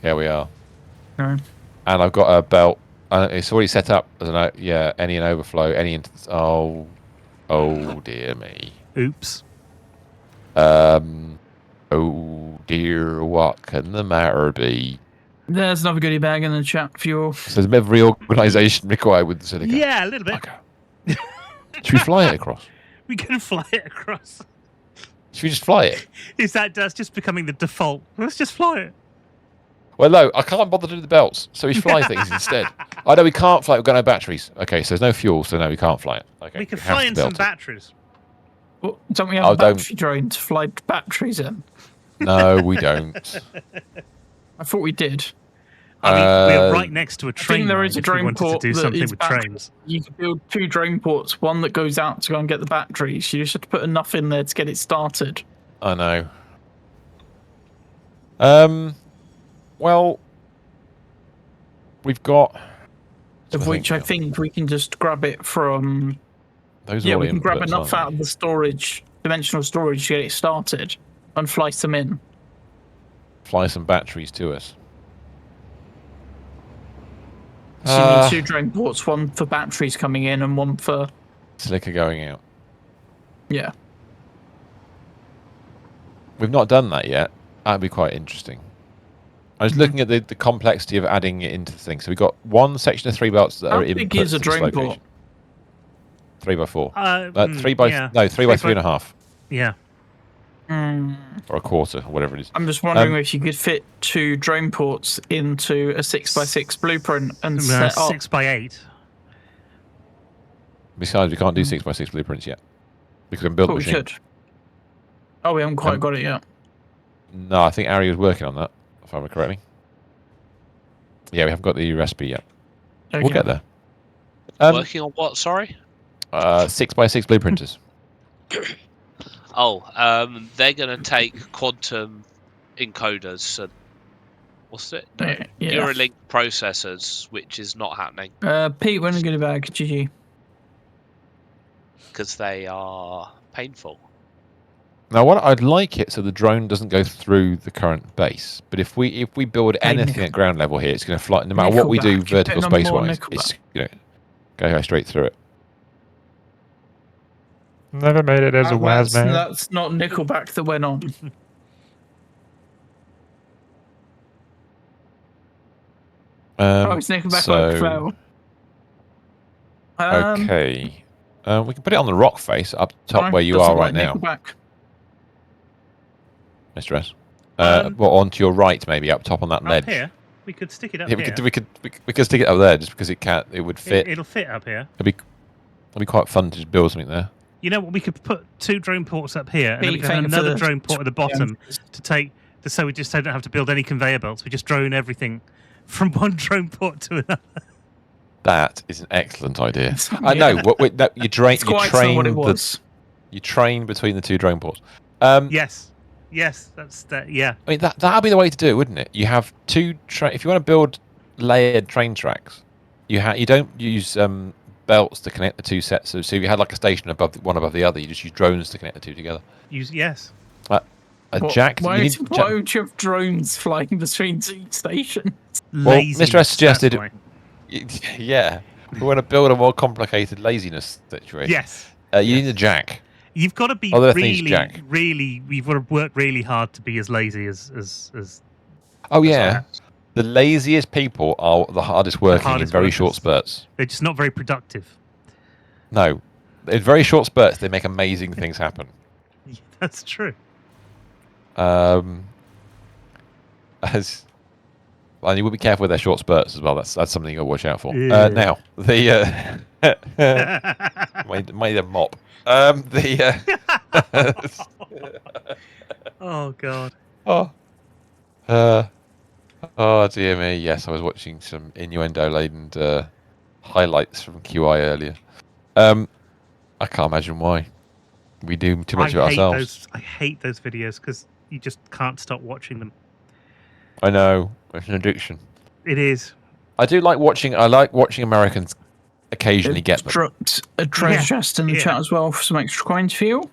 Here we are. No. And I've got a belt. It's already set up as an any and overflow, any. Oh dear me. Oops. Oh dear, what can the matter be? There's another goodie bag in the chat for you. So there's a bit of reorganisation required with the silica. Yeah, a little bit. Okay. Should we fly it across? We can fly it across. Should we just fly it? That's just becoming the default? Let's just fly it. Well, no, I can't bother to do the belts, so we fly things instead. I know we can't fly it, we've got no batteries. Okay, so there's no fuel, so no, we can't fly it. Okay, We could have fly to in some belt it. batteries. Well, don't we have Oh, a don't. battery drone to fly batteries in? No, we don't. I thought we did. I mean, we're right next to a I train. think there line is a if we drone wanted port to do that something is with battery. trains. You can build 2 drone ports, one that goes out to go and get the batteries. You just have to put enough in there to get it started. I know. Well, we've got. Of which I think we can just grab it from. Those are Yeah, all we can grab inputs, enough aren't out of the storage, dimensional storage, to get it started and fly some in. they? Fly some batteries to us. So you need 2 drone ports, one for batteries coming in and one for. Silica going out. Yeah. We've not done that yet. That'd be quite interesting. I was looking at the complexity of adding it into the thing. So we've got one section of 3 belts that How are big inputs is a to this drone port? location. 3 by 4. 3 yeah. by 3 by 3.5 Yeah. or a quarter or whatever it is. I'm just wondering if you could fit 2 drone ports into a 6x6 blueprint and set up. 6 by 8. Besides, we can't do 6 by 6 blueprints yet because we can build But the we machine. could. Oh, we haven't quite got it yet. No, I think Ari was working on that, if I remember correctly. Yeah, we haven't got the recipe yet. Okay. We'll get there. Working on what? Sorry. 6 by 6 blueprinters. They're going to take quantum encoders and what's it? No, Yeah. Neuralink processors, which is not happening Pete, when a goodie bag, GG. because they are painful. Now, what I'd like it so the drone doesn't go through the current base. But if we build anything at ground level here, it's going to fly. No matter what we do, Nickelback. vertical Putting on space more wise, Nickelback. it's go straight through it. Never made it as a wise man. That's not Nickelback that went on. It's Nickelback so, fell. Okay. We can put it on the rock face up top where you are right now, Nickelback. Mr. S. Well, onto your right, maybe up top on that ledge. Up here? We could stick it up Yeah, here. we could stick it up there just because it would fit. It'll fit up here. It'd be quite fun to just build something there. You know what? We could put 2 drone ports up here, and then we Pete, could have thank you for another the- drone port at the bottom so we just don't have to build any conveyor belts. We just drone everything from one drone port to another. That is an excellent idea. I know. You train. It's quite not what it was. You train between the 2 drone ports. Yes, that's that. Yeah, I mean that'd be the way to do it, wouldn't it? You have 2 if you want to build layered train tracks, you don't use belts to connect the 2 sets. So if you had like a station one above the other, you just use drones to connect the 2 together. yes. Why would you have drones flying between 2 stations? Well, Lazy. Mr. S suggested. that's why. Yeah, we want to build a more complicated laziness situation. Yes. You need a jack. You've got to be Other things, Jack. you've got to work really hard to be as lazy as Oh yeah, the laziest people are the hardest working in hardest very short workers. spurts. they're just not very productive. No, in very short spurts they make amazing things happen. That's true. As and you would be careful with their short spurts as well. That's something you got to watch out for. Yeah. Now the made a mop. Oh god. Oh. Oh dear me. Yes, I was watching some innuendo-laden highlights from QI earlier. I can't imagine why. We do too much of it ourselves. I hate those videos because you just can't stop watching them. I know. It's an addiction. It is. I like watching Americans occasionally get them. Dropped a treasure Yeah, chest in the yeah. chat as well for some extra coins for you.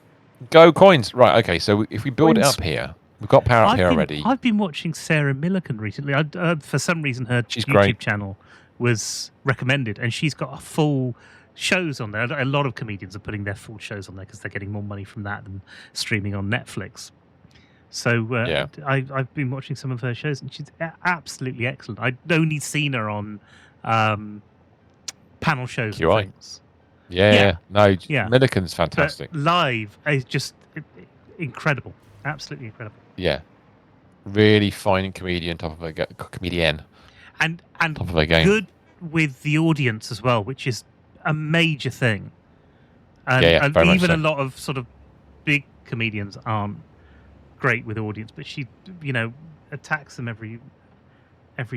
Go coins. Right, okay, so if we build it Coins. up here, we've got power up here already. I've been watching Sarah Millican recently. For some reason, her She's YouTube great. channel was recommended, and she's got a full shows on there. A lot of comedians are putting their full shows on there because they're getting more money from that than streaming on Netflix. So Yeah. I've been watching some of her shows, and she's absolutely excellent. I'd only seen her on panel shows and QI. things. Yeah. No, Yeah. Millican's But fantastic. live is just incredible. Absolutely incredible. Yeah. Really fine comedian, top of a comedian, And top of a game. good with the audience as well, which is a major thing. And, Yeah, and very much even so. a lot of sort of big comedians aren't great with audience, but she, attacks them every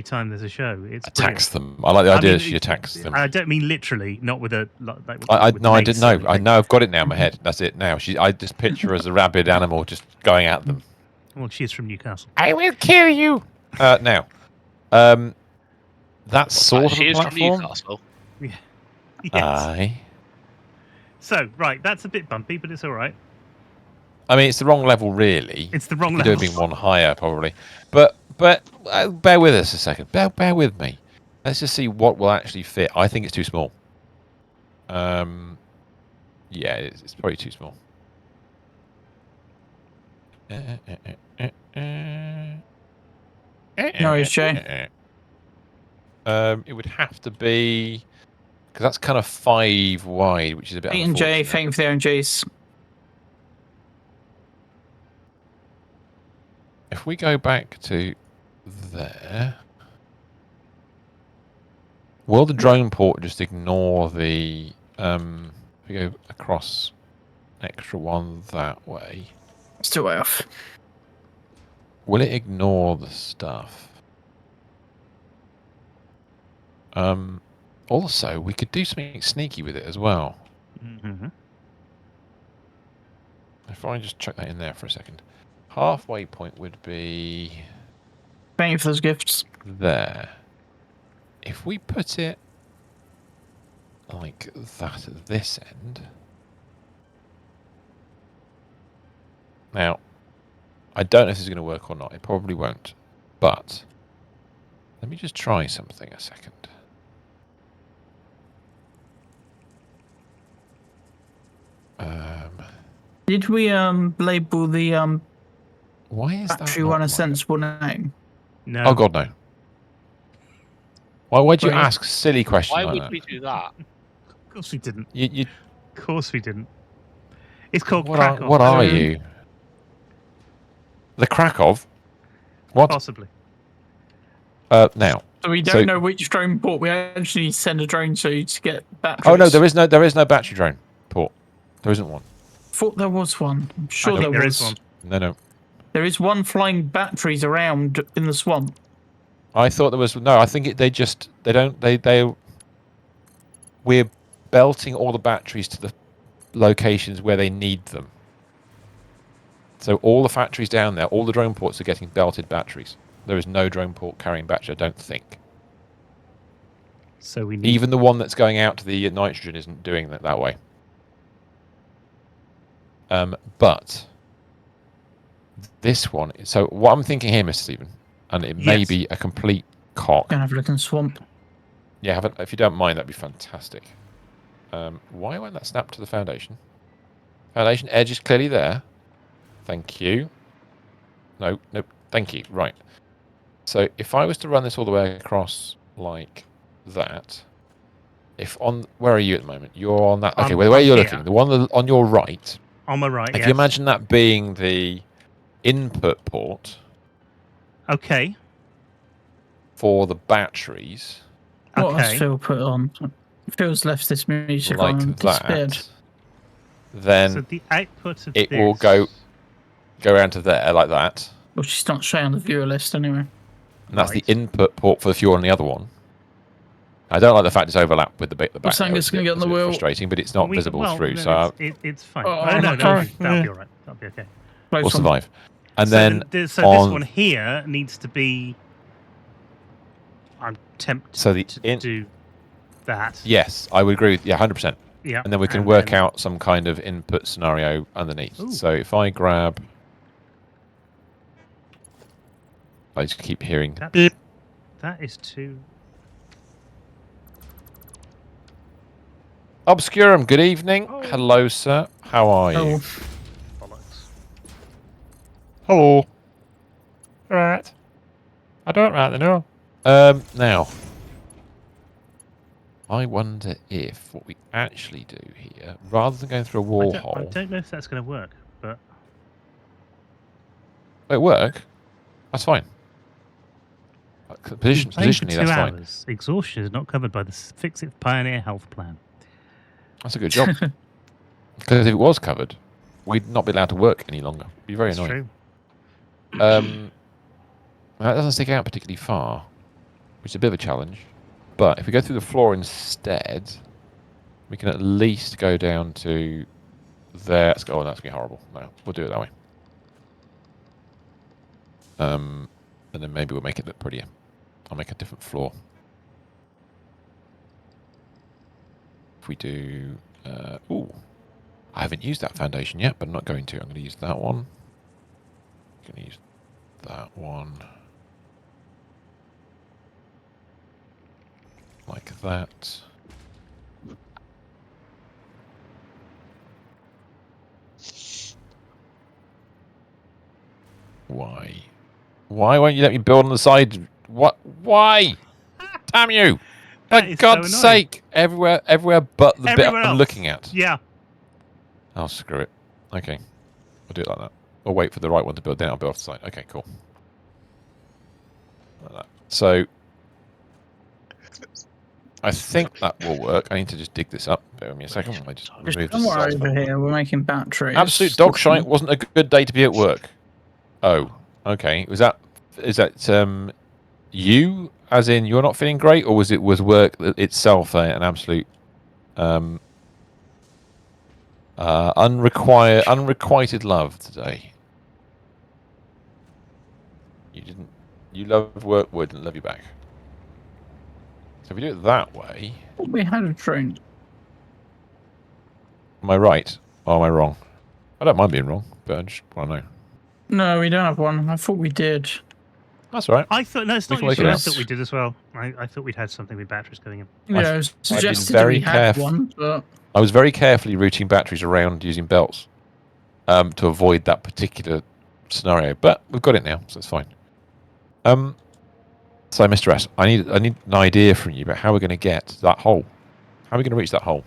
time there's a show. It's Attacks them. I like the idea that she attacks them. I don't mean literally, not with a like. I with no, I mace didn't or know. anything. I know. I've got it now in my head. That's it. Now I just picture her as a rabid animal just going at them. Well, she's from Newcastle. I will kill you. Now, that's sort of She a is from platform. Newcastle. Yes. Aye. So right, that's a bit bumpy, but it's all right. I mean, it's the wrong level, really. It's the wrong Could have level. been one higher, probably. But bear with us a second. Bear with me. Let's just see what will actually fit. I think it's too small. Yeah, it's probably too small. No worries, Jay. It would have to be because that's kind of 5 wide, which is a bit. Pete and Jay, unfortunate. thank you for the OMGs. If we go back to there, will the drone port just ignore the? If we go across, extra one that way, Still way off. will it ignore the stuff? Also, we could do something sneaky with it as well. Mm-hmm. If I just chuck that in there for a second, halfway point would be Thank you for those gifts. there. If we put it like that at this end. Now, I don't know if this is going to work or not. It probably won't. But let me just try something a second. Did we label the Why is that battery not one a like- sensible name? No. Oh God, no. Why'd you Right. ask silly questions Why like would that? we do that? Of course we didn't. You, Of course we didn't. It's called what are, Krakow. what are Um, you? The Krakow? What? Possibly. Now. So we don't So- know which drone port we actually send a drone to get batteries. Oh no, there is no battery drone port. There isn't one. Thought there was one. I'm sure I think there there was. is one. No. There is one flying batteries around in the swamp. I thought there was no. I think we're belting all the batteries to the locations where they need them. So all the factories down there, all the drone ports are getting belted batteries. There is no drone port carrying battery, I don't think. So we need. Even the one that's going out to the nitrogen isn't doing that way. But this one. So what I'm thinking here, Mr. Stephen, and it may Yes. be a complete cock. Gonna have a look in the swamp. Yeah, if you don't mind, that'd be fantastic. Why won't that snap to the foundation? Foundation edge is clearly there. Thank you. No, thank you. Right. So if I was to run this all the way across like that, where are you at the moment? You're on that. Okay, I'm where are you here. looking? The one on your right. On my right, If yes. you imagine that being the input port Okay. for the batteries, What has Okay. Phil put on? Phil's left this music like on and disappeared. that, then So the output of it this will go around to there like that, Well, she's not showing on the viewer list anyway. and that's Right. the input port for the fuel on the other one. I don't like the fact it's overlapped with the What's back. Angus gonna get on the It's a bit wheel? frustrating, but it's not visible through, then so it's fine. Oh, Oh, no, okay. that'll be all right. That'll be okay. Close we'll one. survive. And so then this on one here needs to be. I'm tempted So the to do that. yes, I would agree with 100%. Yeah. And then we can work out some kind of input scenario underneath. Ooh. So if I grab, I just keep hearing That, beep. that is too. Obscurum, good evening. Oh. Hello, sir. How are you? Oh, Bollocks. Hello. Right. I don't rightly know. Now, I wonder if what we actually do here, rather than going through a wall I hole, don't know if that's going to work, but it work. That's fine. playing for Positionally, 2 that's fine. hours. Exhaustion is not covered by the Fix It Pioneer Health Plan. That's a good job. Because if it was covered, we'd not be allowed to work any longer. It'd be very That's annoying. true. That doesn't stick out particularly far, which is a bit of a challenge. But if we go through the floor instead, we can at least go down to there. Let's go. Oh, that's going to be horrible. No, we'll do it that way. And then maybe we'll make it look prettier. I'll make a different floor. If we do... ooh. I haven't used that foundation yet, but I'm not going to. I'm going to use that one. I'm going to use that one. Like that. Why? Why won't you let me build on the side? What? Why? Damn you! That For is so God's annoying. sake! Everywhere but the bit Everywhere I'm else. looking at. Yeah. Oh, screw it. Okay. We'll do it like that. Or wait for the right one to build, then I'll build off the side. Okay, cool. Like that. So, I think that will work. I need to just dig this up. Bear with me a second. I just remove come this. over here. We're making batteries. Absolute dog shite. Wasn't a good day to be at work. Oh, okay. Is that you? As in, you're not feeling great, or was work itself an absolute unrequited love today? You didn't. You love work, would and love you back. So if we do it that way, We had a train. am I right or am I wrong? I don't mind being wrong, but I just want to know. No, we don't have one. I thought we did. That's all right. I thought, no, it's We not can work usually. it I out. thought we did as well. I thought we'd had something with batteries going in. Yeah, it was suggested that very we had careful. one, but I was very carefully routing batteries around using belts to avoid that particular scenario, but we've got it now, so it's fine. So, Mr. S, I need an idea from you about how we're going to get to that hole. How are we going to reach that hole?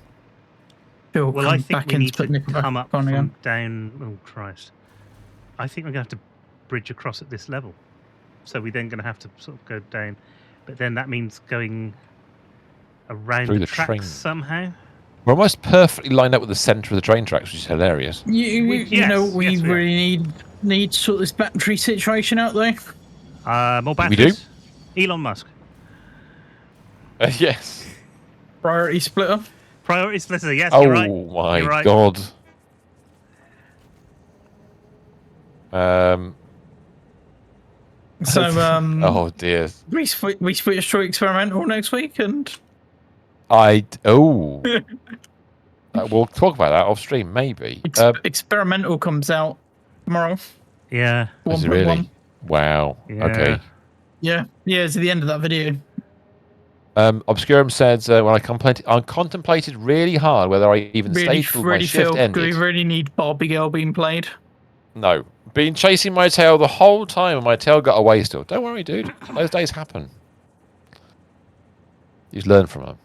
Phil Well, I come think back we in need to put to Nickelback come up on from again. down. Oh Christ! I think we're going to have to bridge across at this level. So we're then going to have to sort of go down, but then that means going around Through the the tracks train. somehow. We're almost perfectly lined up with the centre of the train tracks, which is hilarious. You know, Yes, we yes, we are. really need to sort this battery situation out, though. More We do? batteries. Elon Musk. Yes. Priority splitter. Priority splitter. Yes, Oh you're right. my You're right. God. So, Oh dear. we switch to experimental next week, and We'll talk about that off stream, maybe. experimental comes out tomorrow. Yeah. Is it 1.1. really? Wow. Yeah. Okay. Yeah, it's at the end of that video. Obscurum said, when I contemplated really hard whether I even stayed till my shift feel. Do we ended. really need Barbie Girl being played? No. Been chasing my tail the whole time and my tail got away still. Don't worry, dude. Those days happen. You just learn from them.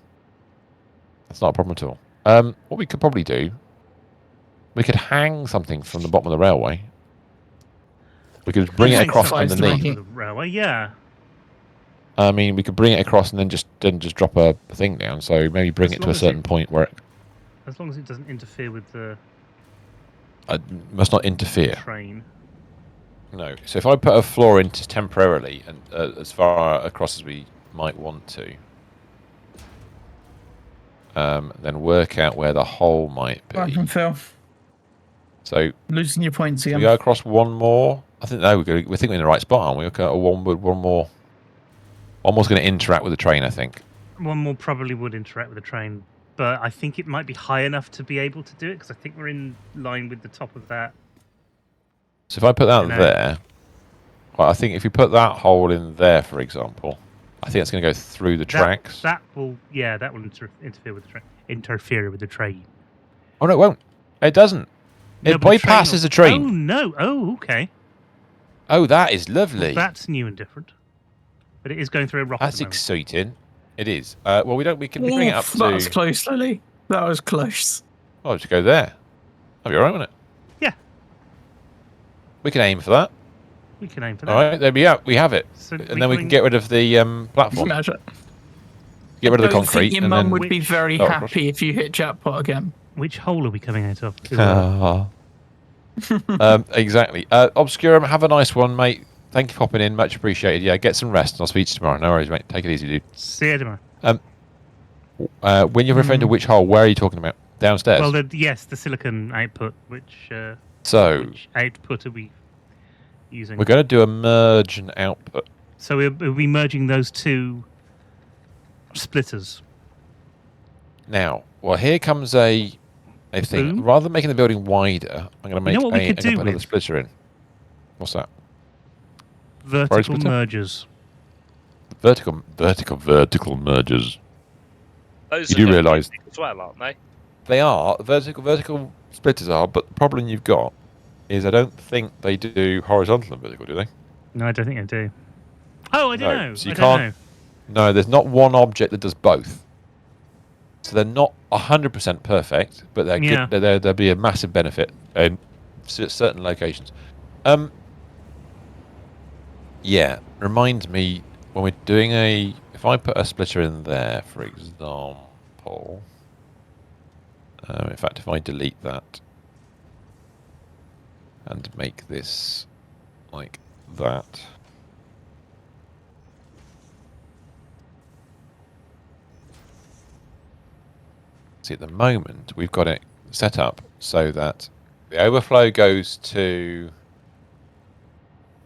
That's not a problem at all. What we could probably do... We could hang something from the bottom of the railway. We could bring it hang across something from the underneath. bottom The railway, yeah. I mean, we could bring it across and then just drop a thing down. So maybe bring As it to long a as certain point where it As long as it doesn't interfere with the must not interfere. train. No. So if I put a floor in just temporarily and as far across as we might want to, then work out where the hole might What be. happened, Phil? So Losing your points we again. go across one more. I think no, we're thinking in the right spot, aren't we? Okay, one more. One more's going to interact with the train, I think. One more probably would interact with the train, but I think it might be high enough to be able to do it because I think we're in line with the top of that. So if I put that You know. there, well, I think if you put that hole in there, for example, I think it's going to go through the tracks. That will interfere with the train. Interfere with the train. Oh no, it won't. It doesn't. No, It but the train bypasses will- the train. Oh no! Oh, okay. Oh, that is lovely. Well, that's new and different. But it is going through a rock. That's at the moment. exciting. It is. Well, we can bring it up Oof, to. that was close, Lily. That was close. Oh, just go there. That'll be alright, won't it? Yeah, We can aim for that. we can aim for that. All right, there we are. We have it, So and then we can get rid of the platform. Imagine. Get rid of the I don't concrete, think your and mum then. would be very Oh, of course. happy if you hit jackpot again. Which hole are we coming out of? Exactly. Obscurum, have a nice one, mate. Thank you for popping in. Much appreciated. Yeah, get some rest, and I'll speak to you tomorrow. No worries, mate. Take it easy, dude. See you tomorrow. When you're referring to which hole, where are you talking about? Downstairs. Well, yes, the silicon output. Which output are we using? we're going to do a merge and output. So we'll be merging those two splitters. Now, well, here comes a thing. Boom. Rather than making the building wider, I'm going to make know what we I'm could gonna do put another with? splitter in. What's that? Vertical splitter? mergers. Vertical mergers. Those You are do different realise- as well, aren't they? They are vertical splitters are, but the problem you've got is I don't think they do horizontal and vertical, do they? No, I don't think I do. Oh, I don't No, know. so you I don't can't- No, there's not one object that does both. So they're not 100% perfect, but they're Yeah. good. There'll be a massive benefit in certain locations. Yeah, reminds me when we're doing if I put a splitter in there, for example. In fact, if I delete that and make this like that. See, at the moment, we've got it set up so that the overflow goes to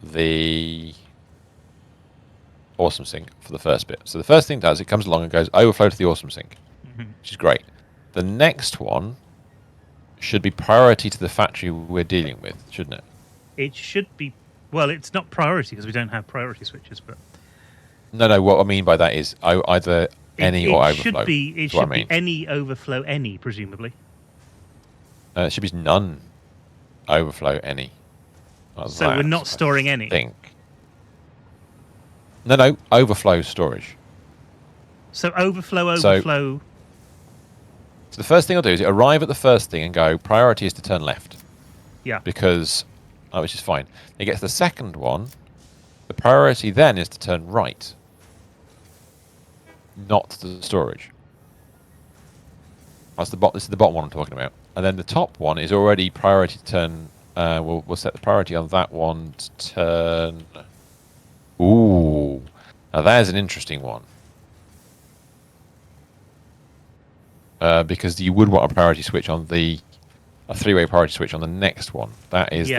the awesome sink for the first bit. So the first thing it does, it comes along and goes overflow to the awesome sink, which is great. The next one should be priority to the factory we're dealing with, shouldn't it? It should be. Well, it's not priority because we don't have priority switches, but No. What I mean by that is either any or overflow. Should be. It is what should I mean. be any overflow, any presumably. It should be none overflow any. Like So we're that, not I storing any? think. No, overflow storage. So overflow. So the first thing I'll do is arrive at the first thing and go, priority is to turn left. Yeah. Because, which is fine. It gets the second one, the priority then is to turn right. Not to the storage. This is the bottom one I'm talking about. And then the top one is already priority to turn, we'll set the priority on that one to turn... Ooh, now there's an interesting one. Because you would want a priority switch on a three-way priority switch on the next one. That is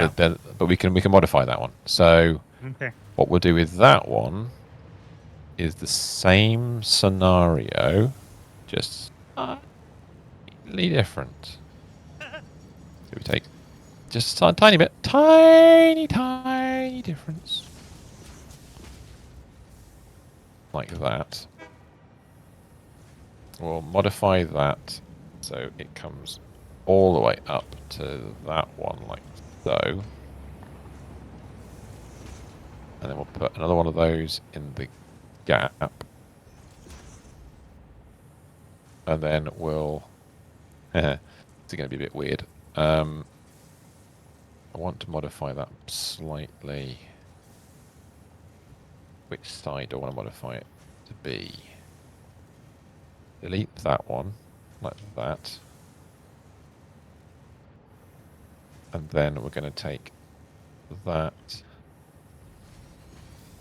but we can modify that one. So Okay. what we'll do with that one is the same scenario, just slightly different. So we take just a tiny bit, tiny difference. Like that. We'll modify that so it comes all the way up to that one, like so. And then we'll put another one of those in the gap. And then we'll... it's going to be a bit weird. I want to modify that slightly. Which side do I want to modify it to be? Delete that one, like that. And then we're going to take that,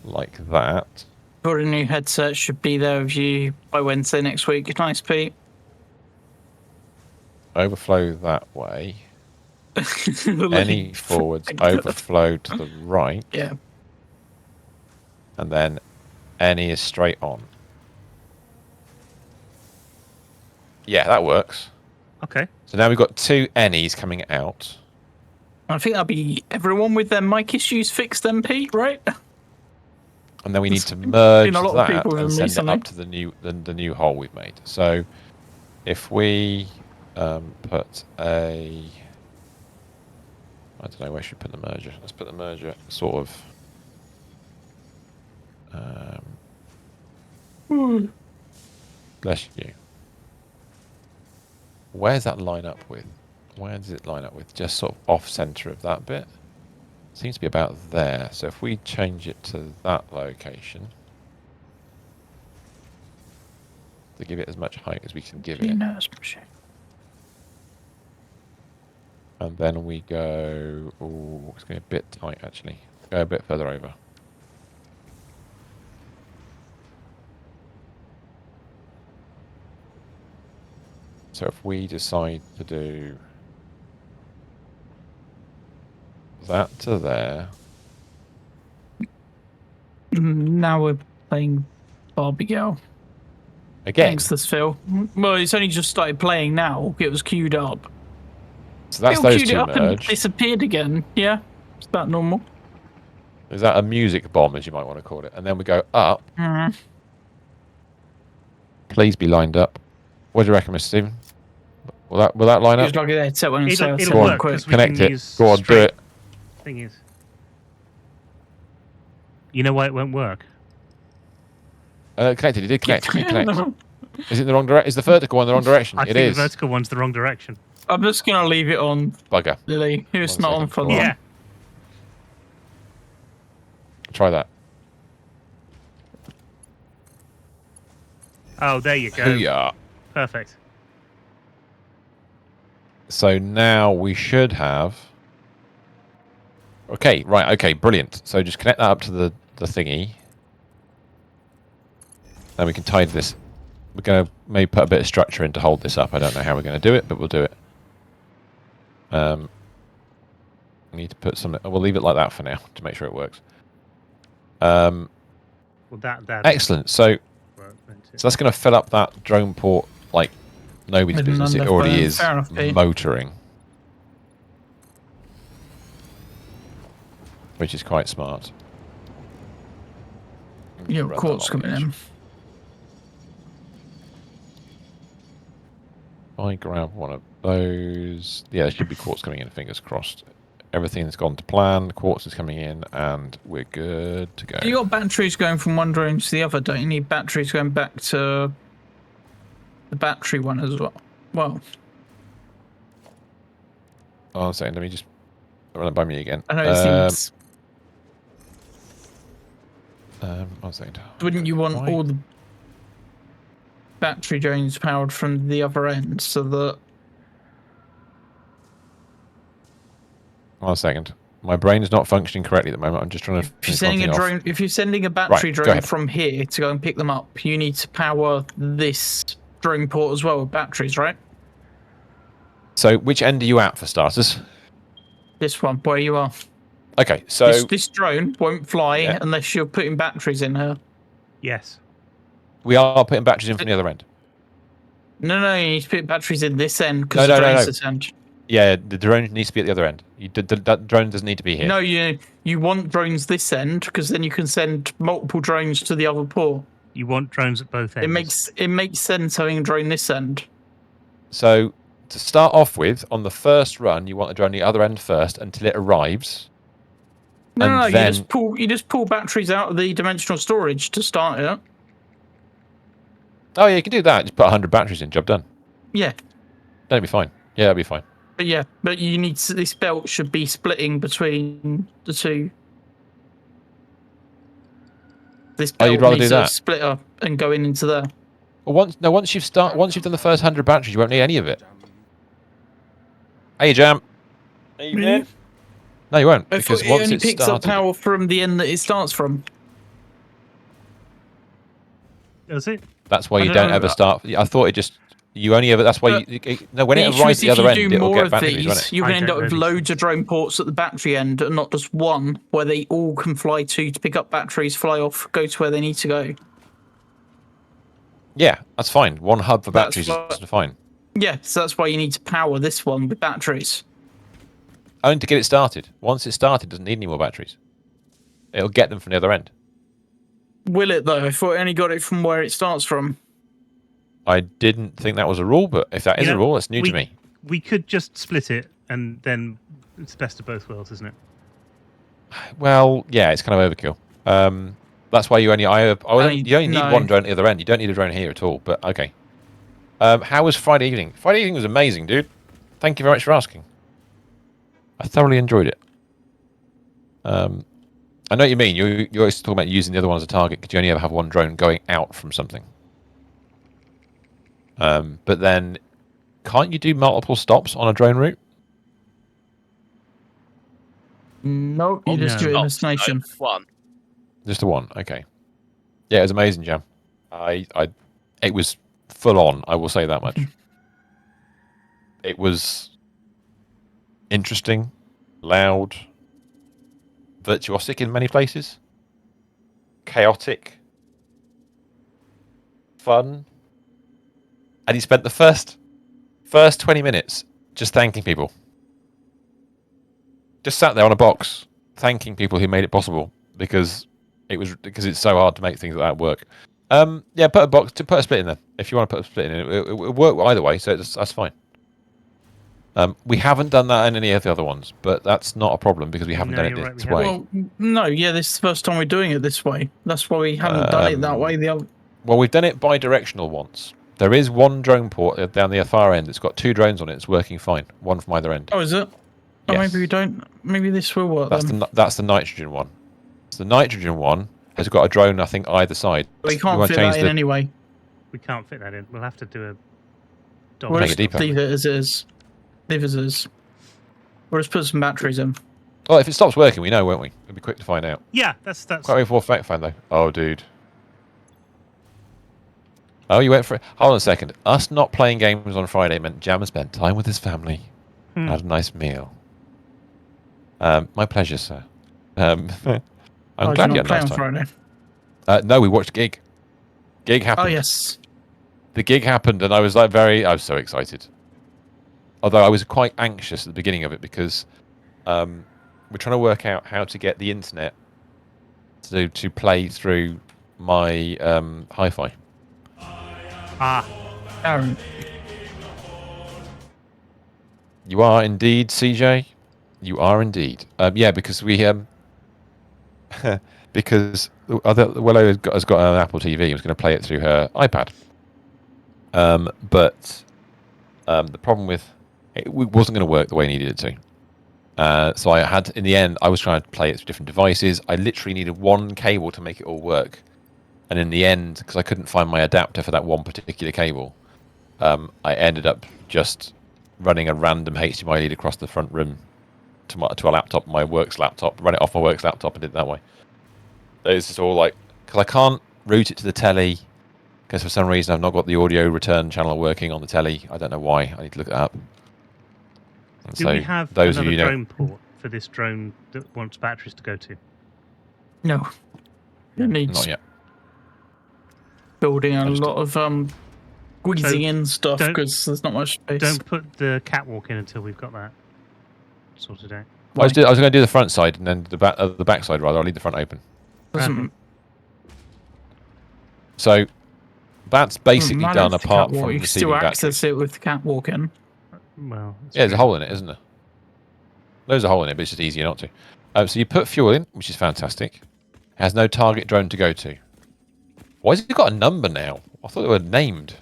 like that. Your new headset should be there with you by Wednesday next week. Nice, Pete. Overflow that way. Like, Any forwards, overflow to the right. Yeah. And then any is straight on. Yeah, that works. Okay. So now we've got 2 any's coming out. I think that'll be everyone with their mic issues fixed then, Pete, right? And then we need to merge been a lot of that people with and them send recently. it up to the new hole we've made. So if we put a... I don't know, where should we put the merger? Let's put the merger sort of... Bless you. Where's that line up with? Where does it line up with? Just sort of off-center of that bit? Seems to be about there. So if we change it to that location, to give it as much height as we can give it, and then we go... Oh, it's going to be a bit tight, actually. Go a bit further over. So if we decide to do that to there... Now we're playing Barbie Girl. Again. Thanks, this Phil. Well, it's only just started playing now. It was queued up. So that's Phil those queued two it up and merged. disappeared again. Yeah, is that normal? Is that a music bomb, as you might want to call it? And then we go up. Please be lined up. What do you reckon, Mr. Stephen? Will that line It up? was like a headset when It'll I Go on, work, 'cause we connect can it. use Go on, do straight- it. Thing is, you know why it won't work? Connected. You did connect. You did connect. Is it in the wrong direction? Is the vertical one the wrong direction? I It think is. the vertical one's the wrong direction. I'm just going to leave it on, Bugger. Lily. It's 1 not on second. for long. Yeah. Try that. Oh, there you go. Hoo-yah. Perfect. So now we should have... Okay, right, okay, brilliant. So just connect that up to the thingy. Then we can tie this. We're going to maybe put a bit of structure in to hold this up. I don't know how we're going to do it, but we'll do it. We need to put some... We'll leave it like that for now to make sure it works. Well, that Excellent. So that's going to fill up that drone port like nobody's With business. It none already left, is fair enough, Pete. motoring. Which is quite smart. Yeah, Run that quartz long coming edge. in. I grab one of those. Yeah, there should be quartz coming in, fingers crossed. Everything's gone to plan, quartz is coming in, and we're good to go. You got batteries going from one drone to the other, don't you? Need batteries going back to the battery one as well. Well, Oh, 1 second, let me just run it by me again. I know it seems. 1 second. Wouldn't you want Why? all the battery drones powered from the other end so that 1 second. My brain is not functioning correctly at the moment. I'm just trying to if you're finish one sending a thing off. drone, if you're sending a battery Right, go drone ahead. from here to go and pick them up, you need to power this drone port as well with batteries, right? So, which end are you at for starters? This one, where you are. Okay, so This drone won't fly Yeah. unless you're putting batteries in her. Yes. we are putting batteries in from the other end. No, you need to put batteries in this end because No, the no, drone's no. this end. Yeah, the drone needs to be at the other end. That drone doesn't need to be here. No, you want drones this end because then you can send multiple drones to the other port. You want drones at both ends. It makes sense having a drone this end. So, to start off with, on the first run, you want the drone at the other end first until it arrives. No, And no, then- you just pull batteries out of the dimensional storage to start it. Oh, yeah, you can do that. Just put 100 batteries in, job done. Yeah. That'd be fine. Yeah, that'd be fine. But yeah, but you need to, this belt should be splitting between the two. This Oh, belt you'd rather needs do a that? splitter and going into there. Well, once you've done the first 100 batteries, you won't need any of it. Hey, Jam. Evening. No, you won't, I because thought it once only it's picks up started, power from the end that it starts from. Does it? that's why I you don't don't know. ever start. I thought it just you only ever. That's why no. When The it issue arrives is at the if other you end, do it'll more get of batteries, won't these, it? you I can end don't up with know these loads things. of drone ports at the battery end and not just one, where they all can fly to pick up batteries, fly off, go to where they need to go. Yeah, that's fine. One hub for That's batteries is what- fine. Yeah, so that's why you need to power this one with batteries. Only to get it started. Once it's started, it doesn't need any more batteries. It'll get them from the other end. Will it though? I thought it only got it from where it starts from. I didn't think that was a rule, but if that is You a know, rule, it's new to me. We could just split it, and then it's the best of both worlds, isn't it? Well, yeah, it's kind of overkill. That's why you only you only need no. one drone at the other end. You don't need a drone here at all. But okay. How was Friday evening? Friday evening was amazing, dude. Thank you very much for asking. I thoroughly enjoyed it. I know what you mean. You're always talking about using the other one as a target because you only ever have one drone going out from something. But then, can't you do multiple stops on a drone route? Nope, you just do it in No. a destination. One. Just the one. Okay. Yeah, it was amazing, Jam. It was full on. I will say that much. It was interesting, loud, virtuosic in many places, chaotic, fun, and he spent the first 20 minutes just thanking people. Just sat there on a box, thanking people who made it possible because it's so hard to make things like that work. Yeah, put a split in there if you want to put a split in. It work either way, so that's fine. We haven't done that in any of the other ones, but that's not a problem because we haven't No, done it you're right, this we haven't. way. Well, no, yeah, this is the first time we're doing it this way. That's why we haven't done it that way. The other. Well, we've done it bi-directional once. There is one drone port down the far end. It's got 2 drones on it. It's working fine. One from either end. Oh, is it? Oh, Yes. maybe we don't. Maybe this will work then. That's the nitrogen one. So the nitrogen one has got a drone, I think, either side. We can't wanna fit change that in anyway. We can't fit that in. We'll have to do a. We'll Make just it deeper. leave it as is. Leave it as is. We'll just put some batteries in. Well, if it stops working, we know, won't we? It'll be quick to find out. Yeah, that's. Quite wait for fact find though. Oh, dude. Oh, you went for it. Hold on a second. Us not playing games on Friday meant Jam spent time with his family. Had a nice meal. My pleasure, sir. I'm glad you had a nice time. Friday. No, we watched Gig. Gig happened. Oh yes. The gig happened, and I was I was so excited. Although I was quite anxious at the beginning of it because we're trying to work out how to get the internet to play through my hi-fi. Aaron. You are indeed, CJ. You are indeed. Yeah, because we because Willow has got an Apple TV. Was going to play it through her iPad. But the problem with it wasn't going to work the way I needed it to. So I had, in the end, I was trying to play it through different devices. I literally needed one cable to make it all work. And in the end, because I couldn't find my adapter for that one particular cable, I ended up just running a random HDMI lead across the front room to a laptop, my works laptop, run it off my works laptop and did it that way. It's just all like, because I can't route it to the telly, because for some reason I've not got the audio return channel working on the telly. I don't know why. I need to look it up. And Do so we have those another of you know, drone port for this drone that wants batteries to go to? No. It needs not yet. building a I just- lot of squeezing in stuff don't- because there's not much space. Don't put the catwalk in until we've got that sorted out. I was going to do the front side and then the back side rather. I'll leave the front open. Doesn't So that's basically matter done with the apart catwalk, from you can receiving still batteries. access it with the catwalk in. Well, that's Yeah, there's a true. hole in it, isn't there? There's a hole in it, but it's just easier not to. So you put fuel in, which is fantastic. It has no target drone to go to. Why has it got a number now? I thought they were named.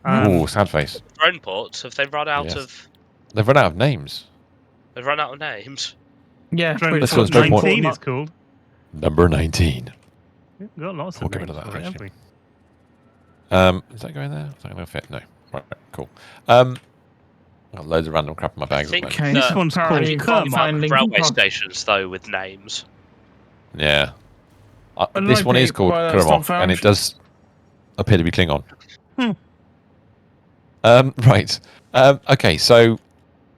Ooh, sad face. Drone ports, have they run out Yes. of? They've run out of names. They've run out of names. Yeah, Drone This Port one's Drone Port. 19 is called. Number 19. We've got lots We'll of get rid names of that, for it, haven't actually. we? Is that going there? Is that going to fit? No. Right, cool. I've got loads of random crap in my bag at the think moment. Okay, This so one's apparently called you can't Kermit. find Linkin Railway Park. stations though with names. Yeah. don't This know, one is Pete, called why that's not Kurmok, and found. it does appear to be Klingon. Hmm. Right. Okay, so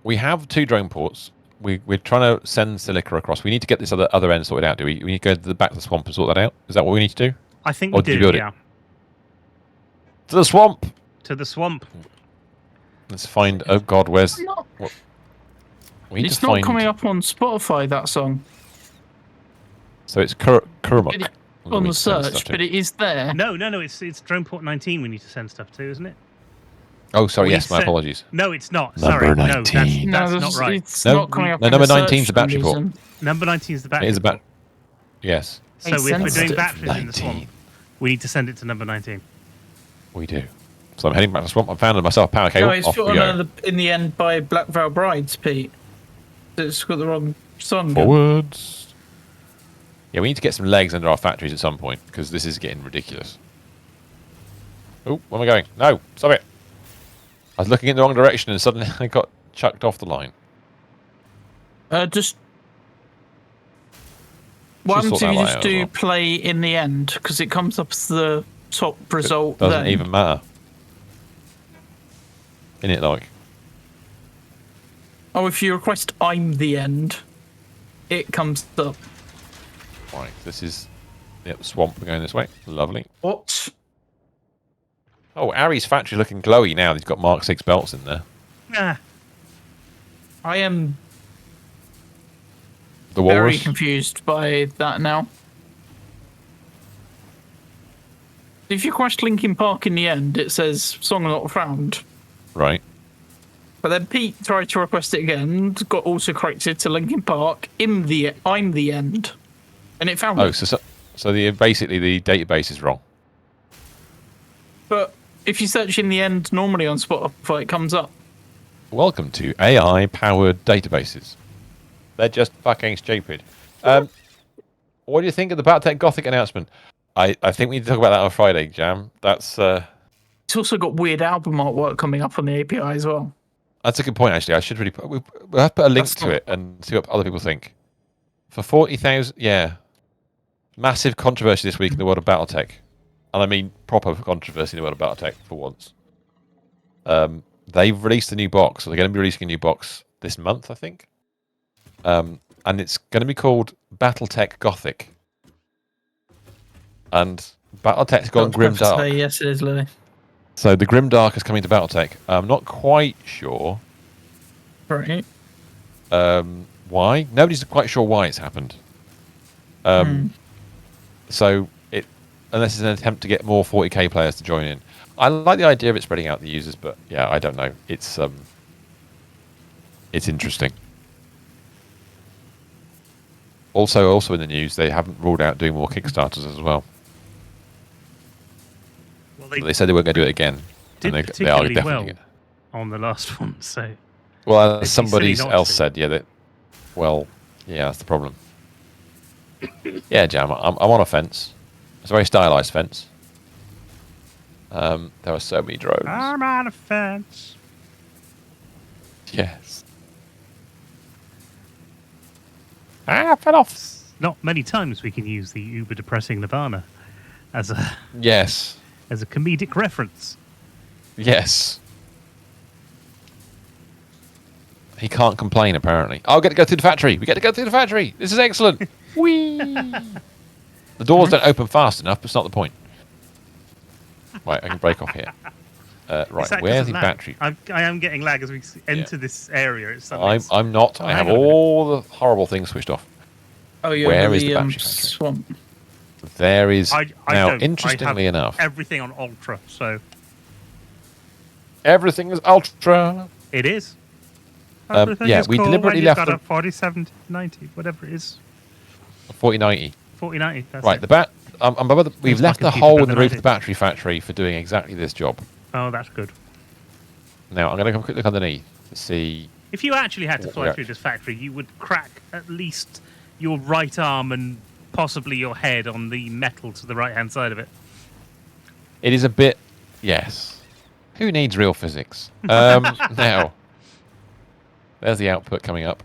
we have 2 drone ports. We're trying to send Silica across. We need to get this other end sorted out, do we? We need to go to the back of the swamp and sort that out? Is that what we need to do? I think Or we did you do, build it? yeah. To the swamp! To the swamp. Let's find... Oh, God, where's... Not- What? We need It's to not find... coming up on Spotify, that song, So it's Kurmok. It- on the search, but it is there. No, it's Drone Port 19 we need to send stuff to, isn't it? Oh, sorry, we yes, my said- apologies. No, it's not. Number Sorry. 19. No, that's there's- not right. It's No, not coming up no, in number the 19 's search the battery for port. some reason. Number 19 is the It battery. is a port. Yes, So if we're doing sensitive. batteries in the 19. swamp, we need to send it to number 19. we do. So I'm heading back to the swamp. I found myself a power cable. No, it's Off put we on go. in the end by Black Veil Brides, Pete. It's got the wrong song. Forwards. Yeah, we need to get some legs under our factories at some point, because this is getting ridiculous. Oh, where am I going? No, stop it. I was looking in the wrong direction and suddenly I got chucked off the line. Just what Should happens sort if you that just out as do well. play in the end? Because it comes up as the top result. Doesn't then. even matter. In it, like. Oh, if you request "I'm the end," it comes up. Right, this is the swamp. We're going this way. Lovely. What? Oh, Ari's factory looking glowy now. He's got Mark 6 belts in there. Ah, I am The very walrus. confused by that now. If you request Linkin Park in the end, it says "song not found." Right. But then Pete tried to request it again, got also corrected to Linkin Park. I'm the end, and it found Oh, it. so basically the database is wrong. But if you search in the end normally on Spotify, it comes up. Welcome to AI-powered databases. They're just fucking stupid. What do you think of the Battletech Gothic announcement? I think we need to talk about that on Friday, Jam. That's It's also got weird album artwork coming up on the API as well. a good point, actually. I should really we'll have to put a link That's to not- it and see what other people think. For 40,000, yeah. Massive controversy this week in the world of Battletech. And I mean proper controversy in the world of Battletech for once. They've released a new box. So they're going to be releasing a new box this month, I think. And it's going to be called Battletech Gothic. And Battletech's gone grimdark. Yes, it is, Lily. So the grimdark is coming to Battletech. I'm not quite sure Right. why. Nobody's quite sure why it's happened. So unless it's an attempt to get more 40k players to join in. I like the idea of it spreading out the users, but yeah, I don't know. It's interesting. Also in the news, they haven't ruled out doing more Kickstarters as well. well, But they said they weren't going to do it again, did and they are particularly definitely. well Gonna. on the last one, so Well, It'd be somebody silly not else to. said, yeah, that. Well, yeah, that's the problem. Yeah, Jam, I'm on a fence. It's a very stylized fence. There are so many drones. I'm on a fence. Yes. I fell off. Not many times we can use the uber depressing Nirvana as a Yes. comedic reference. Yes. He can't complain, apparently. I'll get to go through the factory. We get to go through the factory. This is excellent. Whee! The doors don't open fast enough, but it's not the point. Right, I can break off here. Is Right, that 'cause where's of the lag? battery? I am getting lag as we enter this area. It's suddenly I'm not. Oh, I have hang on a minute. all the horrible things switched off. Oh, yeah. Where is the battery factory? swamp? There is I now. don't. Interestingly I have enough, everything on ultra, so everything is ultra. it is. Yeah, is we cool deliberately when you've left got the- a 4070, whatever it is, 4090. 4090. That's Right, it. the bat. We've Seems left like the a hole computer in the better roof than of the I did. battery factory for doing exactly this job. Oh, that's good. Now, I'm going to have a quick look underneath to see... If you actually had to What fly we through this factory, you would crack at least your right arm and possibly your head on the metal to the right-hand side of it. It is a bit... Yes. Who needs real physics? Now, there's the output coming up.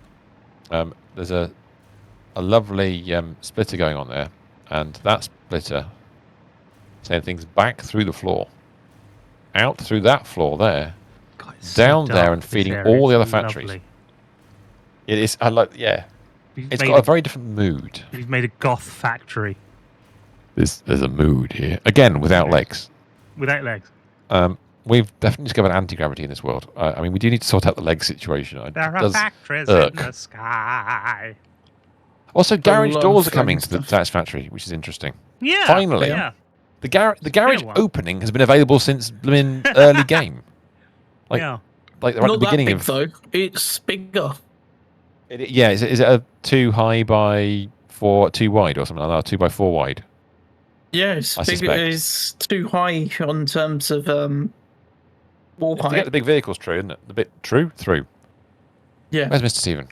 There's a lovely splitter going on there, and that splitter sending things back through the floor, out through that floor there, God, it's so down there, dark, and this feeding area. all the other It's factories. lovely. It is. I like. Yeah, You've it's made got a very different mood. You've made a goth factory There's a mood here again without legs. without legs. We've definitely discovered anti-gravity in this world. I mean, we do need to sort out the leg situation. There It are does factories irk. in the sky. Also, garage lot doors of are coming to fun the Satisfactory, which is interesting. Yeah. Finally. Yeah. The garage been a while. opening has been available since blimmin' early game. Like, Yeah. like they're at the Not that beginning big of. though. It's bigger. Yeah, is it a 2 high by 4, 2 wide or something like that? 2 by 4 wide. Yeah, it's I big. suspect. It's too high on terms of wall To get height. the big vehicles true, isn't it? The bit true through. Yeah. Where's Mr. Stephen?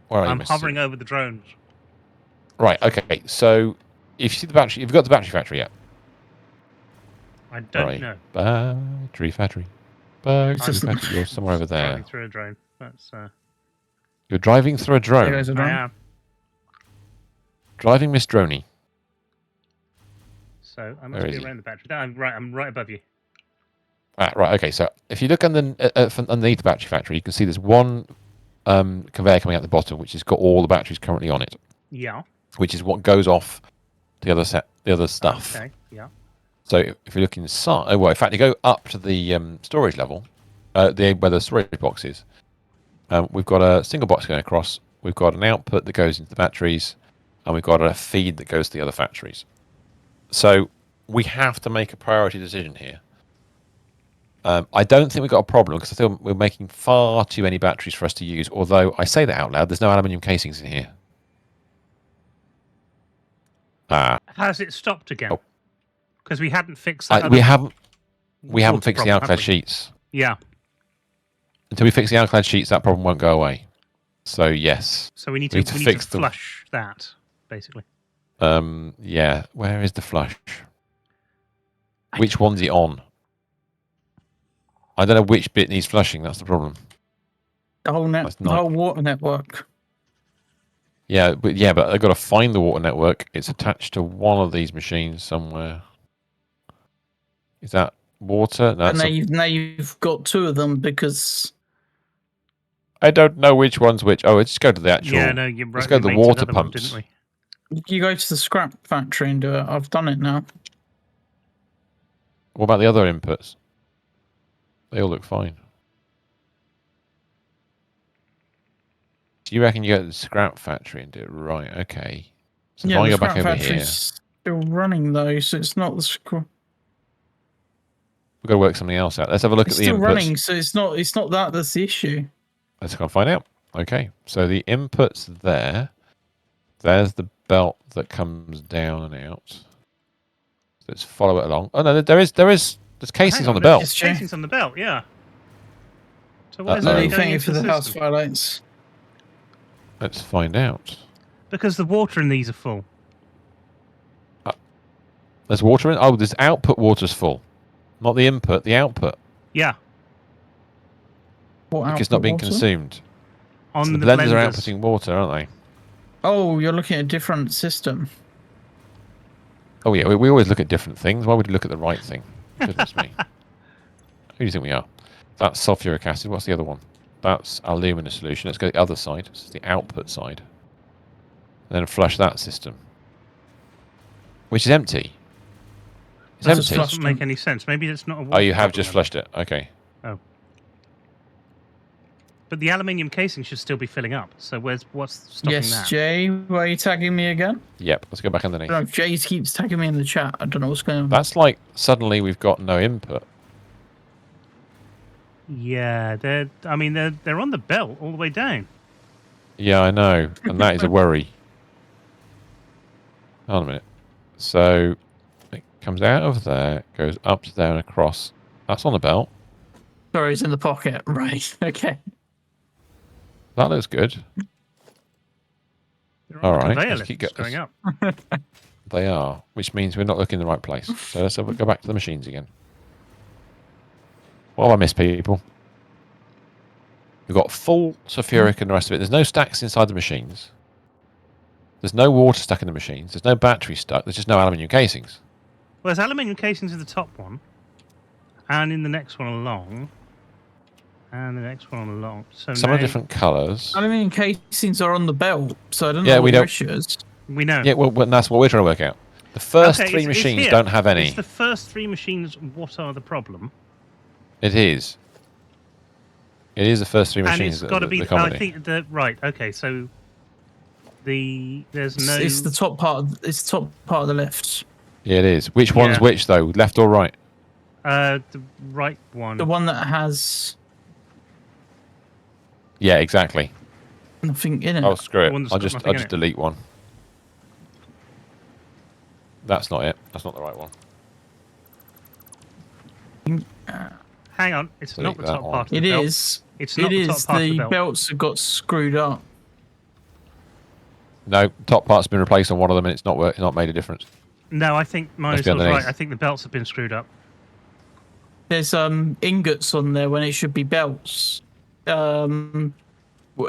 Where are you, I'm Mr. hovering Stephen? over the drones. Right. Okay. So if you see the battery, you've got the battery factory yet. I don't Right. know. Battery factory. Battery just- factory. You're somewhere over there. Driving through a drone. That's You're driving through a There drone. goes a I drone. am. Driving Miss Droney. So I Where must is be he? around the battery. No, I'm right above you. Ah, right. Okay. So if you look underneath the battery factory, you can see there's one conveyor coming out the bottom, which has got all the batteries currently on it, Yeah. which is what goes off the other stuff. Okay. Yeah. So if you look inside, oh, well, in fact, you go up to the storage level, where the storage box is. We've got a single box going across. We've got an output that goes into the batteries, and we've got a feed that goes to the other factories. So we have to make a priority decision here. I don't think we've got a problem because I think we're making far too many batteries for us to use. Although I say that out loud, there's no aluminium casings in here. Has it stopped again? Oh. Because we hadn't fixed that. We other haven't water fixed the problem, have alclad we? sheets. Yeah. Until we fix the alclad sheets, that problem won't go away. So yes. So we need We to need to fix the- flush that basically. Yeah. Where is the flush? Which one's it on? I don't know which bit needs flushing. That's the problem. The whole That's the not- whole water network. Yeah, but I've got to find the water network. It's attached to one of these machines somewhere. Is that water? No, And now you've got two of them because I don't know which one's which. Oh, let's just go to the actual. Yeah, no, you're right. let's go to the we made water another one, pumps. didn't we? you go to the scrap factory and do it. I've done it now. What about the other inputs? They all look fine. Do you reckon you go to the scrap factory and do it right? Okay. So if Yeah, I the go back scrap over here, factory's still running though, so it's not the scrap. we've got to work something else out. Let's have a look It's at the still inputs. running, so it's not that that's the issue. Let's go and find out. Okay, so the inputs there. There's the belt that comes down and out. Let's follow it along. Oh no, there's casings Hang on the there's belt. Yes, Jay. Casings on the belt, yeah. So why is Uh-oh. it No, going thank you into for the house system? highlights. Let's find out. Because the water in these are full. There's water in. Oh, there's output water's full, not the input. The output Yeah. What because it's not output being water? consumed. On So the the blenders are blenders. outputting water, aren't they? Oh, you're looking at a different system. Oh yeah, we always look at different things. Why would we look at the right thing? Goodness me. Who do you think we are? That's sulfuric acid. What's the other one? That's alumina solution. Let's go to the other side. This is the output side. And then flush that system. Which is empty. It's That's just empty. Doesn't make any sense. Maybe it's not a water Oh, you have problem just then. flushed it. Okay. But the aluminium casing should still be filling up. So what's stopping Yes, that? Jay, why are you tagging me again? Yep. Let's go back I underneath. don't know, Jay keeps tagging me in the chat. I don't know what's going on. That's like suddenly we've got no input. Yeah, they're on the belt all the way down. Yeah, I know. And that is a worry. Hold on a minute. So it comes out of there, goes up to there and across. That's on the belt. Sorry, it's in the pocket. Right. Okay. That looks good. They're on All the right, conveyor let's lift, keep just going up. They are, which means we're not looking in the right place. So let's go back to the machines again. What have I missed, people? We've got full sulfuric and the rest of it. There's no stacks inside the machines. There's no water stuck in the machines. There's no battery stuck. There's just no aluminium casings. Well, there's aluminium casings in the top one, and in the next one along, and the next one along. So Some now are different colours. Aluminium casings are on the belt, so I don't Yeah, know we what your don't- issue is. we know. Yeah, well, that's what we're trying to work out. The first Okay, three it's machines here. don't have any. It's the first three machines. What are the problem? It is. It is the first three And machines it's that got to are be. the comedy. I think the right. Okay, so there's no. It's the top part. It's the top part of the lift. Yeah, it is. Which one's Yeah. which, though? Left or right? The right one. The one that has Yeah, exactly. nothing in it. Oh, screw The one it. that's I'll got just nothing in it. delete one. That's not it. That's not the right one. Hang on, it's Delete not the that top one. part of the It belt. is. It's not It the top is. part of The the belt. belts have got screwed up. No, top part's been replaced on one of them, and it's not made a difference. No, I think Must Minus be was right. underneath. I think the belts have been screwed up. There's ingots on there when it should be belts. At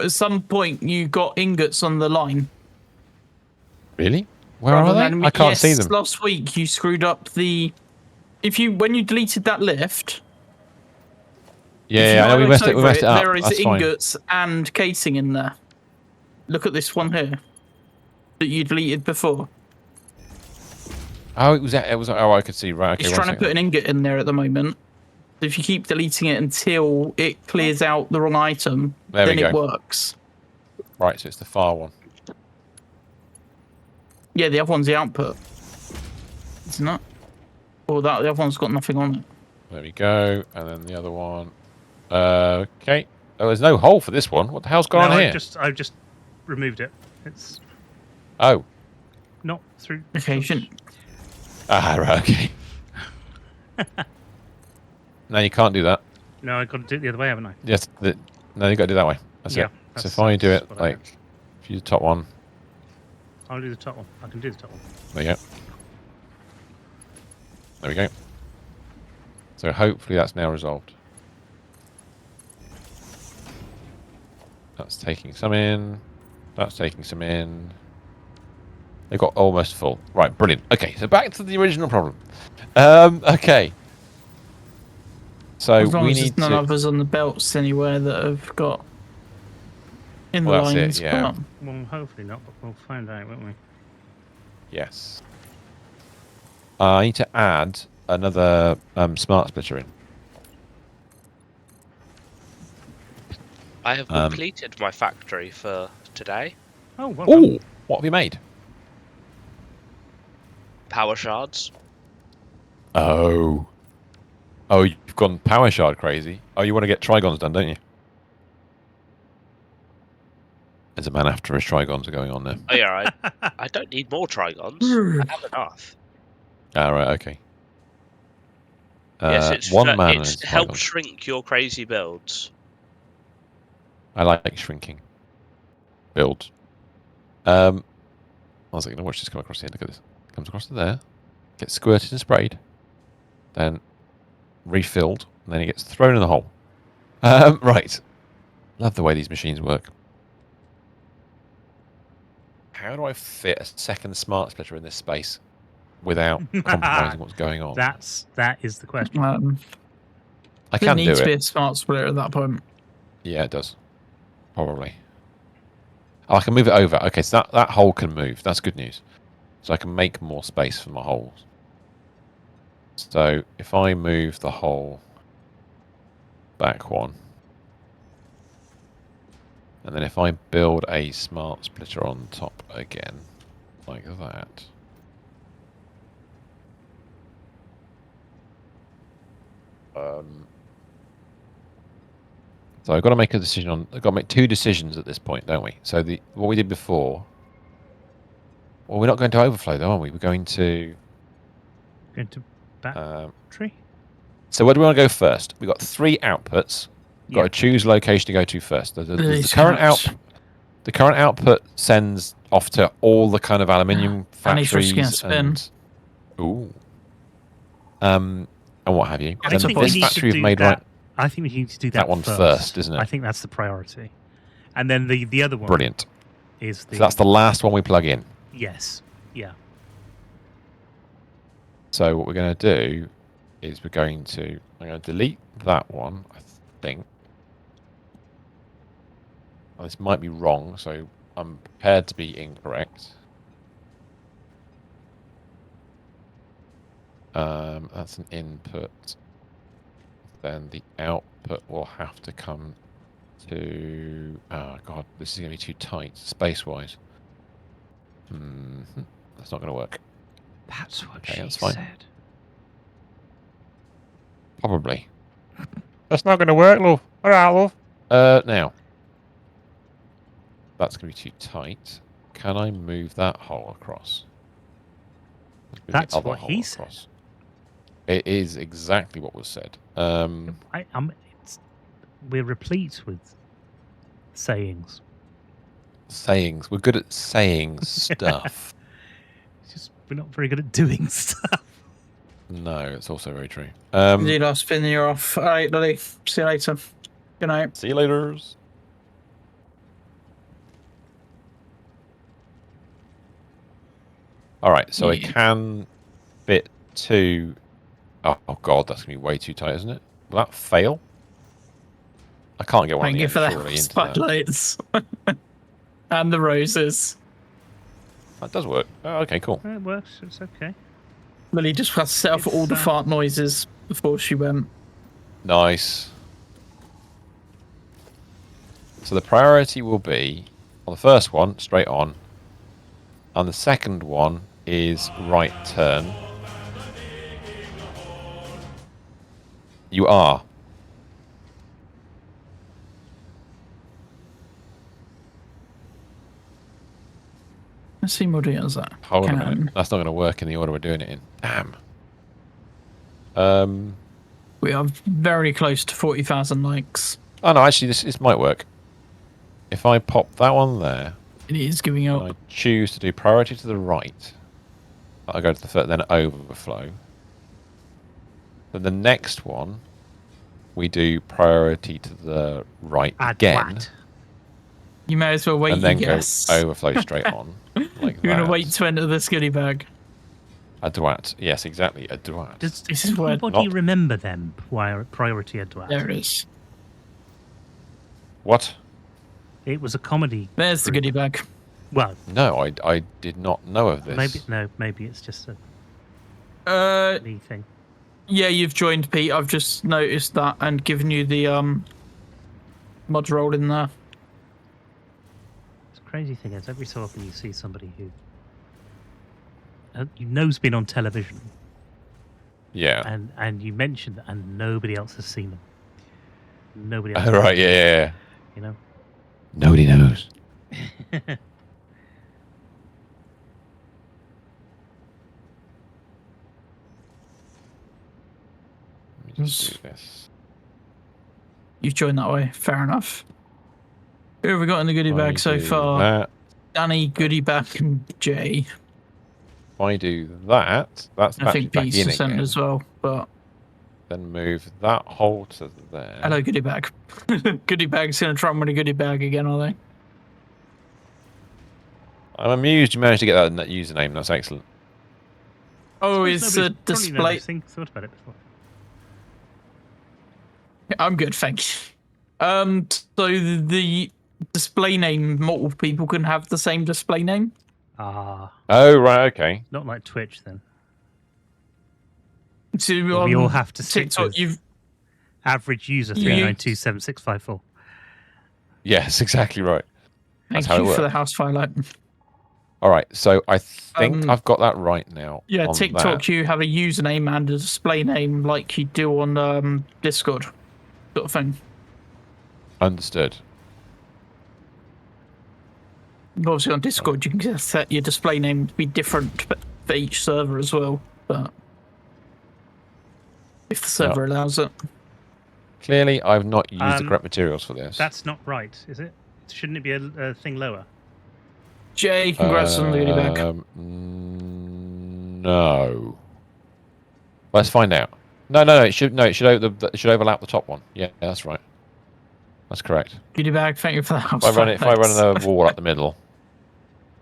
some point you got ingots on the line. Really? Where rather are they? than- I can't yes, see them. Last week you screwed up the. When you deleted that lift. Yeah, I know we messed it up. There is That's fine. ingots and casing in there. Look at this one here that you deleted before. Oh, it was. Oh, I could see. Right. Okay. It's one trying to second. put an ingot in there at the moment. So if you keep deleting it until it clears out the wrong item, There we then it go. works. Right. So it's the far one. Yeah, the other one's the output. It's not. Or the other one's got nothing on it. There we go. And then the other one. Okay. Oh, there's no hole for this one. What the hell's No, going on here? I've just removed it. It's Oh. not through. Okay, you shouldn't. Ah, right. Okay. No, you can't do that. No, I've got to do it the other way, haven't I? Yes. No, you got to do it that way. That's Yeah, it. So that's- if I do that's it what I like, meant. if you do the top one, I'll do the top one. I can do the top one. there you go. There we go. So hopefully that's now resolved. That's taking some in. That's taking some in. They got almost full. Right, brilliant. Okay, so back to the original problem. Okay. So As long we as need there's none to. others on the belts anywhere that have got in the Well, that's it, lines. yeah. But Well, hopefully not, but we'll find out, won't we? Yes. I need to add another smart splitter in. I have completed my factory for today. Oh, well done. Oh, what have you made? Power shards. Oh. Oh, you've gone power shard crazy. Oh, you want to get trigons done, don't you? There's a man after his trigons are going on there. Oh yeah, I don't need more trigons. I have enough. Ah, right, okay. Yes, it's one man it's and help trigons. shrink your crazy builds. I like shrinking. Build. I was like, watch this come across here. Look at this. Comes across to there. Gets squirted and sprayed. Then refilled. And then it gets thrown in the hole. Right. Love the way these machines work. How do I fit a second smart splitter in this space without compromising what's going on? That is the question. I there can do needs to be it. a smart splitter at that point. Yeah, it does. Probably. Oh, I can move it over. Okay, so that hole can move. That's good news. So I can make more space for my holes. So if I move the hole back one, and then if I build a smart splitter on top again, like that. So I've got to make a decision on. I've got to make two decisions at this point, don't we? So what we did before. Well, we're not going to overflow, though, are we? We're going to. Going to battery? So where do we want to go first? We've got 3 outputs. We've got Yeah. to choose location to go to first. The These current caps. the current output sends off to all the kind of aluminium Danny's just gonna factories spin. and what have you. I Then think this we need factory we've made right. I think we need to do That that one first, isn't it? I think that's the priority. And then the other one Brilliant. is the... So that's the last one we plug in. Yes. Yeah. So what we're going to do is I'm going to delete that one, I think. Well, this might be wrong, so I'm prepared to be incorrect. That's an input. Then the output will have to come to... Oh, God, this is going to be too tight, space-wise. That's not going to work. That's what Okay, she that's fine. said. Probably. That's not going to work, love. All right, love. Now. That's going to be too tight. Can I move that hole across? Move the That's other what hole he across. said. It is exactly what was said. We're replete with sayings. Sayings. We're good at saying stuff. It's just we're not very good at doing stuff. No, it's also very true. Indeed, I'll spin you off. All right, Lily. See you later. Good night. See you later. All right, so Yeah. I can fit 2. Oh, God, that's going to be way too tight, isn't it? Will that fail? I can't get one Thank of you the for ends the surely into that. spotlights. And the roses. That does work. Oh, okay, cool. It works. It's okay. Lily just has to set off all the It's, fart noises before she went. Nice. So the priority will be on the first one, straight on. And the second one is right turn. You are. Let's see what it is that. Hold on a minute. That's not going to work in the order we're doing it in. Damn. We are very close to 40,000 likes. Oh no, actually this might work. If I pop that one there, It is giving and up. I choose to do priority to the right, I'll go to the first, then overflow. Then the next one, we do priority to the right again, You may as well wait and then your go guess. overflow straight on, like You're going that. to wait to enter this goodie bag. A droite. Yes, exactly. A droite. Does This is where- anybody Not- remember them? Priority at Dwat? There it is. What? It was a comedy. There's the group. goodie bag. Well, No, I did not know of this. maybe it's just a me thing. Yeah, you've joined, Pete. I've just noticed that and given you the mod roll in there. The crazy thing is, every so often you see somebody who you know's been on television, Yeah. and you mention that, and nobody else has seen them. Nobody else. Right. Yeah. You know. Nobody knows. Let me just do this. You've joined that way. Fair enough. Who have we got in the goodie bag I so do far? that. Danny, goodie bag, and Jay. If I do that, that's I think back Pete's in just sent again. as well, but Then move that hole to there. hello, goodie bag. Goodie bag's going to try and win a goodie bag again, are they? I'm amused you managed to get that username. That's excellent. Oh, Suppose it's nobody's a probably never display. thought about it before. I'm good, thank you. So the display name, multiple people can have the same display name. Ah, Oh, right. Okay. not like Twitch then. So Well, we on all have to stick TikTok, with you've average user You- 392765 Yes, exactly right. thank how it you for the works. house highlight. All right. So I think Um, I've got that right now. Yeah, on TikTok, that. you have a username and a display name like you do on Discord, sort of thing. Understood. Obviously, on Discord, you can set your display name to be different for each server as well. But If the server allows it. Clearly, I've not used the Um, correct materials for this. That's not right, is it? Shouldn't it be a thing lower? Jay, congrats on the back. No. Let's find out. No. It should it should overlap the top one. Yeah, that's right. That's correct. Goodie bag, thank you for that. If I run a wall up the middle,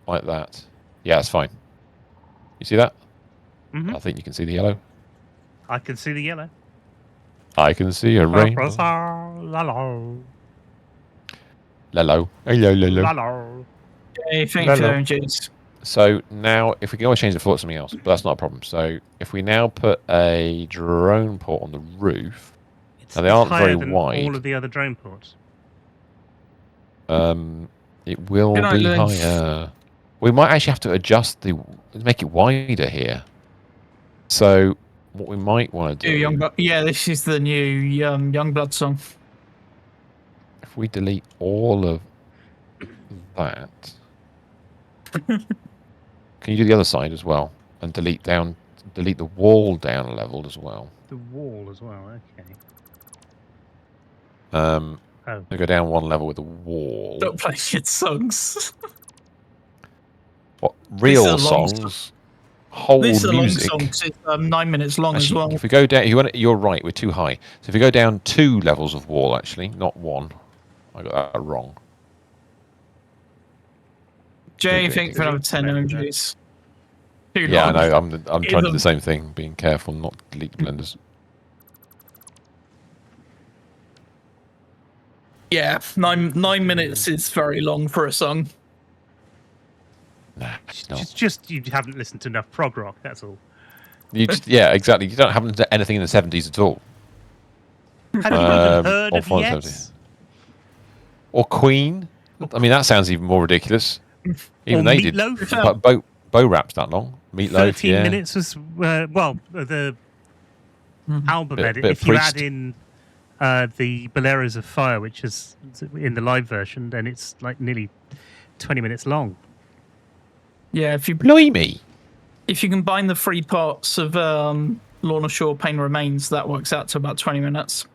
like that, yeah, that's fine. You see that? Mm-hmm. I think you can see the yellow. I can see the yellow. I can see a rainbow. Lalo. Lalo. Hello. Lalo. Jay, thank you for the MGs. So now, if we can always change the floor to something else, but that's not a problem. So if we now put a drone port on the roof, now they aren't higher very than wide. all of the other drone ports. It will Good night, be Lynch. higher. We might actually have to adjust make it wider here. So what we might want to do, Yeah, this is the new Youngblood song. if we delete all of that, can you do the other side as well and delete the wall down a level as well? The wall as well. Okay. Oh. Oh. Go down one level with the wall. Don't play shit songs. What real This is a long songs? Whole This is a long music. song 'cause it's 9 minutes long Actually, as well. if we go down, you're right. We're too high. So if we go down 2 levels of wall, actually, not 1. I got that wrong. Jay, thank you for another 10 MGs. Yeah, I know. I'm trying to do the same thing. Being careful not to delete the blenders. Yeah, 9 minutes is very long for a song. Nah, it's not. It's just you haven't listened to enough prog rock. That's all. Yeah, exactly. You don't have anything in the 70s at all. Have you even heard or of from the Yes? 70s. Or Queen. I mean, that sounds even more ridiculous. Even Or they Meatloaf? did. Bow raps that long. Meatloaf, 13 yeah. minutes was the album Bit edit. of If you Priest. add in the Boleros of Fire, which is in the live version, then it's like nearly 20 minutes long. Yeah, if you Blimey. combine the 3 parts of Lorna Shore Pain Remains, that works out to about 20 minutes.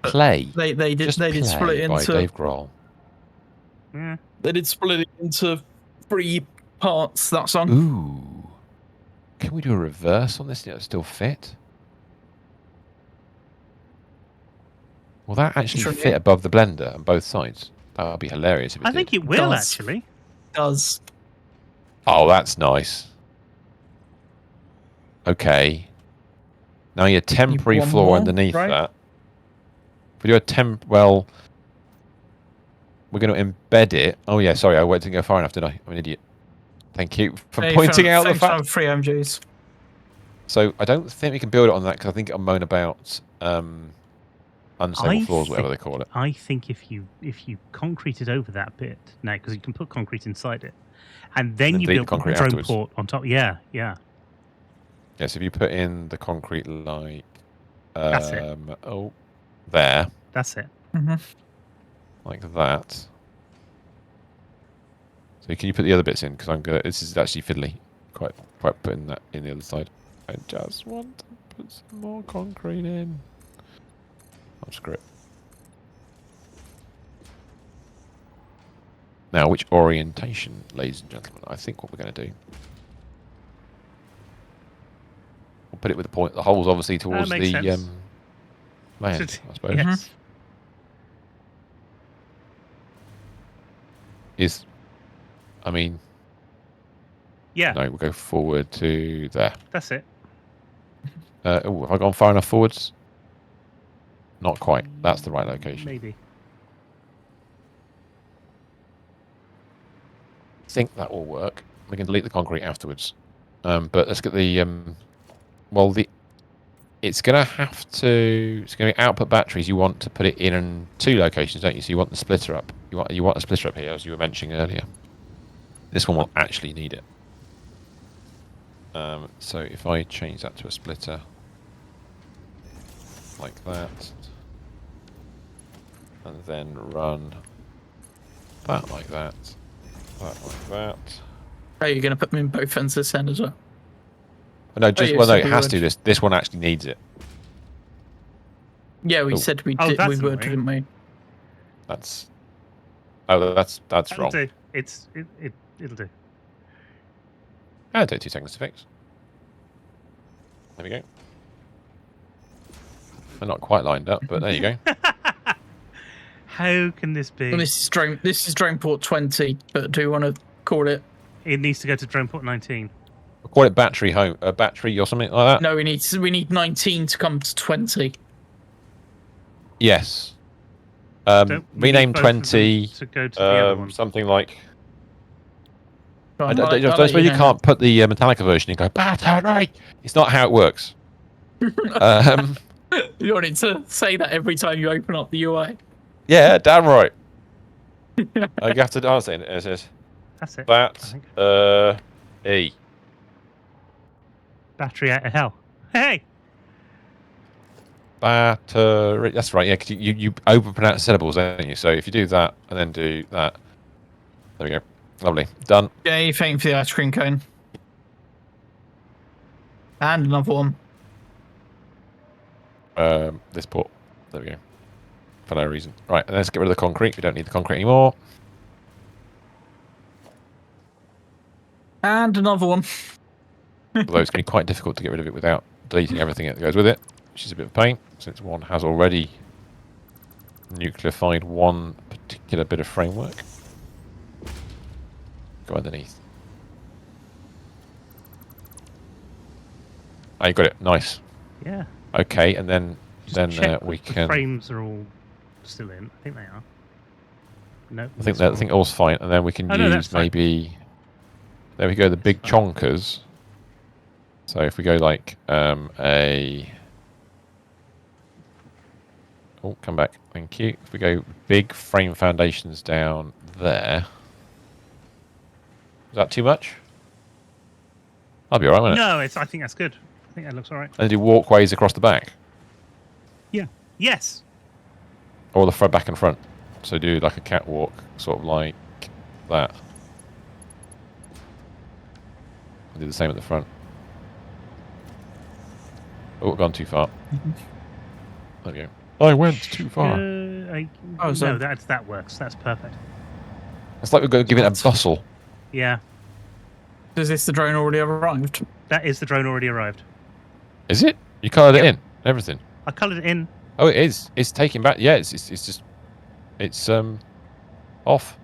Play. They did Play split it by into Dave Grohl. Yeah. They did split it into 3 parts, that song. Ooh. Can we do a reverse on this? It'll still fit. Will that actually Sure, fit yeah. above the blender on both sides? That would be hilarious if it I did. think it will does. actually. Does. Oh, that's nice. Okay. Now your temporary one floor more, underneath right? that. If we do a well, we're going to embed it. Oh yeah, sorry, I didn't go far enough, did I? I'm an idiot. Thank you for pointing out the fact. 3 MGs. So I don't think we can build it on that because I think I'm moan about unstable floors, whatever they call it. I think if you concrete it over that bit now, because you can put concrete inside it, and then you delete build the concrete a drone afterwards. port on top. Yeah. Yes, if you put in the concrete like That's it. oh, there, That's it. like that. So can you put the other bits in? Because I'm gonna. This is actually fiddly. Quite putting that in the other side. I just want to put some more concrete in. Oh, screw it. Now, which orientation, ladies and gentlemen? I think what we're going to do. We'll put it with the point. The hole's obviously towards makes the sense. land, I suppose. Yes. I mean, Yeah. no, we'll go forward to there. That's it. Oh, have I gone far enough forwards? Not quite. That's the right location. Maybe. I think that will work. We can delete the concrete afterwards. But let's get the it's going to be output batteries. You want to put it in 2 locations, don't you? So you want the splitter up. You want a splitter up here, as you were mentioning earlier. This one will actually need it. So if I change that to a splitter like that, and then run that like that, that like that. Are you going to put them in both ends this end as well? No, just yeah, well, no, said it we has would. to. This one actually needs it. Yeah, we Oh. said we Oh, did. that's We would, annoying. didn't we? That's. Oh, that's That'll wrong. do. It'll do. I'll take 2 seconds to fix. There we go. They're not quite lined up, but there you go. How can this be? And this is drone port 20. But do you want to call it? It needs to go to drone port 19. We'll call it battery home, battery or something like that. No, we need 19 to come to 20. Yes. Don't we Rename need both of them 20. to go to the other one. Something like. I Right, I'll suppose let you know. can't put the Metallica version and go battery. It's not how it works. You wanted to say that every time you open up the UI. Yeah, damn right. You have to answer it. It says That's it. bat I think. E. Battery out of hell. Hey! Battery. That's right. Yeah, 'cause you overpronounce syllables, don't you? So if you do that and then do that, there we go. Lovely. Done. Yeah, thank you for the ice cream cone. And another one. This port. There we go. For no reason. Right, and let's get rid of the concrete. We don't need the concrete anymore. And another one. Although it's going to be quite difficult to get rid of it without deleting everything that goes with it, which is a bit of a pain, since one has already nuclearified one particular bit of framework. Go underneath. Oh, you got it. Nice. Yeah. Okay, and then Check we that the can. frames are all still in. I think they are. No. I think all's fine, and then we can Oh, no, that's use fine. maybe. There we go. The big chonkers. So if we go like a. Oh, come back. Thank you. If we go big frame foundations down there. Is that too much? I'll be alright, won't it? No, I think that's good. I think that looks all right. And do walkways across the back, Yeah. Yes. or the front, back and front. So do like a catwalk, sort of like that. I'll do the same at the front. Oh, gone too far. There we go. I went too far. Oh, so- no, that works. That's perfect. It's like we're going to give it a bustle. Yeah. Is this the drone already arrived? That is the drone already arrived. Is it? You coloured it in, everything. I coloured it in. Oh, it is. It's taking back. Yeah, it's just it's off.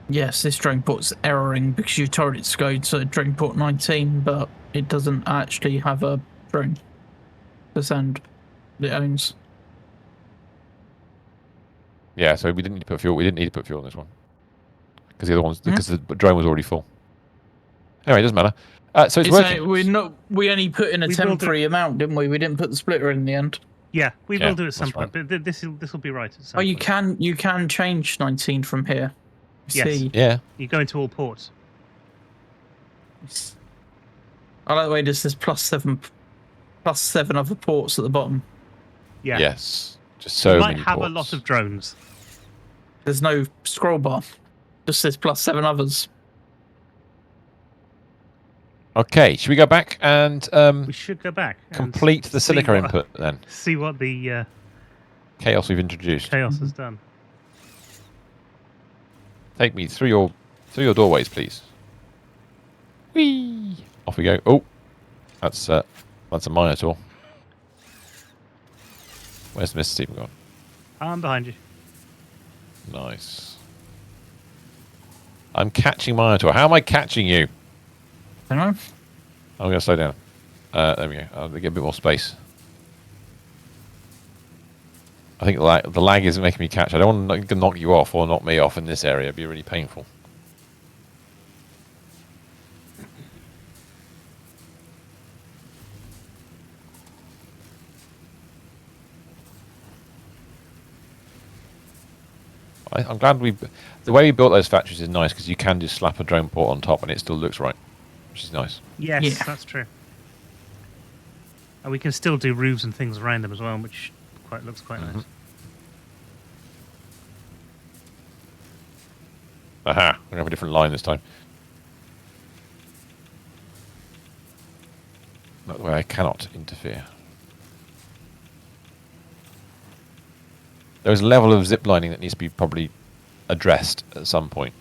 Yes, this drone port's erroring because you told it to go to drone port 19, but it doesn't actually have a drone to send that it owns. Yeah, so we didn't need to put fuel. We didn't need to put fuel on this one because the other ones because the drone was already full. Anyway, it doesn't matter. So it's working. We only put in a We will do- temporary amount, didn't we? We didn't put the splitter in the end. Yeah, we Yeah, will do it at some that's right. point, but this will be right at some Oh, you point. can change 19 from here. Yes. See, Yeah. You go into all ports. I like the way this says plus seven other ports at the bottom. Yeah. Yes. Just so You might many have ports. a lot of drones. There's no scroll bar. Just says plus 7 others. Okay, should we go back and We should go back. and complete the see silica what- input then? See what the Chaos we've introduced. chaos has done. Take me through your doorways, please. Whee! Off we go. Oh, that's a Minotaur. Where's Mr. Stephen gone? I'm behind you. Nice. I'm catching Minotaur. How am I catching you? I don't know. I'm going to slow down. There we go. I'll get a bit more space. I think the lag is making me catch. I don't want to knock you off or knock me off in this area. It'd be really painful. I'm glad the way we built those factories is nice because you can just slap a drone port on top and it still looks right, which is nice. Yes, Yeah. that's true. And we can still do roofs and things around them as well, which looks quite nice. Aha! We're gonna have a different line this time. That way I cannot interfere. There's a level of ziplining that needs to be probably addressed at some point.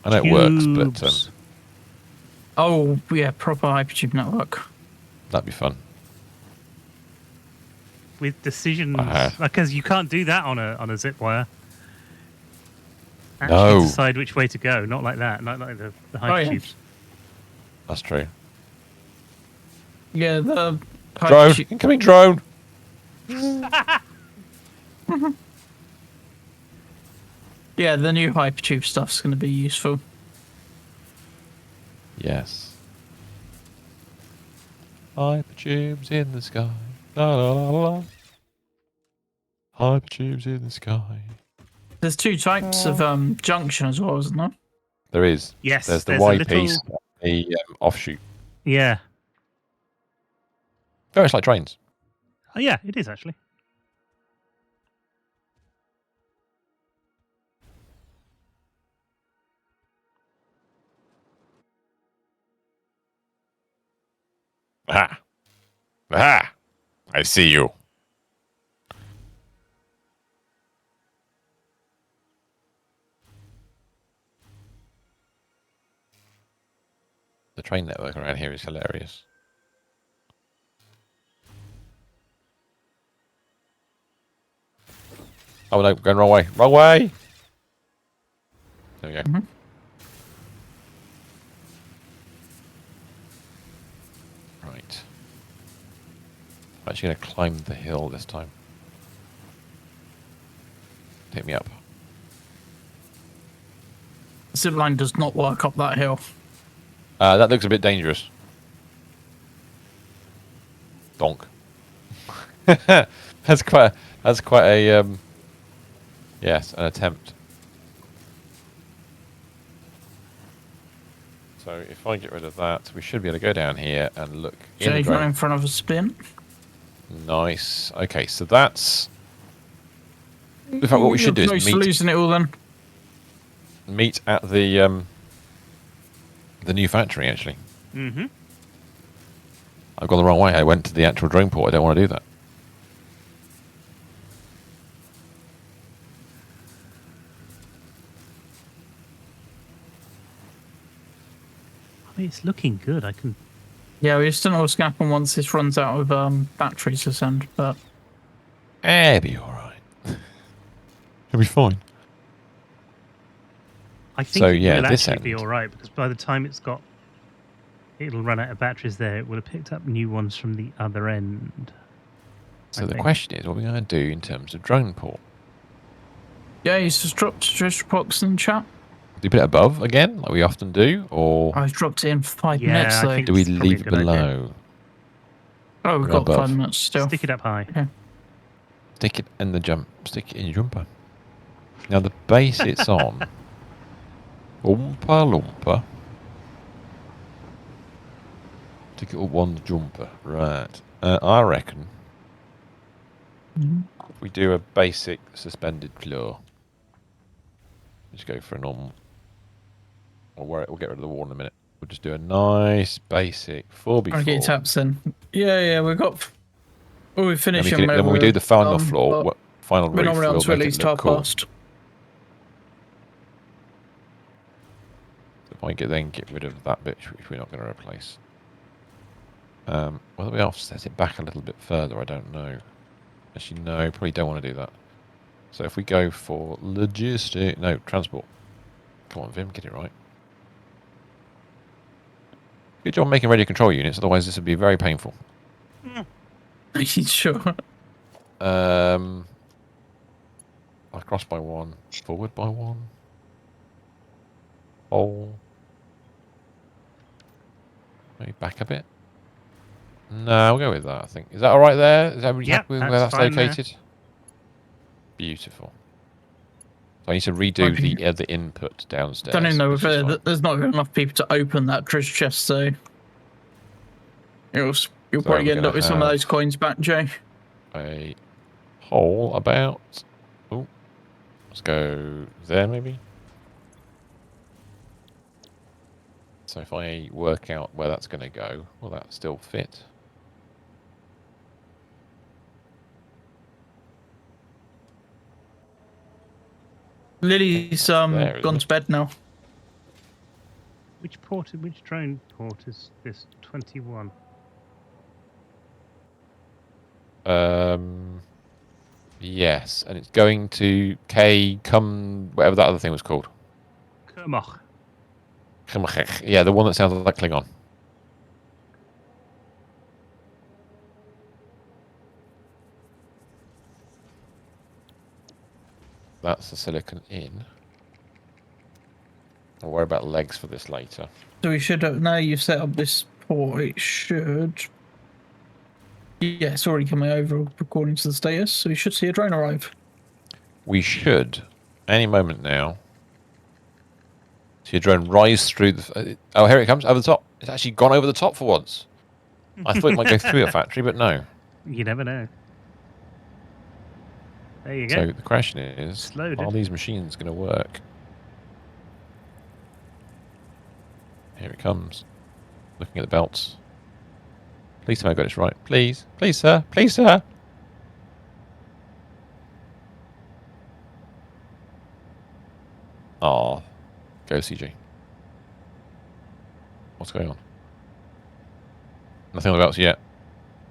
I know it works, but Tubes. Oh, yeah, proper hypertube network. that'd be fun. With decisions, Uh-huh. because you can't do that on a zip wire. Actually No. decide which way to go, not like that, not like the Oh, yeah. hypertubes. That's true. Yeah, the Drone! hypertube. Incoming drone! Yeah, the new hypertube stuff's going to be useful. Yes. Hypertubes in the sky. La la la la. Hypertubes in the sky. There's two types of junction as well, isn't there? There is. Yes, There's the there's a Y little- piece, the offshoot. Yeah. Very much like trains. Oh, yeah, it is actually. Aha! Aha! I see you. The train network around here is hilarious. Oh no, going wrong way. Wrong way! There we go. Mhm. Right. I'm actually going to climb the hill this time. Take me up. Zipline does not work up that hill. That looks a bit dangerous. Donk. That's quite a yes, an attempt. So if I get rid of that, we should be able to go down here and look in the Jade right in drone. front of a spin. Nice. Okay, so that's. In fact, what we should do You're is close to meet losing it all then. at the new factory. Actually, Mm-hmm. I've gone the wrong way. I went to the actual drone port. I don't want to do that. I mean, it's looking good. I can. Yeah, we just don't know what's going to happen once this runs out of batteries to send, but It'll be all right. It'll be fine. I think So, it yeah, will this actually be end. all right because by the time it'll run out of batteries there. It will have picked up new ones from the other end. So I the think. question is, what are we going to do in terms of drone port? yeah, he's just dropped just box in chat. Do we put it above again, like we often do, or I've dropped it in for 5 Yeah, minutes I though. think do we it's probably a leave it good idea. below? Oh, we've or got above? 5 minutes still. Stick it up high. Stick it in the jump. Stick it in your jumper. Now the base it's on. Oompa loompa. Stick it up on the jumper. Right. I reckon Mhm. if we do a basic suspended floor. Just go for a normal. We'll get rid of the wall in a minute. We'll just do a nice basic 4x4. I'll get your taps in. Yeah, we've got. Oh, we Then, finish then when we do the final floor, final we're roof, not allowed we'll to make at it least look half cool. past. If I then get rid of that bit, which we're not going to replace. Whether we offset it back a little bit further, I don't know. Actually, no, probably don't want to do that. So if we go for transport. Come on, Vim, get it right. Good job making radio control units, otherwise this would be very painful. Sure. Across by one, forward by one. Oh. Maybe back a bit. No, we'll go with that, I think. Is that alright there? Is everybody Yep, happy with where that's that's fine there. located? Beautiful. So I need to redo the input downstairs. Don't even know which is if fine. there's not enough people to open that treasure chest, so it'll You'll So probably we're end gonna up with some of have those coins back, Jay. a hole about. Oh, let's go there maybe. So if I work out where that's going to go, will that still fit? Lily's there, isn't gone it? to bed now. Which drone port is this? 21. Yes, and it's going to K. Whatever that other thing was called. Kermoch. Yeah, the one that sounds like Klingon. That's the silicon in. I'll worry about legs for this later. So we should have, now you've set up this port, it should. Yeah, it's already coming over according to the status, so we should see a drone arrive. We should, any moment now, see a drone rise through the... Oh, here it comes, over the top. It's actually gone over the top for once. I thought it might go through a factory, but no. You never know. There you go. So the question is, Slowed are it. these machines going to work? Here it comes. Looking at the belts. Please tell me I got this right. Please. Please, sir. Please, sir. Oh, go CJ. What's going on? Nothing on the belts yet.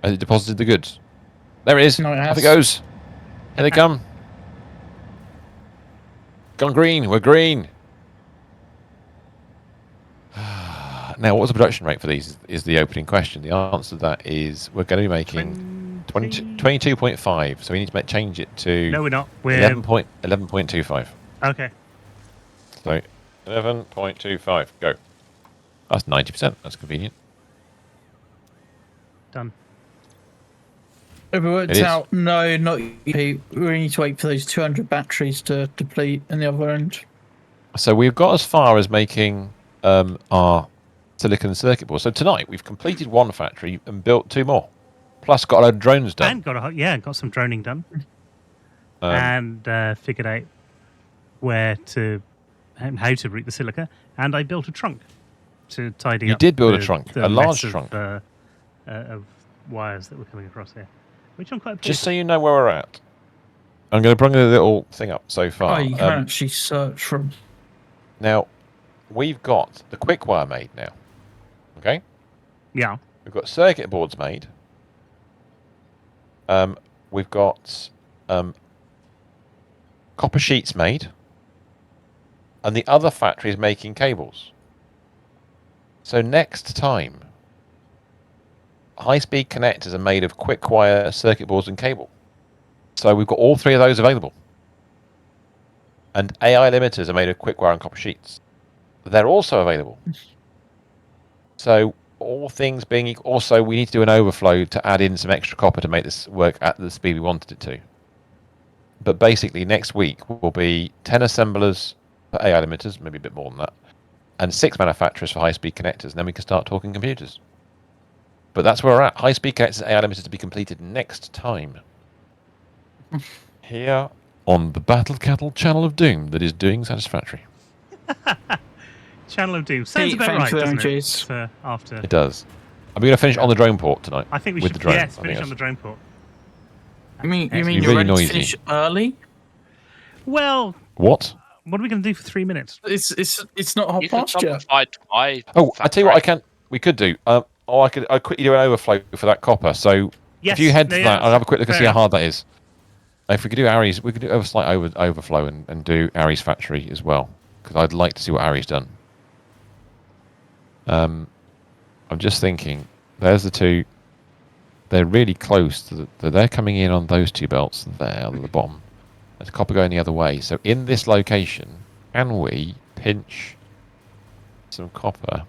Has it deposited the goods? There it is. No, it Off it has. goes. Here they come. Gone green. We're green. Now, what's the production rate for these is the opening question. The answer to that is we're going to be making 22.5. So we need to change it to No, we're not. We're 11.25. okay. So 11.25. Go. That's 90%. That's convenient. Done. Have we It worked is. out? No, not yet. We need to wait for those 200 batteries to deplete in the other end. So we've got as far as making our silicon circuit board. So tonight we've completed one factory and built 2 more. Plus got a load of drones done. And got some droning done. And figured out where to and how to route the silica. And I built a trunk to tidy You up. did build a the- trunk, the a large mess trunk. of wires that were coming across here, which I'm quite pleased Just so you know where we're at. I'm going to bring a little thing up so far. Oh, you can actually search from. Now, we've got the quick wire made now. Okay? Yeah. We've got circuit boards made. We've got copper sheets made. And the other factory is making cables. So next time, high-speed connectors are made of quick wire circuit boards and cable. So we've got all 3 of those available. And AI limiters are made of quick wire and copper sheets. They're also available. So all things being equal, also we need to do an overflow to add in some extra copper to make this work at the speed we wanted it to. But basically next week will be 10 assemblers for AI limiters, maybe a bit more than that, and 6 manufacturers for high-speed connectors, and then we can start talking computers. But that's where we're at. High-speed connectors and AI limiters to be completed next time. Here on the Battle Cattle channel of Doom that is doing Satisfactory. Channel of Doom. Sounds Pete, about thanks right, for the doesn't it? energies. For after. It does. Are we going to finish on the drone port tonight? I think we with should the drone. yes, I finish think on the drone port. You mean Be you're really ready noisy. to finish early? Well, What? what are we going to do for 3 minutes? It's not half You can past yet. simplify my Oh, I tell you what, factory. we could do. I'd quickly do an overflow for that copper. So Yes, if you head to yeah, that, I'll have a quick look and fair see how enough. hard that is. If we could do Ari's, we could do a slight overflow and do Ari's factory as well, because I'd like to see what Ari's done. I'm just thinking, there's the 2. They're really close to they're coming in on those 2 belts there at the bottom. There's copper going the other way. So in this location, can we pinch some copper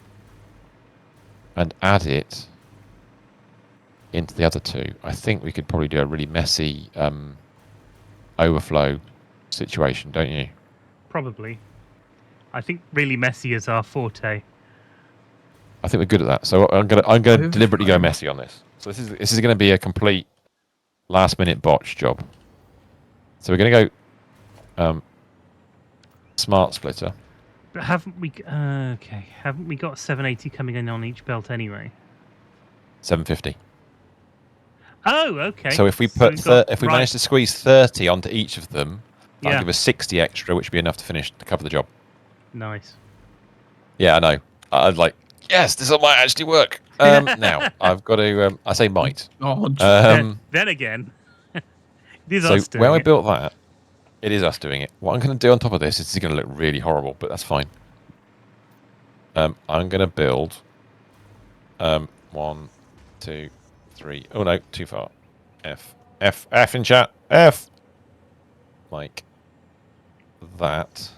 and add it into the other 2? I think we could probably do a really messy overflow situation, don't you? Probably. I think really messy is our forte. I think we're good at that. So I'm gonna deliberately go messy on this. So this is going to be a complete last minute botch job. So we're going to go smart splitter. But haven't we? Okay, haven't we got 780 coming in on each belt anyway? 750. Oh, okay. So if we manage to squeeze 30 onto each of them, that'll give us 60 extra, which would be enough to cover the job. Nice. Yeah, I know. I'd like, yes, this might actually work. Now I've got to. I say might. Then again, it is so us doing where I it. built that, it is us doing it. What I'm going to do on top of this is going to look really horrible, but that's fine. I'm going to build 1, 2, 3. Oh no, too far. F in chat. F. Like that.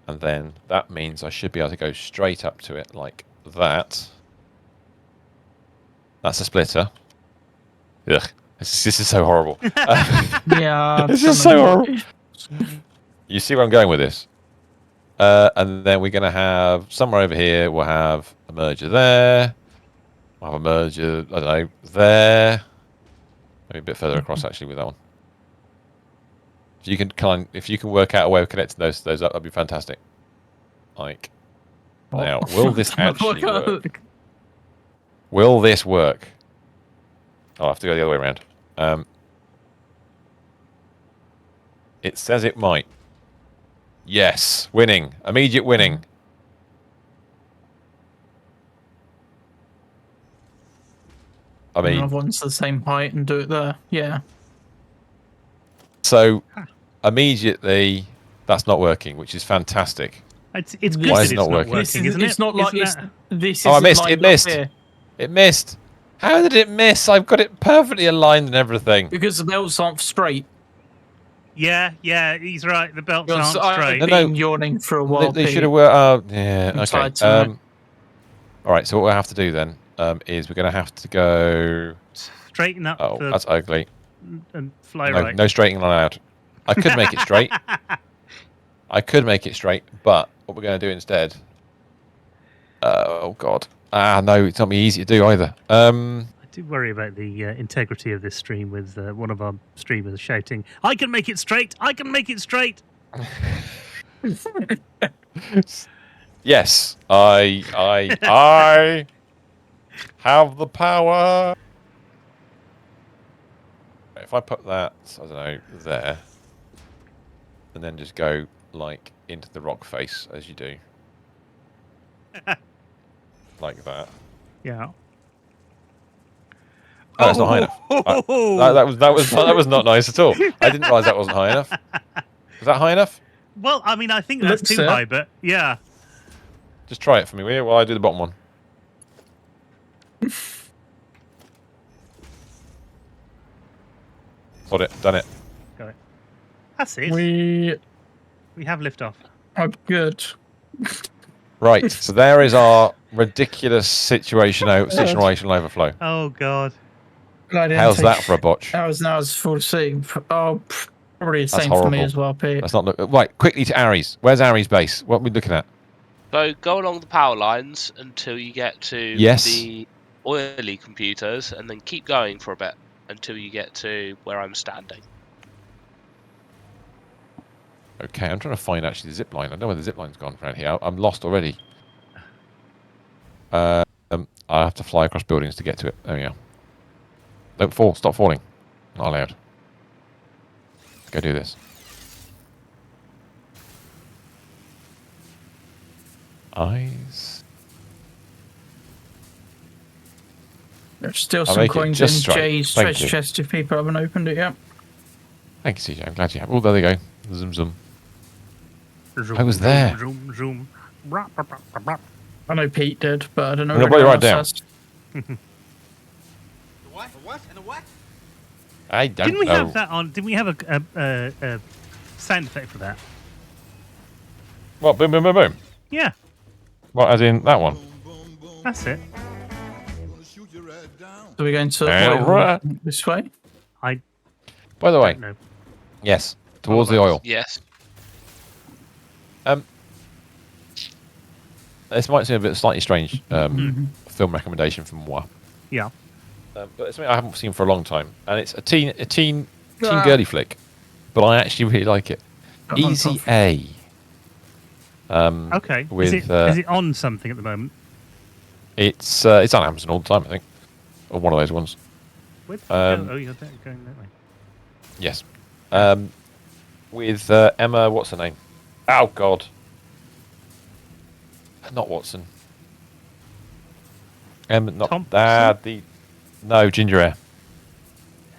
And then that means I should be able to go straight up to it like that. That's a splitter. Ugh. This is so horrible. Yeah. This is so horrible. You see where I'm going with this? And then we're going to have, somewhere over here, we'll have a merger there. We'll have a merger, I don't know, there. Maybe a bit further across, actually, with that one. If you can work out a way of connecting those up, that'd be fantastic. Like, now, will this actually work? Will this work? I'll have to go the other way around. It says it might. Yes, winning. Immediate winning. I mean, another one's the same height and do it there. Yeah. So immediately that's not working, which is fantastic. It's good Why that is it not working? isn't it? It's not like Isn't this. Oh, I isn't missed. lined It up missed. here. It missed. How did it miss? I've got it perfectly aligned and everything. Because the belts aren't straight. Yeah, he's right. The belts Because aren't I've straight. been yawning for a while. They should have worked. Oh, yeah. I'm Okay. tired tonight. All right. So what we have to do then is we're going to have to go. Straighten up. Oh, that's ugly. And fly No, right. no straightening allowed. I could make it straight. I could make it straight, but what we're going to do instead. Oh God. No, it's not me easy to do either. I do worry about the integrity of this stream with one of our streamers shouting, "I can make it straight! I can make it straight!" Yes, I have the power. If I put that, I don't know, there, and then just go like into the rock face as you do, like that. Yeah. Oh, that's not high enough. That was not nice at all. I didn't realise that wasn't high enough. Was that high enough? Well, I mean, I think that's Looks too it. high, but yeah. Just try it for me, will you? While I do the bottom one. Got it. Done it. Got it. That's it. We have liftoff. are good. Right. So there is our ridiculous situational overflow. Oh God. How's that for a botch? That was full steam. Oh, probably the That's same for horrible. me as well, Pete. Let's not look. Right. Quickly to Aries. Where's Aries' base? What are we looking at? So go along the power lines until you get to Yes. the oily computers, and then keep going for a bit until you get to where I'm standing. Okay, I'm trying to find actually the zip line. I don't know where the zip line's gone around here. I'm lost already. I have to fly across buildings to get to it. There we go. Don't fall. Stop falling. Not allowed. Let's go do this. Eyes. There's still I'll some make it coins just in straight. Jay's Thank treasure you. chest if people haven't opened it yet. Thank you, CJ. I'm glad you have. Oh, there they go. Zoom, zoom. Zoom, I was there. Zoom, zoom. Rap, rap, rap, rap, rap. I know Pete did, but I don't know. I'm gonna if put it anyone right else down. has. What? What? And the what? I don't Didn't we know. have that on? Didn't we have a sound effect for that? What? Boom, boom, boom, boom. Yeah, What? As in that one? that's it. So we're going to Right. this way. I By the way, don't know. yes, towards the oil. Yes. this might seem a bit slightly strange film recommendation from moi. Yeah. But it's something I haven't seen for a long time, and it's a teen girly flick, but I actually really like it. Easy A. Okay. With, is it on something at the moment? It's on Amazon all the time, I think, or one of those ones. You're going that way. Yes. With Emma, what's her name? Oh God. Not Watson. Emma, not Thompson? No, ginger hair.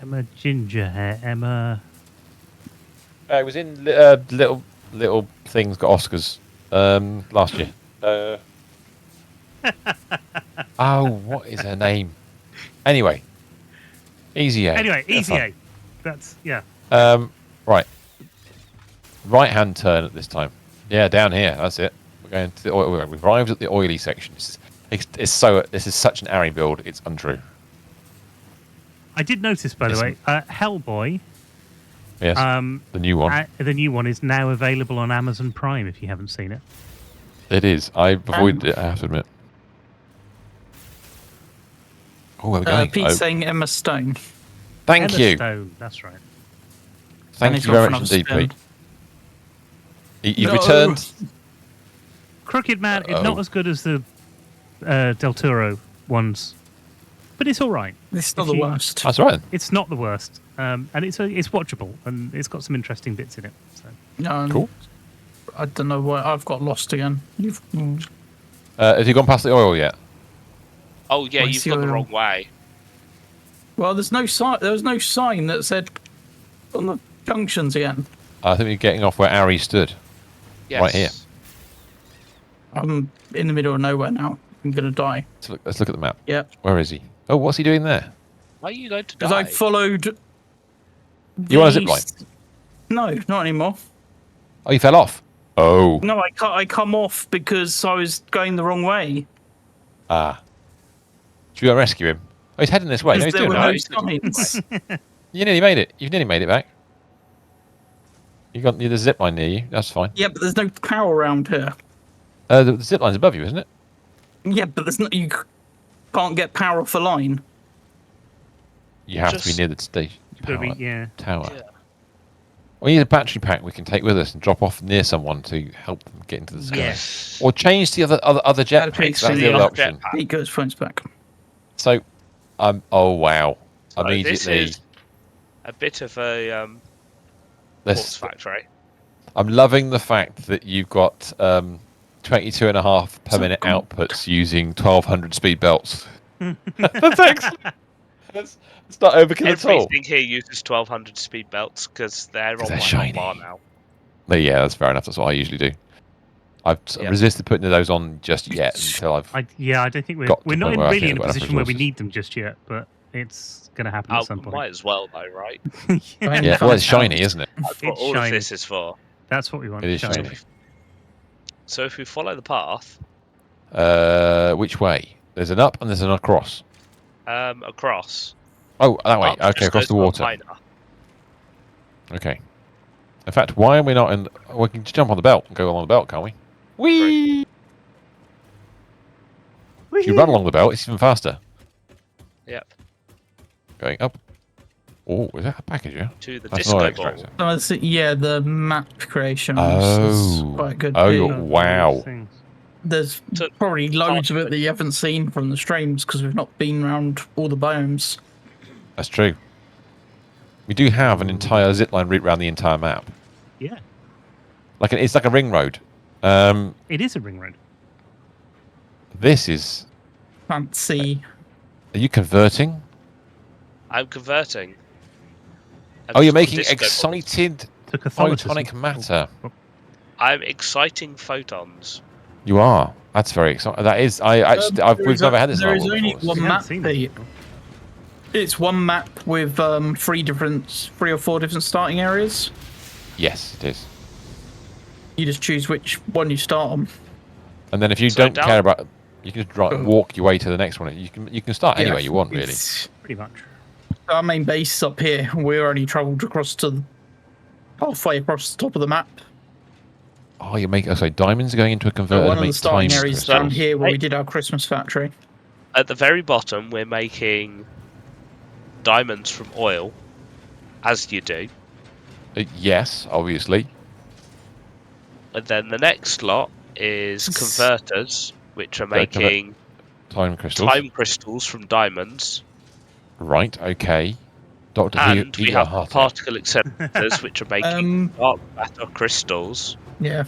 Emma Ginger Hair. Emma. It was in little things got Oscars last year. Oh, what is her name? Anyway, Easy A. Anyway, That's Easy fun. A. That's yeah. Right. Right-hand turn at this time. Yeah, down here. That's it. We're going to the oil. We've arrived at the oily section. This is such an airy build. It's untrue. I did notice, by the way, Hellboy. Yes. The new one. The new one is now available on Amazon Prime. If you haven't seen it, It is. I avoided it. I have to admit. Oh, where are we going? Pete's saying Emma Stone. Thank Emma you. Stone, that's right. Thank you very much indeed, Pete. You've returned. Crooked Man is not as good as the Del Toro ones, but it's all right. It's not the worst. That's right. It's not the worst, and it's watchable, and it's got some interesting bits in it. So. No, Cool. I don't know why I've got lost again. Have you gone past the oil yet? Oh yeah, you've gone the wrong way. Well, there's no sign. There was no sign that said on the junctions again. I think you're getting off where Ari stood. Yes. Right here. I'm in the middle of nowhere now. I'm gonna die. Let's look at the map. Yep. Where is he? Oh, what's he doing there? Why are you going to Because die? I followed. You want a zip line? No, not anymore. Oh, you fell off. Oh. No, I come off because I was going the wrong way. Ah. Should we go rescue him? Oh, he's heading this way. No, he's Because there doing were no it. signs. You nearly made it. You've nearly made it back. You got the zip line near you. That's fine. Yeah, but there's no power around here. The zip line's above you, isn't it? Yeah, but there's no. You can't get power off a line. You have to be Just- near the station. Gotta be- yeah. Tower. Yeah. We need a battery pack we can take with us and drop off near someone to help them get into the sky. Yes. Or change the other jet That'd be packs. That's the extremely other hard. option. He goes phones back. So, oh wow! So this Immediately, is a bit of a horse this. factory. I'm loving the fact that you've got 22.5 per minute outputs using 1200 speed belts. That's excellent. That's not overkill at all. Everything here uses 1200 speed belts because they're on they're my shiny. bar now. But yeah, that's fair enough. That's what I usually do. I've Yeah. resisted putting those on just yet until I've. I don't think Got to we're the not point where I really think in a I've got enough position where we resources. need them just yet, but it's going to happen Oh, at some point. might as well though, right? Yeah, well, it's shiny, isn't it? That's what It's all shiny. of this is for. That's what we want. It is shiny. shiny. So if we follow the path Which way? There's an up and there's an across. across. Oh, that way. Up Okay, just across goes the to a water. minor. Okay. In fact, why are we not in? We can just jump on the belt and go along the belt, can't we? Whee! If you run along the belt, it's even faster. Yep. Going up. Oh, is that a package? Yeah. To the That's not disco an ball. extractor. So yeah, the map creation Oh. is quite a good. Oh, bit. you're- Wow. Things. There's So- probably loads of it that you haven't seen from the streams because we've not been around all the biomes. That's true. We do have an entire zipline route around the entire map. Yeah, It's like a ring road. it is a ring road. This is. Fancy. Are you converting? I'm converting. Oh, you're I've just making got disco balls. excited To Catholicism. photonic matter. I'm exciting photons. You are. That's very exciting. That is. We've never had this. There is level only before. one We haven't map. seen it Pete. before. It's one map with three or four different starting areas. Yes, it is. You just choose which one you start on. And then if you So don't down- care about, you can just walk your way to the next one. You can start anywhere you want, really. It's- Pretty much. Our main base up here. We're only travelled across to halfway across the top of the map. Oh, you're making. Oh, sorry, diamonds are going into a converter One to of the make starting time areas crystals. down here where we did our Christmas factory. At the very bottom, we're making diamonds from oil, as you do. Yes, obviously. And then the next lot is converters, which are making Time crystals. time crystals from diamonds. Right. Okay. Doctor, And eat we your have heart out. particle acceptors, which are making dark matter crystals Yeah.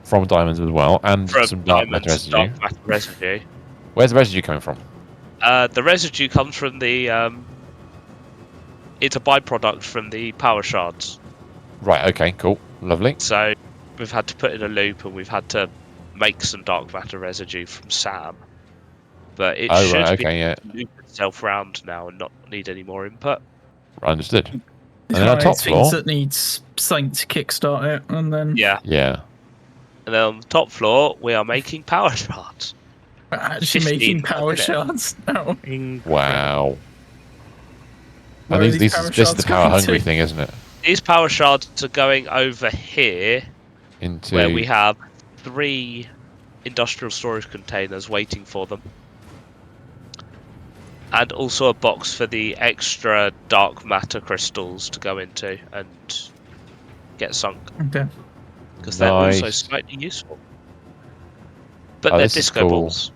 From diamonds as well, and from some dark matter diamonds, residue. dark matter residue. Where's the residue coming from? The residue comes from the. It's a byproduct from the power shards. Right. Okay. Cool. Lovely. So we've had to put in a loop, and we've had to make some dark matter residue from Sam. But it should Right. be Okay. Yeah. able to loop itself round now and not need any more input. Understood. And It's then one on of top those things floor. that needs something to kickstart it, and then Yeah. Yeah. And then on the top floor, we are making power shards. we're actually 15 making a power minute. shards now. Incredible. Wow. Where And are this power is the shards power going hungry to? thing, isn't it? These power shards are going over here, Into where we have 3 industrial storage containers waiting for them. And also a box for the extra dark matter crystals to go into and get sunk. Okay. Because they're also Nice. slightly useful. But Oh, they're this is disco cool. balls.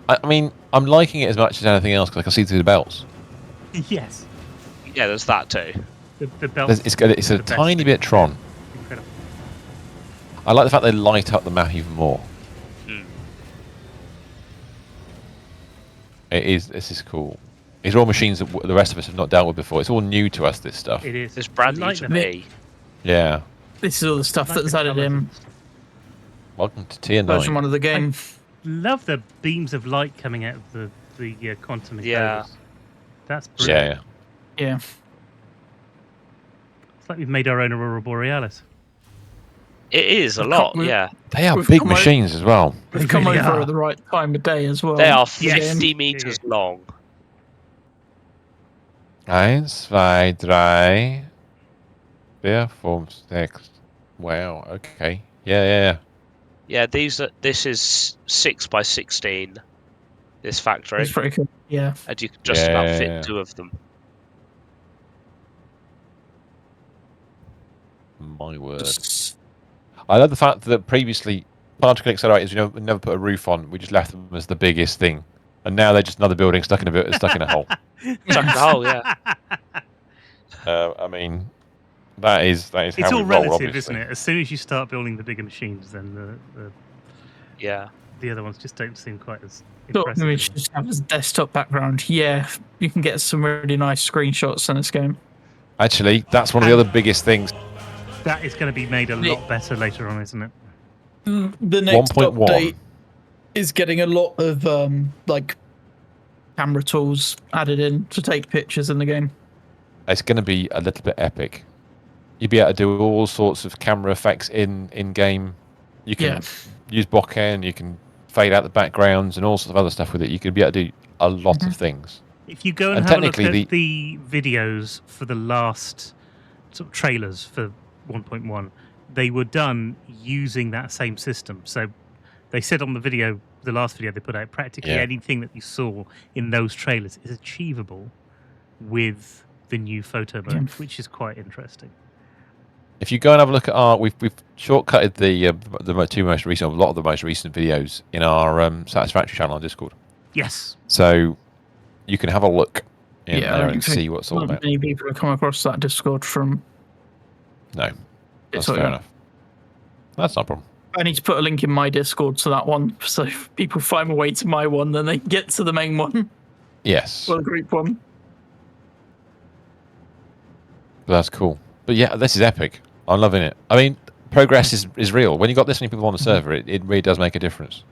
I mean, I'm liking it as much as anything else because I can see through the belts. Yes. Yeah, there's that too. The belt. It's a the best tiny thing. bit Tron. Incredible. I like the fact they light up the map even more. Mm. It is. This is cool. These are all machines that the rest of us have not dealt with before. It's all new to us. This stuff. It is. It's brand new Like to the- me. Yeah. This is all the stuff like that's the added colours in and- Welcome to Tier version 9. 1 of the game. Love the beams of light coming out of the quantum encoders. Yeah. That's brilliant. Yeah. Yeah. It's like we've made our own Aurora Borealis. It is a We've lot, come- yeah. They are We've big come over- machines as well. We've They come really over are. at the right time of day as well. They are Yes. 50 meters long. 1, 2, 3, 4, 5, 6. Wow. Okay. Yeah. Yeah, this is 6 by 16. This factory, It's pretty cool. Yeah. and you can just about Yeah. fit 2 of them. My word. I love the fact that previously particle accelerators, we never put a roof on. We just left them as the biggest thing, and now they're just another building stuck in a hole. Chuck the hole, yeah. I mean, that is how It's we all roll, relative, obviously. isn't it? As soon as you start building the bigger machines, then Yeah. the other ones just don't seem quite as Thought impressive. we anymore. should just have this desktop background. Yeah, you can get some really nice screenshots in this game. Actually, that's one of the other biggest things. That is going to be made a lot better later on, isn't it? The next 1.1. update is getting a lot of like camera tools added in to take pictures in the game. It's going to be a little bit epic. You'll be able to do all sorts of camera effects in game. You can use bokeh, and you can fade out the backgrounds and all sorts of other stuff with it. You can be able to do a lot of things. If you go and, And have a look technically at the videos for the last sort of trailers for 1.1, they were done using that same system. So they said on the last video they put out, practically Yeah. anything that you saw in those trailers is achievable with the new photo mode, which is quite interesting. If you go and have a look at we've shortcutted the a lot of the most recent videos in our Satisfactory channel on Discord, Yes. so you can have a look in Yeah, I there don't and think see what's all not about. many people have come across that Discord from. No, that's So, fair yeah. enough. That's not a problem. I need to put a link in my Discord to that one, so if people find a way to my one, then they can get to the main one, Yes, well, the group one. that's cool. But yeah, this is epic. I'm loving it. I mean, progress is real. When you got this many people on the server, it really does make a difference.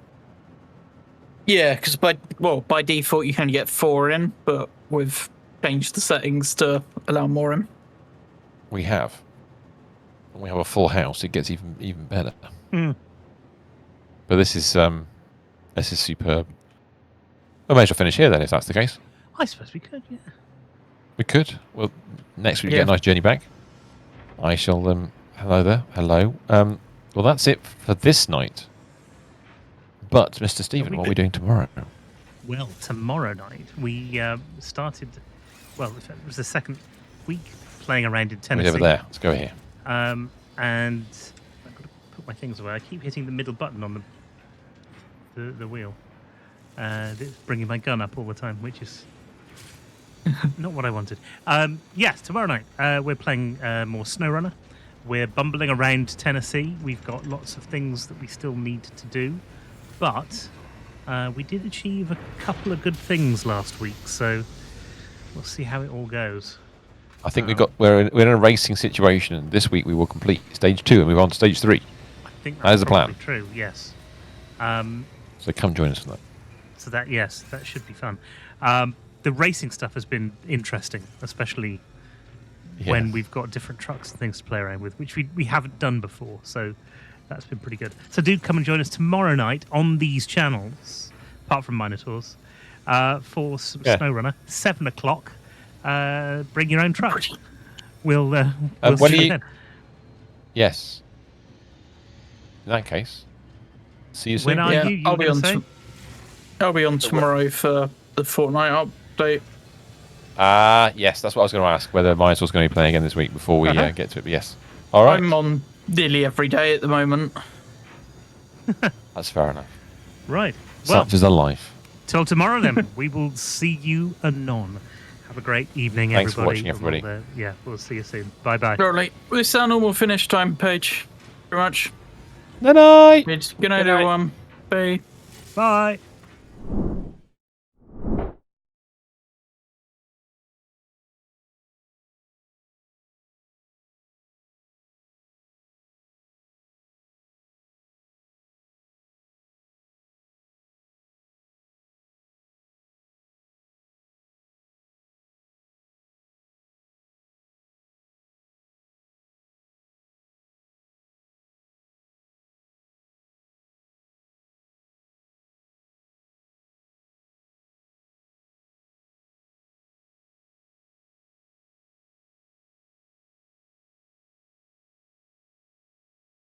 Yeah, because by default you can only get 4 in, but we've changed the settings to allow more in. We have. When we have a full house, it gets even better. Mm. But this is superb. We may as well finish here then, if that's the case. I suppose we could, yeah. We could. Well, next week we Yeah. get a nice journey back. I shall. Hello there. Hello. Well, that's it for this night. But, Mr. Stephen, what are we doing tomorrow? Well, tomorrow night we started. Well, it was the second week playing around in Tennessee. Over there. Let's go here. And I've got to put my things away. I keep hitting the middle button on the wheel. It's bringing my gun up all the time, which is not what I wanted. Yes, tomorrow night we're playing more SnowRunner. We're bumbling around Tennessee. We've got lots of things that we still need to do, but we did achieve a couple of good things last week, so we'll see how it all goes. I think we're in a racing situation, and this week we will complete stage 2 and move on to stage 3. I think that is the probably plan. True, yes. So come join us for that. So that should be fun. The racing stuff has been interesting, especially when we've got different trucks and things to play around with, which we haven't done before. So that's been pretty good. So do come and join us tomorrow night on these channels, apart from Minotaurs, for some SnowRunner, 7 o'clock. Bring your own truck. We'll see you then. Yes. In that case, see you soon. When are you? I'll be on tomorrow for the Fortnite update. Yes, that's what I was going to ask, whether Minotaur's going to be playing again this week before we get to it. But yes. All right. I'm on nearly every day at the moment. That's fair enough. Right. Well, such is the life. Till tomorrow then. We will see you anon. Have a great evening, Thanks everybody. for watching, everybody. We'll see you soon. Bye-bye. Right. This is our normal finish time page. Very much. Night-night. Good night, everyone. Bye. Bye.